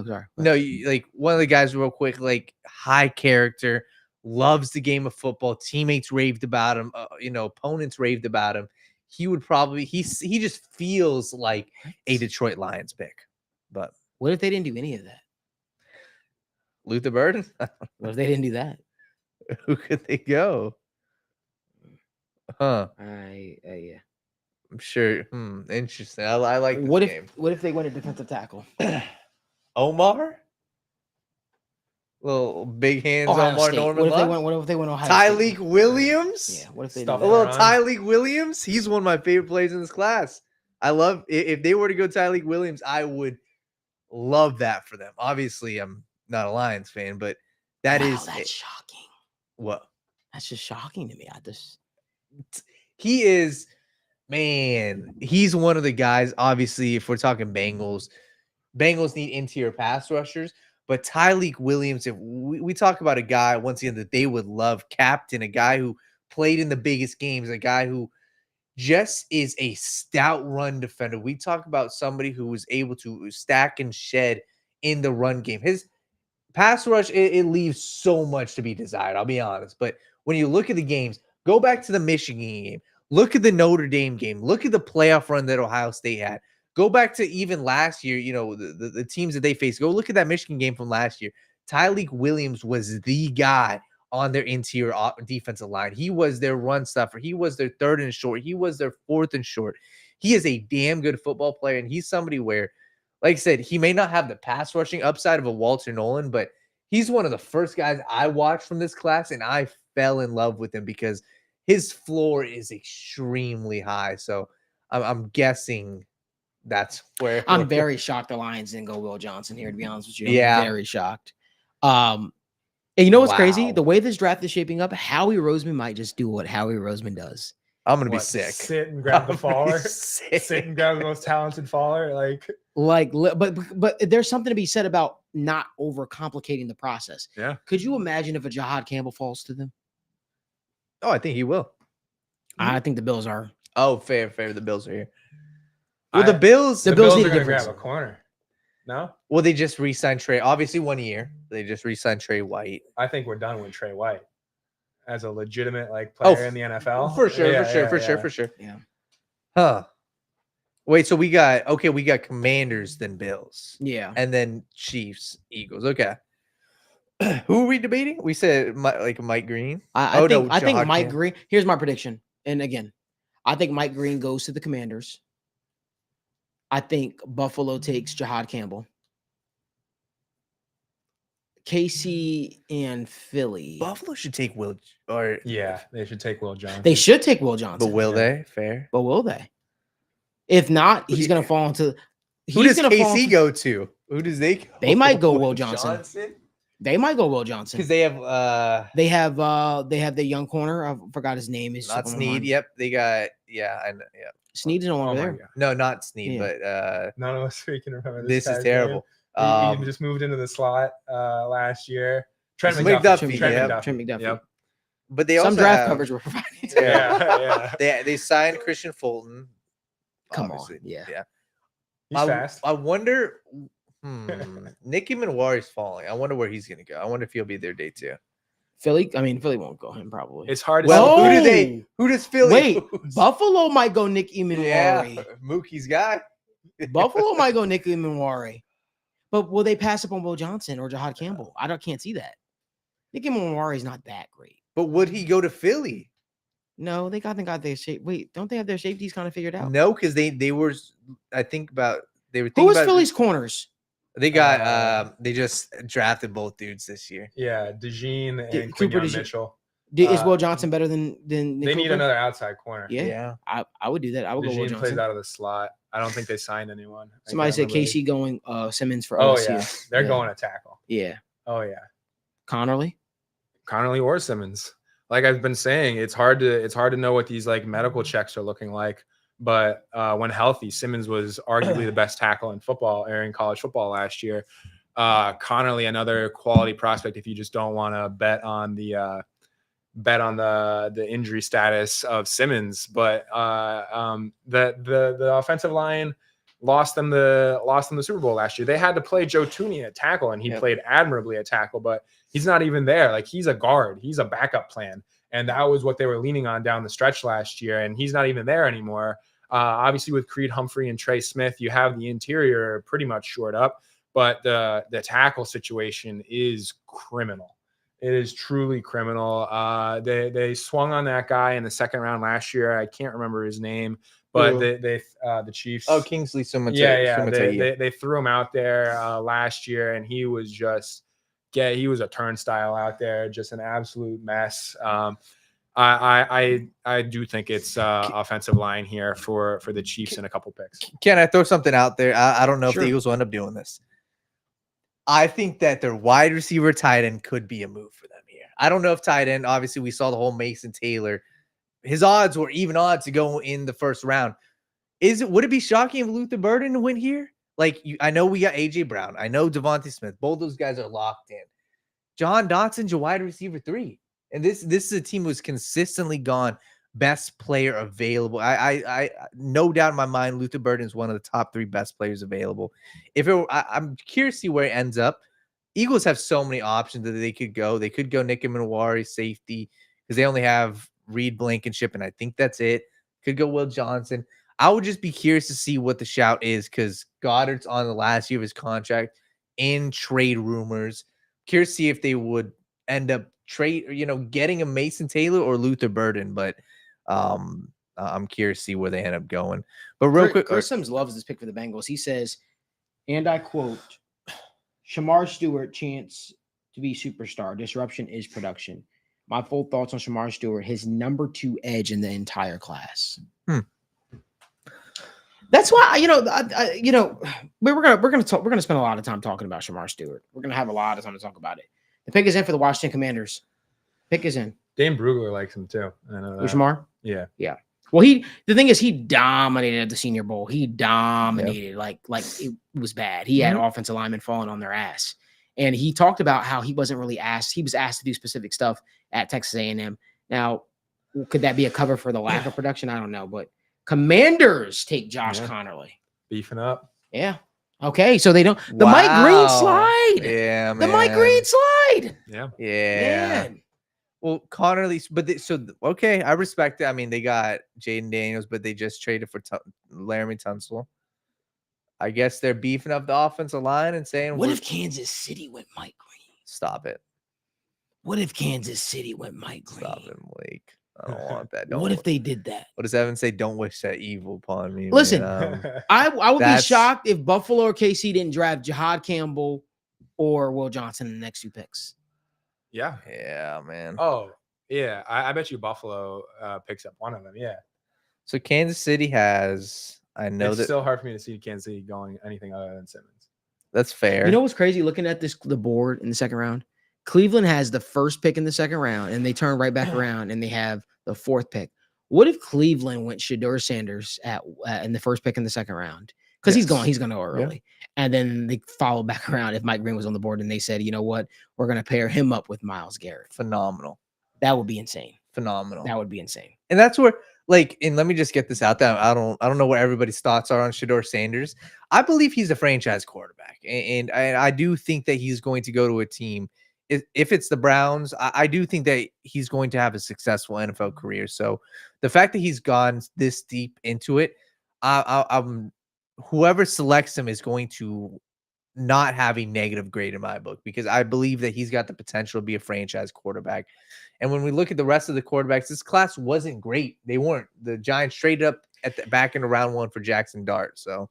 Speaker 3: sorry.
Speaker 4: like one of the guys real quick, like high character, loves the game of football. Teammates raved about him. Opponents raved about him. He would probably, he just feels like a Detroit Lions pick, but
Speaker 3: What if they didn't do any of that?
Speaker 4: Luther Burden,
Speaker 3: What if they didn't do that?
Speaker 4: who could they go? Huh.
Speaker 3: Yeah.
Speaker 4: I'm sure. Interesting. I like this
Speaker 3: What
Speaker 4: game.
Speaker 3: if they went a defensive tackle?
Speaker 4: Omar? Little big hands
Speaker 3: Ohio
Speaker 4: Omar
Speaker 3: State.
Speaker 4: Norman.
Speaker 3: What if they went Ohio State?
Speaker 4: Tyleek Williams?
Speaker 3: Yeah. What if they
Speaker 5: Stuff
Speaker 3: did
Speaker 4: A
Speaker 3: that?
Speaker 4: little
Speaker 5: Ron.
Speaker 4: Tyleek Williams. He's one of my favorite players in this class. I love if they were to go Tyleek Williams, I would love that for them. Obviously, I'm not a Lions fan, but that's
Speaker 3: shocking.
Speaker 4: what
Speaker 3: That's just shocking to me.
Speaker 4: he is. Man, he's one of the guys. Obviously, if we're talking Bengals need interior pass rushers. But Tyleek Williams, if we talk about a guy once again that they would love, captain, a guy who played in the biggest games, a guy who just is a stout run defender. We talk about somebody who was able to stack and shed in the run game. His pass rush, it leaves so much to be desired, I'll be honest. But when you look at the games, go back to the Michigan game, look at the Notre Dame game, look at the playoff run that Ohio State had. Go back to even last year, the teams that they faced. Go look at that Michigan game from last year. Tyleek Williams was the guy on their interior defensive line. He was their run stuffer. He was their third and short. He was their fourth and short. He is a damn good football player, and he's somebody where, like I said, he may not have the pass rushing upside of a Walter Nolan, but he's one of the first guys I watched from this class, and I fell in love with him because his floor is extremely high. So I'm guessing that's where
Speaker 3: I'm very shocked the Lions didn't go Will Johnson here, to be honest with you.
Speaker 4: Yeah.
Speaker 3: I'm very shocked. And you know what's crazy?
Speaker 4: Wow.
Speaker 3: The way this draft is shaping up, Howie Roseman might just do what Howie Roseman does.
Speaker 4: I'm gonna be
Speaker 5: What,
Speaker 4: sick.
Speaker 5: Sit and grab the
Speaker 4: I'm gonna be
Speaker 5: faller.
Speaker 4: sick.
Speaker 5: Sit and grab the most talented faller.
Speaker 3: But there's something to be said about not overcomplicating the process.
Speaker 5: Yeah.
Speaker 3: Could you imagine if a Jahad Campbell falls to them?
Speaker 4: Oh, I think he will.
Speaker 3: I think the Bills are.
Speaker 4: Oh, fair. The Bills are here. Well, the Bills
Speaker 3: The
Speaker 5: The
Speaker 3: Bills
Speaker 5: Bills
Speaker 3: need
Speaker 5: are
Speaker 3: a
Speaker 5: going to
Speaker 3: difference.
Speaker 5: grab a corner. No,
Speaker 4: Well, they just re-signed Trey. Obviously, 1 year. They just re-signed Trey White.
Speaker 5: I think we're done with Trey White. as a legitimate like player in the NFL.
Speaker 4: For sure.
Speaker 3: Yeah.
Speaker 4: Huh. Wait, so we got Commanders, then Bills,
Speaker 3: Yeah.
Speaker 4: and then Chiefs, Eagles. Okay. Who are we debating? We said Mike Green.
Speaker 3: I think
Speaker 4: Jahad
Speaker 3: Mike
Speaker 4: Campbell.
Speaker 3: Green. Here's my prediction. And again, I think Mike Green goes to the Commanders. I think Buffalo takes Jahad Campbell. KC and Philly.
Speaker 4: Buffalo should take Will, or
Speaker 5: Yeah, they should take Will Johnson.
Speaker 3: They should take Will Johnson.
Speaker 4: but will
Speaker 5: Yeah.
Speaker 4: they? Fair.
Speaker 3: But will they? If not, he's going to fall into.
Speaker 4: Who does
Speaker 3: gonna fall
Speaker 4: KC
Speaker 3: into-
Speaker 4: go to? Who does they go?
Speaker 3: They might go Will Johnson. They might go Will Johnson.
Speaker 4: Because they have
Speaker 3: They have the young corner. I forgot his name. Is
Speaker 4: not Snead. Yep, they got I know, yeah.
Speaker 3: Snead is no
Speaker 5: Oh
Speaker 3: longer
Speaker 5: my
Speaker 3: there.
Speaker 5: God.
Speaker 4: No, not Snead,
Speaker 3: Yeah.
Speaker 4: but
Speaker 5: None of us can remember
Speaker 4: this
Speaker 5: guy's
Speaker 4: is terrible.
Speaker 5: name. He just moved into the slot last year. Trent
Speaker 4: McDuffie,
Speaker 5: McDuffie.
Speaker 4: yeah.
Speaker 3: Trent McDuffie.
Speaker 5: Yep.
Speaker 4: but they
Speaker 3: Some
Speaker 4: also
Speaker 3: draft
Speaker 4: have,
Speaker 3: coverage were provided.
Speaker 5: Yeah.
Speaker 4: They signed Christian Fulton.
Speaker 3: Come
Speaker 4: obviously.
Speaker 3: on. Yeah.
Speaker 5: He's fast.
Speaker 4: I wonder. Nicky Minwari's falling. I wonder where he's gonna go. I wonder if he'll be there day 2.
Speaker 3: Philly. I mean, Philly won't go him probably.
Speaker 5: It's hard to
Speaker 4: Well,
Speaker 5: say.
Speaker 4: who does Philly?
Speaker 3: Wait,
Speaker 4: lose?
Speaker 3: Buffalo might go Nick
Speaker 4: Yeah,
Speaker 3: Emanwari.
Speaker 4: Mookie's guy.
Speaker 3: Buffalo might go Nick Emanwari. But will they pass up on Will Johnson or Jahad Campbell? Can't see that. Nick Emanwari is not that great.
Speaker 4: But would he go to Philly?
Speaker 3: No, they got their shape. Wait, don't they have their safeties kind of figured out?
Speaker 4: No, because they were. I think about they were.
Speaker 3: Who
Speaker 4: Thinking
Speaker 3: was
Speaker 4: about,
Speaker 3: Philly's corners?
Speaker 4: They got. They just drafted both dudes this year.
Speaker 5: Yeah, DeJean and
Speaker 3: Cooper
Speaker 5: Quinyon
Speaker 3: DeJean.
Speaker 5: Mitchell.
Speaker 3: Is Will Johnson better than Nick
Speaker 5: They need
Speaker 3: Cooper?
Speaker 5: another outside corner.
Speaker 3: Yeah, I would do that. I would go Will
Speaker 5: DeJean
Speaker 3: Johnson.
Speaker 5: plays out of the slot. I don't think they signed anyone. I
Speaker 3: Somebody
Speaker 5: can't
Speaker 3: said
Speaker 5: remember.
Speaker 3: KC going Simmons for
Speaker 5: Oh
Speaker 3: OSU.
Speaker 5: yeah, they're
Speaker 3: Yeah.
Speaker 5: going to tackle.
Speaker 3: Yeah.
Speaker 5: Oh yeah,
Speaker 3: Connerly.
Speaker 5: Connerly or Simmons. Like I've been saying, it's hard to know what these like medical checks are looking like. But when healthy, Simmons was arguably the best tackle in football or in college football last year. Connerly, another quality prospect. If you just don't want to bet on the injury status of Simmons, but the offensive line lost them the Super Bowl last year. They had to play Joe Tooney at tackle, and he played admirably at tackle, but he's not even there. Like he's a guard, he's a backup plan, and that was what they were leaning on down the stretch last year. And he's not even there anymore. Obviously, with Creed Humphrey and Trey Smith, you have the interior pretty much shored up, but the tackle situation is criminal. It is truly criminal. They swung on that guy in the second round last year. I can't remember his name, but the Chiefs.
Speaker 4: Oh, Kingsley Sumatai.
Speaker 5: Yeah. They threw him out there last year, and he was just he was a turnstile out there, just an absolute mess. I do think it's offensive line here for the Chiefs in a couple picks.
Speaker 4: Can I throw something out there? I don't know
Speaker 3: Sure.
Speaker 4: if the Eagles will end up doing this. I think that their wide receiver tight end could be a move for them here. I don't know if tight end, obviously we saw the whole Mason Taylor. His odds were even odds to go in the first round. Would it be shocking if Luther Burden went here? I know we got AJ Brown. I know Devontae Smith. Both those guys are locked in. John Dotson's your wide receiver 3. And this is a team who's consistently gone best player available. I no doubt in my mind, Luther Burden is one of the top 3 best players available. I'm curious to see where it ends up. Eagles have so many options that they could go. They could go Nick Minwari, safety, because they only have Reed Blankenship, and I think that's it. Could go Will Johnson. I would just be curious to see what the shout is, because Goddard's on the last year of his contract in trade rumors. Curious to see if they would end up getting a Mason Taylor or Luther Burden, but I'm curious to see where they end up going. But real quick,
Speaker 3: Chris Sims loves this pick for the Bengals. He says, and I quote, Shamar Stewart chance to be superstar. Disruption is production. My full thoughts on Shamar Stewart, his number 2 edge in the entire class. That's why we're gonna spend a lot of time talking about Shamar Stewart. We're gonna have a lot of time to talk about it. The pick is in for the Washington Commanders. Pick is in.
Speaker 5: Dane Brugler likes him too. I know that.
Speaker 3: Shamar?
Speaker 5: Yeah.
Speaker 3: Well, the thing is, he dominated at the Senior Bowl. He dominated like it was bad. He had offensive linemen falling on their ass, and he talked about how he wasn't really asked. He was asked to do specific stuff at Texas A&M. Now, could that be a cover for the lack of production? I don't know, but Commanders take Josh Connerly.
Speaker 5: Beefing up.
Speaker 3: Yeah. Okay, so they don't the Mike Green slide.
Speaker 4: Yeah, man.
Speaker 3: The Mike Green slide.
Speaker 5: Yeah.
Speaker 4: Yeah.
Speaker 3: Man.
Speaker 4: Well, Connerly, but okay, I respect it. I mean, they got Jaden Daniels, but they just traded for Laramie Tunsil. I guess they're beefing up the offensive line and saying,
Speaker 3: What if Kansas City went Mike Green?
Speaker 4: Stop it.
Speaker 3: What if Kansas City went Mike Green?
Speaker 4: Stop it, Malik. I don't want that.
Speaker 3: What if they did that?
Speaker 4: What does Evan say? Don't wish that evil upon me.
Speaker 3: Listen,
Speaker 4: man.
Speaker 3: I would be shocked if Buffalo or KC didn't draft Jihad Campbell or Will Johnson in the next 2 picks.
Speaker 5: Yeah.
Speaker 4: Yeah, man.
Speaker 5: Oh, yeah. I bet you Buffalo picks up one of them. Yeah.
Speaker 4: So Kansas City has, I know
Speaker 5: it's
Speaker 4: that
Speaker 5: still hard for me to see Kansas City going anything other than Simmons.
Speaker 4: That's fair.
Speaker 3: You know what's crazy? Looking at the board in the second round, Cleveland has the first pick in the second round, and they turn right back around and they have the 4th pick. What if Cleveland went Shedeur Sanders in the first pick in the second round? Because he's going to go early. Yeah. And then they follow back around if Mike Green was on the board and they said, you know what, we're going to pair him up with Myles Garrett.
Speaker 4: Phenomenal.
Speaker 3: That would be insane.
Speaker 4: Phenomenal.
Speaker 3: That would be insane.
Speaker 4: And that's where, like, and let me just get this out there. I don't know what everybody's thoughts are on Shedeur Sanders. I believe he's a franchise quarterback. And I do think that he's going to go to a team. If it's the Browns, I do think that he's going to have a successful NFL career. So the fact that he's gone this deep into it, I'm whoever selects him is going to not have a negative grade in my book, because I believe that he's got the potential to be a franchise quarterback. And when we look at the rest of the quarterbacks, this class wasn't great. They weren't. The Giants traded up at the back into round 1 for Jackson Dart. So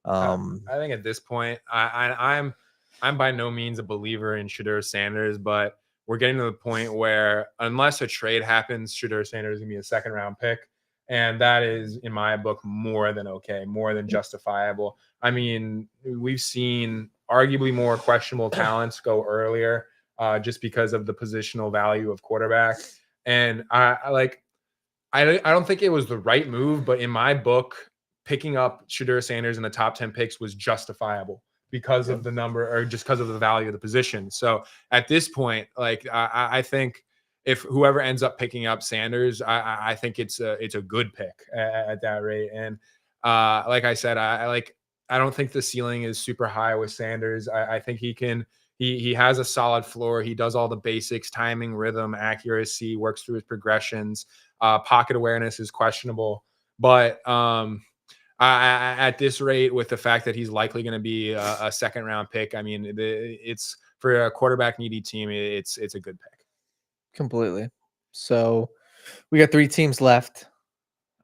Speaker 5: I think at this point, I'm by no means a believer in Shedeur Sanders, but we're getting to the point where unless a trade happens, Shedeur Sanders is going to be a second-round pick. And that is, in my book, more than okay, more than justifiable. I mean, we've seen arguably more questionable talents go earlier just because of the positional value of quarterback. And I don't think it was the right move, but in my book, picking up Shedeur Sanders in the top 10 picks was justifiable because of the number, or just because of the value of the position. So at this point, like I think if whoever ends up picking up Sanders, I think it's a good pick at that rate. And like I said, I don't think the ceiling is super high with Sanders. I think he has a solid floor. He does all the basics: timing, rhythm, accuracy, works through his progressions. Pocket awareness is questionable, but at this rate, with the fact that he's likely going to be a second-round pick, I mean, it's for a quarterback needy team, it's a good pick.
Speaker 4: Completely. So we got 3 teams left.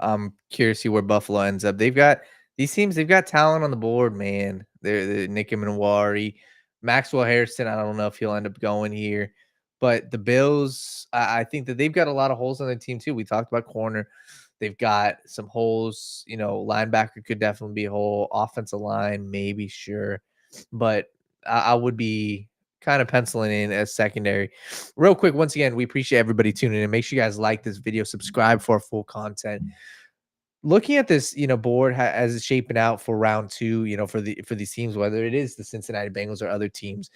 Speaker 4: I'm curious to see where Buffalo ends up. They've got these teams. They've got talent on the board, man. They're Nick Minwari, Maxwell Harrison. I don't know if he'll end up going here, but the Bills, I think that they've got a lot of holes on their team too. We talked about corner. They've got some holes. You know, linebacker could definitely be a hole. Offensive line, maybe, sure, but I would be kind of penciling in as secondary. Real quick, once again, we appreciate everybody tuning in. Make sure you guys like this video, subscribe for full content. Looking at this, board as it's shaping out for round 2, for these teams, whether it is the Cincinnati Bengals or other teams,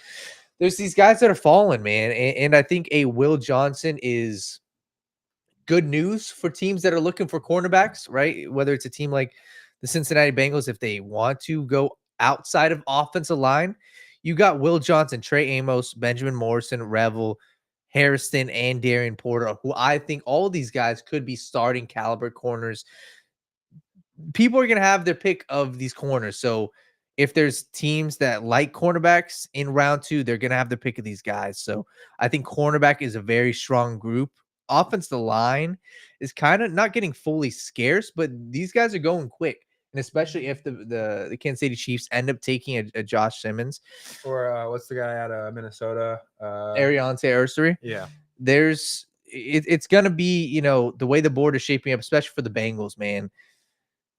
Speaker 4: there's these guys that are falling, man. And I think a Will Johnson is good news for teams that are looking for cornerbacks, right? Whether it's a team like the Cincinnati Bengals, if they want to go outside of offensive line, you got Will Johnson, Trey Amos, Benjamin Morrison, Revel, Harrison, and Darian Porter, who I think all of these guys could be starting caliber corners. People are going to have their pick of these corners. So if there's teams that like cornerbacks in round 2, they're going to have their pick of these guys. So I think cornerback is a very strong group. Offensive line is kind of not getting fully scarce, but these guys are going quick. And especially if the Kansas City Chiefs end up taking a Josh Simmons.
Speaker 5: Or what's the guy out of Minnesota?
Speaker 4: Ariante Ursary.
Speaker 5: Yeah.
Speaker 4: It's going to be, the way the board is shaping up, especially for the Bengals, man.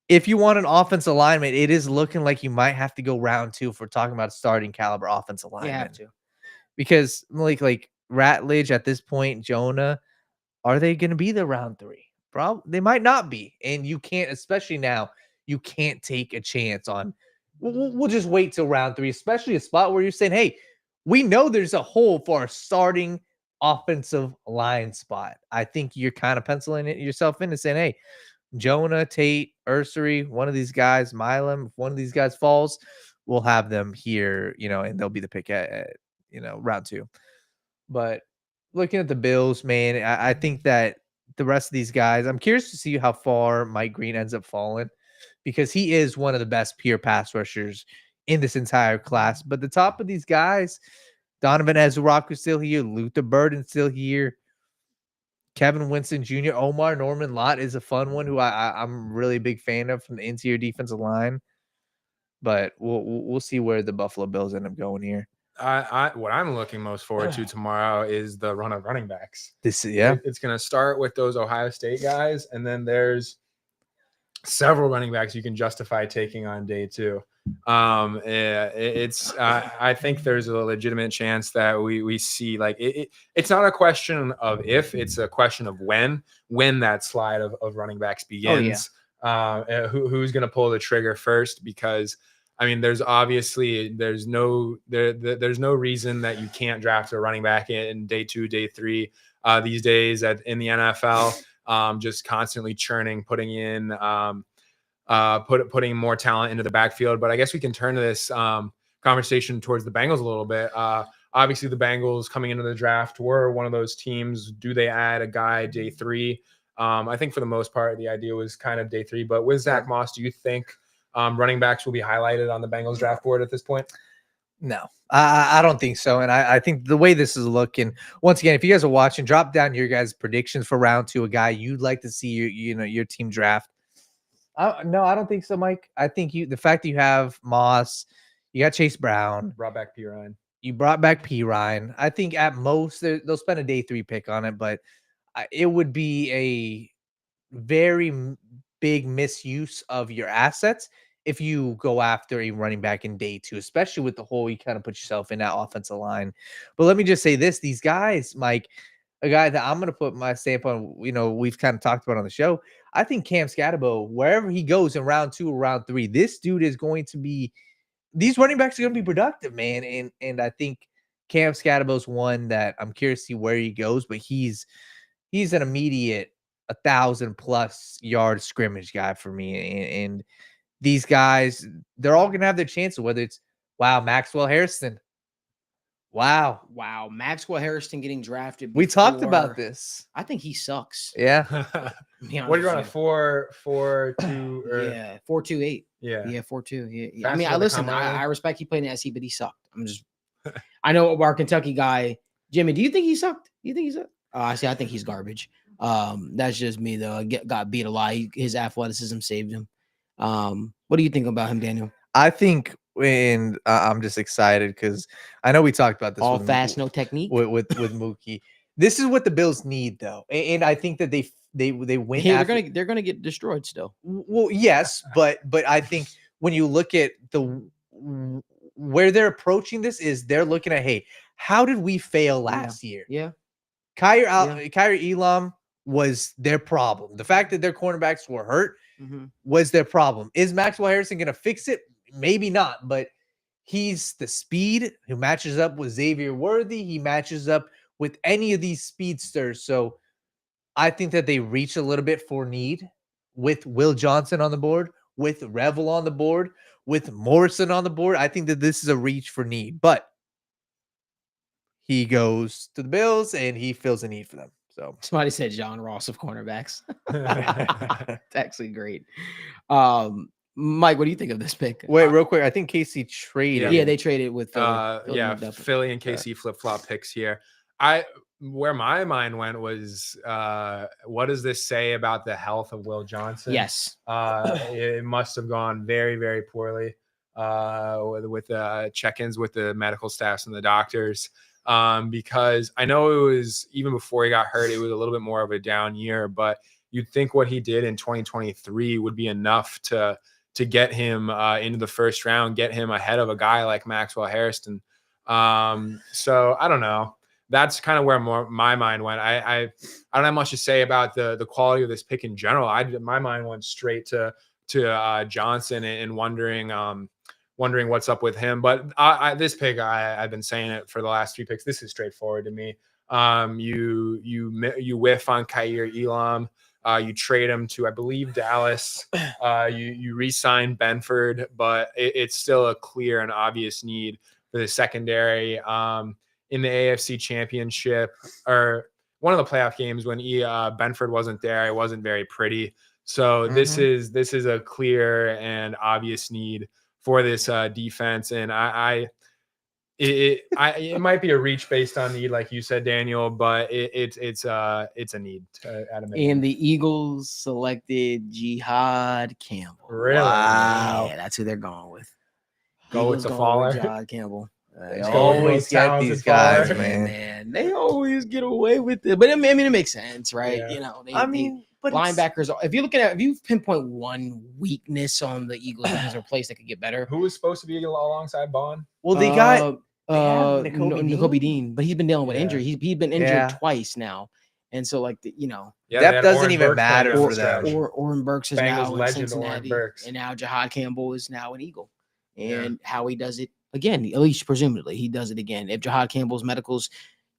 Speaker 4: If you want an offensive lineman, it is looking like you might have to go round 2 if we're talking about starting caliber offensive lineman.
Speaker 3: You have to.
Speaker 4: Because like Ratledge at this point, Jonah, are they going to be the round 3? Probably they might not be. And you can't, especially now, you can't take a chance on. We'll just wait till round 3, especially a spot where you're saying, hey, we know there's a hole for a starting offensive line spot. I think you're kind of penciling it yourself in and saying, hey, Jonah, Tate, Ursary, one of these guys, Milam, if one of these guys falls, we'll have them here, and they'll be the pick at round 2. But looking at the Bills, man, I think that the rest of these guys, I'm curious to see how far Mike Green ends up falling because he is one of the best pure pass rushers in this entire class. But the top of these guys, Donovan Ezra is still here, Luther Burden's still here, Kevin Winston Jr., Omar Norman Lott is a fun one who I'm really a big fan of from the interior defensive line. But we'll see where the Buffalo Bills end up going here.
Speaker 5: What I'm looking most forward to tomorrow is the run of running backs.
Speaker 4: It's
Speaker 5: going to start with those Ohio State guys, and then there's several running backs you can justify taking on day 2. I think there's a legitimate chance that we see like it's not a question of if, it's a question of when that slide of running backs begins. Who's going to pull the trigger first? Because I mean, there's no reason that you can't draft a running back in day 2, day 3 these days in the NFL. Just constantly churning, putting in putting more talent into the backfield. But I guess we can turn to this conversation towards the Bengals a little bit. Obviously, the Bengals coming into the draft were one of those teams. Do they add a guy day 3? I think for the most part, the idea was kind of day 3. But with Zach Moss, do you think running backs will be highlighted on the Bengals draft board at this point?
Speaker 4: No, I don't think so. And I think the way this is looking, once again, if you guys are watching, drop down your guys' predictions for round 2, a guy you'd like to see your team draft. No, I don't think so, Mike. I think the fact that you have Moss, you got Chase Brown,
Speaker 5: brought back P. Ryan.
Speaker 4: You brought back P. Ryan. I think at most they'll spend a day 3 pick on it, but it would be a very big misuse of your assets if you go after a running back in day 2, especially with the hole you kind of put yourself in that offensive line. But let me just say this: these guys, Mike, a guy that I'm going to put my stamp on, we've kind of talked about on the show. I think Cam Scatterbo, wherever he goes in round 2 or round 3, this dude is going to be, these running backs are going to be productive, man. And I think Cam Scatterbo's one that I'm curious to see where he goes, but he's an immediate 1,000+ yard scrimmage guy for me. And these guys, they're all going to have their chances, whether it's, Maxwell Harrison. Wow.
Speaker 3: Maxwell Harrison getting drafted.
Speaker 4: We talked about this.
Speaker 3: I think he sucks.
Speaker 4: Yeah.
Speaker 5: What are you on a 4.2 or
Speaker 3: 4.28?
Speaker 5: Yeah.
Speaker 3: 4.2. Yeah. I mean, I respect he played in SC, but he sucked. I know our Kentucky guy, Jimmy. Do you think he sucked? I think he's garbage. That's just me though. Got beat a lot. His athleticism saved him. What do you think about him, Daniel?
Speaker 4: I think, and I'm just excited because I know we talked about this.
Speaker 3: All fast, no technique
Speaker 4: with Mookie. This is what the Bills need, though, and I think that they win.
Speaker 3: Yeah, they're gonna get destroyed still.
Speaker 4: Well, yes, but I think when you look at where they're approaching this, is they're looking at, hey, how did we fail last year?
Speaker 3: Yeah,
Speaker 4: Kyrie Elam was their problem. The fact that their cornerbacks were hurt was their problem. Is Maxwell Harrison going to fix it? Maybe not, but he's the speed who matches up with Xavier Worthy. He matches up with any of these speedsters. So I think that they reach a little bit for need with Will Johnson on the board, with Revel on the board, with Morrison on the board. I think that this is a reach for need, but he goes to the Bills and he fills a need for them. So
Speaker 3: somebody said John Ross of cornerbacks. It's actually great. Mike, what do you think of this pick?
Speaker 4: Wait, real quick. I think KC traded.
Speaker 3: Yeah, they traded with
Speaker 5: Philly and KC flip-flop picks here. Where my mind went was, what does this say about the health of Will Johnson?
Speaker 3: Yes.
Speaker 5: It must have gone very, very poorly with check-ins with the medical staffs and the doctors. Because I know it was, even before he got hurt, it was a little bit more of a down year, but you'd think what he did in 2023 would be enough to get him into the first round, get him ahead of a guy like Maxwell Harrison. So I don't know. That's kind of where my mind went. I don't have much to say about the quality of this pick in general. My mind went straight to Johnson and wondering what's up with him. But this pick, I've been saying it for the last 3 picks. This is straightforward to me. You whiff on Kaiir Elam. You trade him to, I believe, Dallas. You re-sign Benford, but it's still a clear and obvious need for the secondary. in the AFC Championship or one of the playoff games when Benford wasn't there. It wasn't very pretty. So this is a clear and obvious need for this defense, and it might be a reach based on need, like you said, Daniel, but it's a need at a minimum.
Speaker 3: And the Eagles selected Jihad Campbell.
Speaker 5: Really?
Speaker 3: Wow. Yeah, that's who they're going with.
Speaker 5: Go with
Speaker 3: Eagles
Speaker 5: the
Speaker 3: going
Speaker 5: faller.
Speaker 3: Jihad Campbell.
Speaker 4: They
Speaker 5: Let's go with
Speaker 4: always
Speaker 5: most
Speaker 4: get
Speaker 5: talented
Speaker 4: these guys,
Speaker 5: faller.
Speaker 4: man.
Speaker 3: They always get away with it. But I mean, it makes sense, right?
Speaker 5: Yeah.
Speaker 3: You know,
Speaker 4: But
Speaker 3: linebackers. If you pinpoint one weakness on the Eagles, is there a place that could get better?
Speaker 5: Who was supposed to be alongside Bond?
Speaker 4: well, they got
Speaker 3: Nakobe Dean, but he's been dealing with
Speaker 5: Yeah.
Speaker 3: injury. He's been injured
Speaker 4: Yeah.
Speaker 3: twice now, and so like
Speaker 5: Yeah,
Speaker 4: Depth
Speaker 5: they had
Speaker 4: doesn't
Speaker 5: Oren
Speaker 4: even
Speaker 5: Burks
Speaker 4: matter
Speaker 5: playing down
Speaker 4: for
Speaker 5: the
Speaker 4: them.
Speaker 5: stretch.
Speaker 3: or Oren Burks is
Speaker 5: Bengals
Speaker 3: now in
Speaker 5: legend Oren
Speaker 3: Cincinnati,
Speaker 5: Burks.
Speaker 3: and now Jihad Campbell is now an Eagle.
Speaker 5: Yeah.
Speaker 3: And how he does it again, at least presumably he does it again. If Jihad Campbell's medicals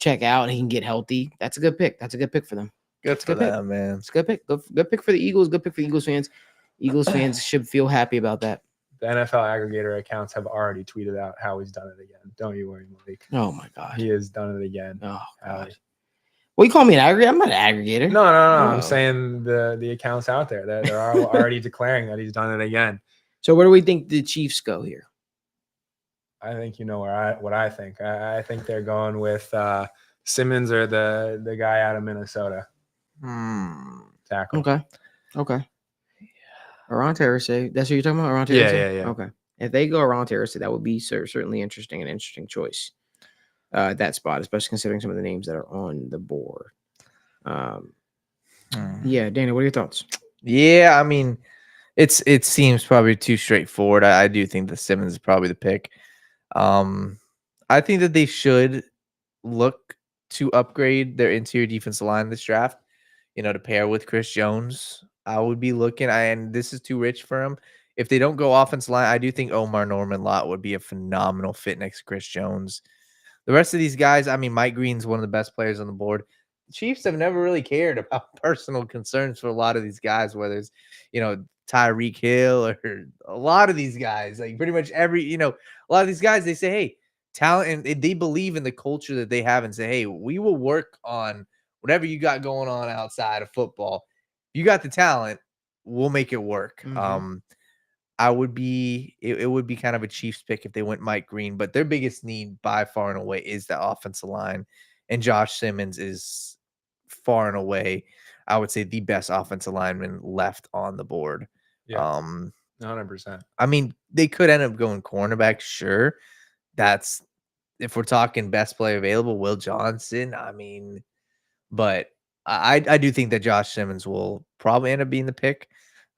Speaker 3: check out and he can get healthy, that's a good pick. That's a good pick for them.
Speaker 4: good for
Speaker 3: good pick.
Speaker 4: them, man.
Speaker 3: It's a good pick. Good pick for the Eagles. Good pick for Eagles fans. Eagles fans should feel happy about that.
Speaker 5: The NFL aggregator accounts have already tweeted out how he's done it again. Don't you worry, Malik.
Speaker 3: Oh my god.
Speaker 5: He has done it again.
Speaker 3: Oh
Speaker 5: Allie.
Speaker 3: god. Well, you call me an aggregator? I'm not an aggregator.
Speaker 5: No. I'm
Speaker 3: Oh.
Speaker 5: saying the accounts out there that they're already declaring that he's done it again.
Speaker 3: So where do we think the Chiefs go here?
Speaker 5: I think you know what I think. I think they're going with Simmons or the guy out of Minnesota. Tackle.
Speaker 3: Okay. Around Terrace, that's what you're talking about? Around
Speaker 5: Yeah,
Speaker 3: Terrace?
Speaker 5: yeah.
Speaker 3: Okay. If they go around Terrace, that would be certainly an interesting choice. That spot, especially considering some of the names that are on the board. Yeah, Danny, what are your thoughts?
Speaker 4: Yeah, I mean, it seems probably too straightforward. I do think that Simmons is probably the pick. I think that they should look to upgrade their interior defensive line this draft. To pair with Chris Jones, I would be looking. And this is too rich for him. If they don't go offensive line, I do think Omar Norman-Lott would be a phenomenal fit next to Chris Jones. The rest of these guys, I mean, Mike Green's one of the best players on the board. The Chiefs have never really cared about personal concerns for a lot of these guys, whether it's, Tyreek Hill or a lot of these guys, like pretty much a lot of these guys, they say, hey, talent, and they believe in the culture that they have and say, hey, we will work on whatever you got going on outside of football. If you got the talent, we'll make it work.
Speaker 3: Mhm.
Speaker 4: It would be kind of a Chiefs pick if they went Mike Green, but their biggest need by far and away is the offensive line. And Josh Simmons is far and away, I would say, the best offensive lineman left on the board.
Speaker 5: Yeah. 100%.
Speaker 4: I mean, they could end up going cornerback, sure. That's if we're talking best player available, Will Johnson. I mean, but I do think that Josh Simmons will probably end up being the pick.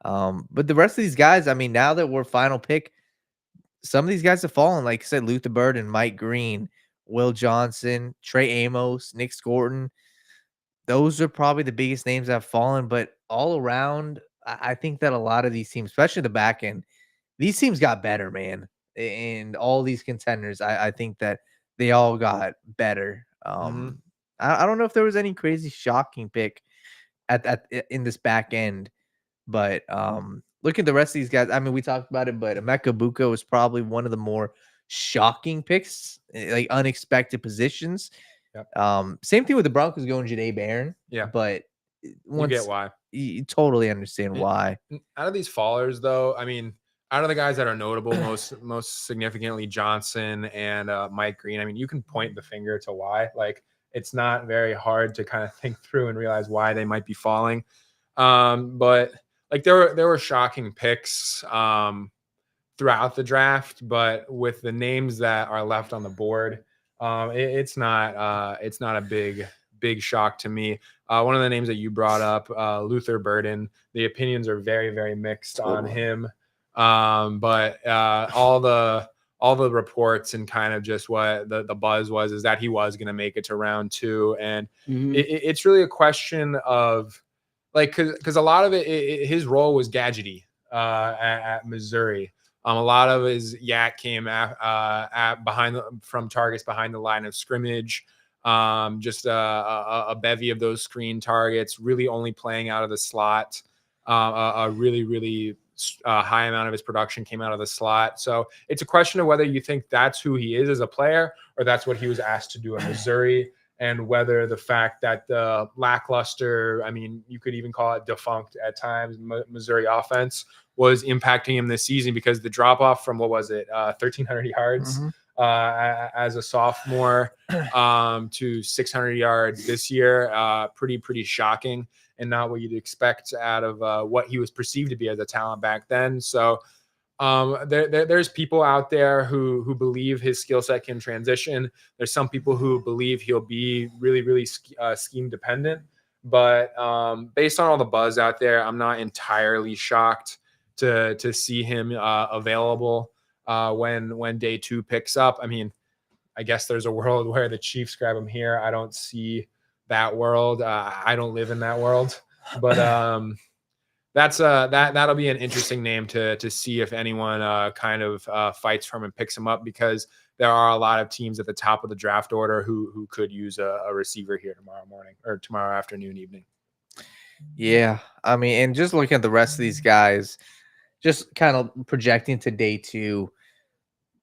Speaker 4: But the rest of these guys, I mean, now that we're final pick, some of these guys have fallen. Like I said, Luther Burden, Mike Green, Will Johnson, Trey Amos, Nick Scorton. Those are probably the biggest names that have fallen. But all around, I think that a lot of these teams, especially the back end, these teams got better, man. And all these contenders, I think that they all got better. I don't know if there was any crazy shocking pick in this back end, but look at the rest of these guys. I mean, we talked about it, but Emeka Buka was probably one of the more shocking picks, like unexpected positions.
Speaker 5: Yep.
Speaker 4: Same thing with the Broncos going Janae Barron.
Speaker 5: Yeah.
Speaker 4: But
Speaker 5: You get why.
Speaker 4: You totally understand why.
Speaker 5: Out of these fallers, though, I mean, out of the guys that are notable, most significantly Johnson and Mike Green, I mean, you can point the finger to why. Like, it's not very hard to kind of think through and realize why they might be falling. But like there were shocking picks throughout the draft, but with the names that are left on the board, it's not a big shock to me. One of the names that you brought up, Luther Burden, the opinions are very, very mixed on him. But all the reports and kind of just what the buzz was is that he was going to make it to round 2. And it's really a question of like, cause a lot of it, his role was gadgety, at Missouri. A lot of his yak came from targets behind the line of scrimmage. Just a bevy of those screen targets, really only playing out of the slot. A really, really high amount of his production came out of the slot. So it's a question of whether you think that's who he is as a player, or that's what he was asked to do in Missouri, and whether the fact that the lackluster, I mean, you could even call it defunct at times, Missouri offense was impacting him this season, because the drop off from, what was it, 1,300 yards as a sophomore to 600 yards this year, pretty shocking, and not what you'd expect out of what he was perceived to be as a talent back then. So there's people out there who believe his skill set can transition. There's some people who believe he'll be really scheme dependent. But based on all the buzz out there, I'm not entirely shocked to see him available when day 2 picks up. I mean, I guess there's a world where the Chiefs grab him here. I don't see that world. I don't live in that world, but that'll be an interesting name to see if anyone kind of fights for him and picks him up, because there are a lot of teams at the top of the draft order who could use a receiver here tomorrow morning or tomorrow afternoon, evening.
Speaker 4: Yeah, I mean, and just looking at the rest of these guys, just kind of projecting to day 2,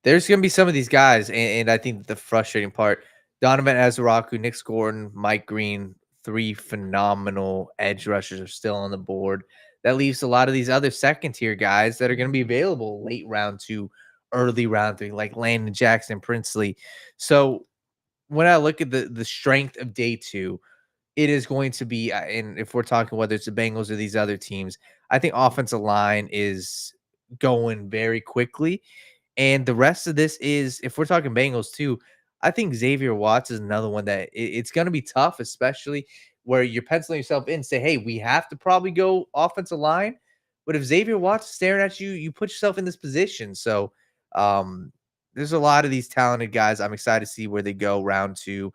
Speaker 4: there's going to be some of these guys, and I think the frustrating part, Donovan Ezraku, Nick Gordon, Mike Green, 3 phenomenal edge rushers are still on the board. That leaves a lot of these other second-tier guys that are going to be available late round 2, early round 3, like Landon Jackson, Princely. So when I look at the strength of day 2, it is going to be, and if we're talking whether it's the Bengals or these other teams, I think offensive line is going very quickly. And the rest of this is, if we're talking Bengals too, I think Xavier Watts is another one that it's going to be tough, especially where you're penciling yourself in, say, hey, we have to probably go offensive line. But if Xavier Watts is staring at you, you put yourself in this position. So there's a lot of these talented guys. I'm excited to see where they go round 2,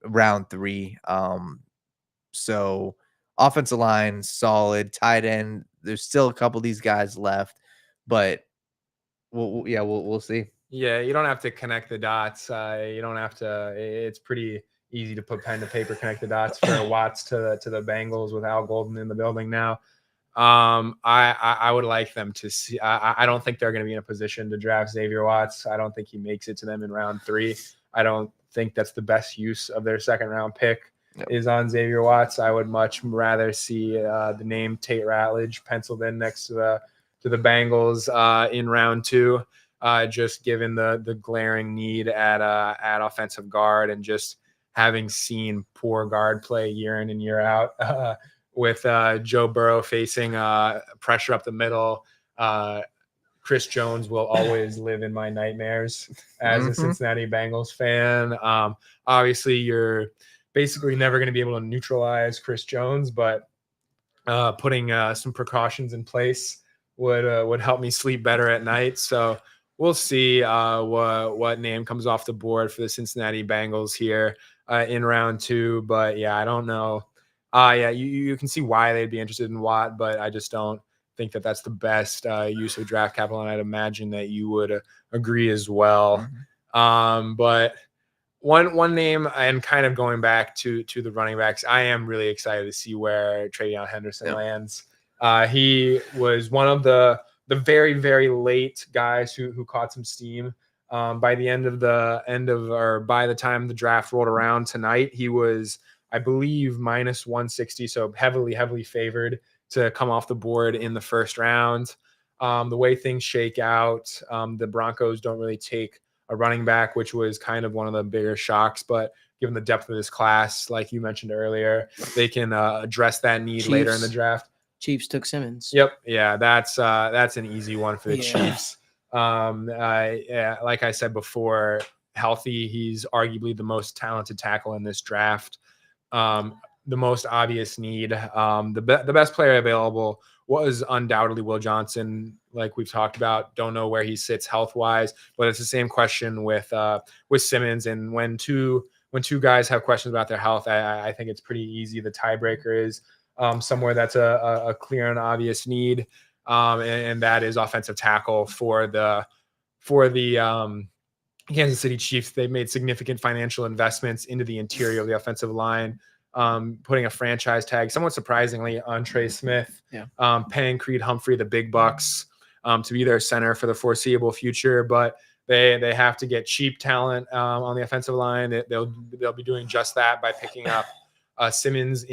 Speaker 4: round 3. So offensive line, solid. Tight end, there's still a couple of these guys left, but we'll see.
Speaker 5: Yeah, you don't have to connect the dots. You don't have to. It's pretty easy to put pen to paper, connect the dots for Watts to the Bengals with Al Golden in the building now. I would like them to see. I don't think they're going to be in a position to draft Xavier Watts. I don't think he makes it to them in round 3. I don't think that's the best use of their second round pick. Yep. Is on Xavier Watts. I would much rather see the name Tate Ratledge penciled in next to the Bengals in round 2, just given the glaring need at offensive guard, and just having seen poor guard play year in and year out with Joe Burrow facing pressure up the middle. Chris Jones will always live in my nightmares as a Cincinnati Bengals fan. Obviously, you're basically never going to be able to neutralize Chris Jones, but putting some precautions in place would help me sleep better at night. So we'll see what name comes off the board for the Cincinnati Bengals here in round 2. But yeah, I don't know. You can see why they'd be interested in Watt, but I just don't think that that's the best use of draft capital, and I'd imagine that you would agree as well. But one name, and kind of going back to the running backs, I am really excited to see where Travion Henderson lands. He was one of the very, very late guys who caught some steam. By the time the draft rolled around tonight, he was, I believe, minus 160, so heavily favored to come off the board in the first round. The way things shake out, the Broncos don't really take a running back, which was kind of one of the bigger shocks. But given the depth of this class, like you mentioned earlier, they can address that need later in the draft.
Speaker 3: Chiefs took Simmons.
Speaker 5: Yep. Yeah, that's an easy one for the Chiefs. Like I said before, healthy, he's arguably the most talented tackle in this draft. The most obvious need. The best player available was undoubtedly Will Johnson, like we've talked about. Don't know where he sits health-wise, but it's the same question with Simmons. And when two guys have questions about their health, I think it's pretty easy. The tiebreaker is somewhere that's a clear and obvious need, and that is offensive tackle for the Kansas City Chiefs. They've made significant financial investments into the interior of the offensive line. putting a franchise tag, somewhat surprisingly, on Trey Smith,
Speaker 3: Yeah.
Speaker 5: paying Creed Humphrey the big bucks to be their center for the foreseeable future. But they have to get cheap talent on the offensive line. They'll be doing just that by picking up Simmons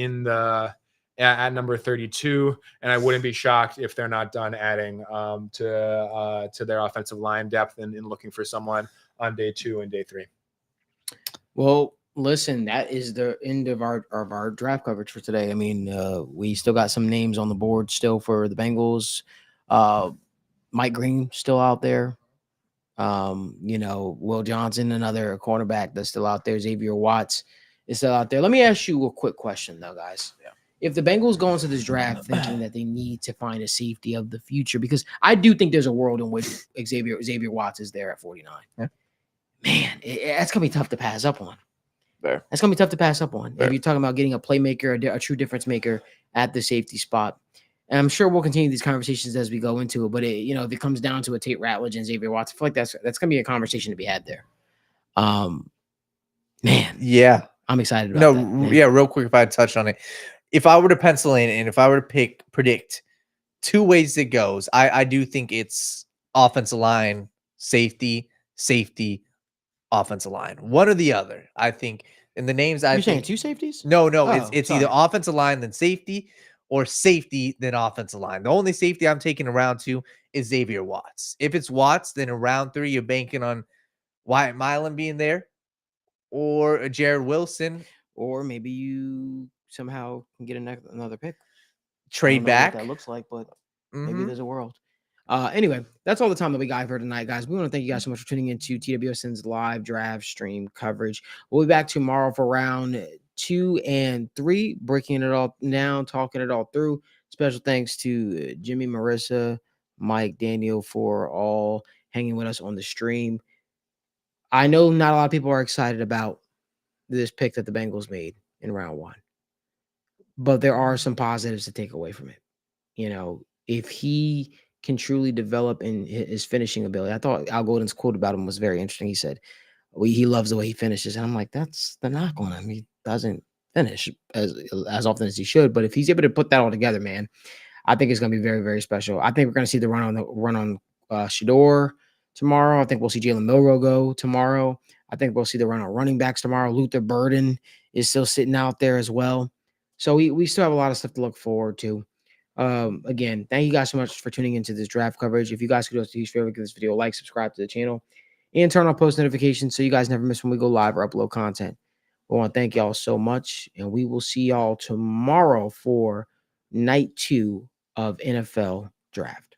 Speaker 5: at number 32, and I wouldn't be shocked if they're not done adding to their offensive line depth and looking for someone on day 2 and day 3.
Speaker 3: Well, listen, that is the end of our draft coverage for today. I mean, we still got some names on the board still for the Bengals. Mike Green still out there. Will Johnson, another cornerback that's still out there. Xavier Watts is still out there. Let me ask you a quick question, though, guys.
Speaker 4: Yeah.
Speaker 3: If the Bengals go into this draft thinking that they need to find a safety of the future, because I do think there's a world in which Xavier Watts is there at 49.
Speaker 4: Yeah.
Speaker 3: Man, that's gonna be tough to pass up on.
Speaker 4: Fair.
Speaker 3: That's gonna be tough to pass up on.
Speaker 4: Fair.
Speaker 3: If you're talking about getting a playmaker, a true difference maker at the safety spot. And I'm sure we'll continue these conversations as we go into it. But if it comes down to a Tate Ratledge and Xavier Watts, I feel like that's gonna be a conversation to be had there. Man,
Speaker 4: Yeah.
Speaker 3: I'm excited about that.
Speaker 4: Yeah, real quick, if I touch on it. If I were to pencil in and if I were to predict 2 ways it goes, I do think it's offensive line, safety, offensive line. One or the other. I think in the names
Speaker 3: You're saying 2 safeties?
Speaker 4: No,
Speaker 3: Oh,
Speaker 4: it's either
Speaker 3: sorry.
Speaker 4: offensive line then safety or safety then offensive line. The only safety I'm taking around 2 is Xavier Watts. If it's Watts, then in round 3 you're banking on Wyatt Milan being there or Jared Wilson.
Speaker 3: Or maybe you somehow can get another pick.
Speaker 4: Trade
Speaker 3: I don't know
Speaker 4: back.
Speaker 3: what that looks like, but maybe
Speaker 4: Mhm.
Speaker 3: there's a world. Anyway, that's all the time that we got for tonight, guys. We want to thank you guys so much for tuning into TWSN's live draft stream coverage. We'll be back tomorrow for round 2 and 3, breaking it all down, talking it all through. Special thanks to Jimmy, Marissa, Mike, Daniel for all hanging with us on the stream. I know not a lot of people are excited about this pick that the Bengals made in round 1, but there are some positives to take away from it. If he can truly develop in his finishing ability, I thought Al Golden's quote about him was very interesting. He said, he loves the way he finishes. And I'm like, that's the knock on him. He doesn't finish as often as he should. But if he's able to put that all together, man, I think it's going to be very, very special. I think we're going to see the run on Shador tomorrow. I think we'll see Jalen Milroe go tomorrow. I think we'll see the run on running backs tomorrow. Luther Burden is still sitting out there as well. So we still have a lot of stuff to look forward to. Again, thank you guys so much for tuning into this draft coverage. If you guys could do us a huge favor, give this video a like, subscribe to the channel, and turn on post notifications so you guys never miss when we go live or upload content. We want to thank y'all so much, and we will see y'all tomorrow for night 2 of NFL draft.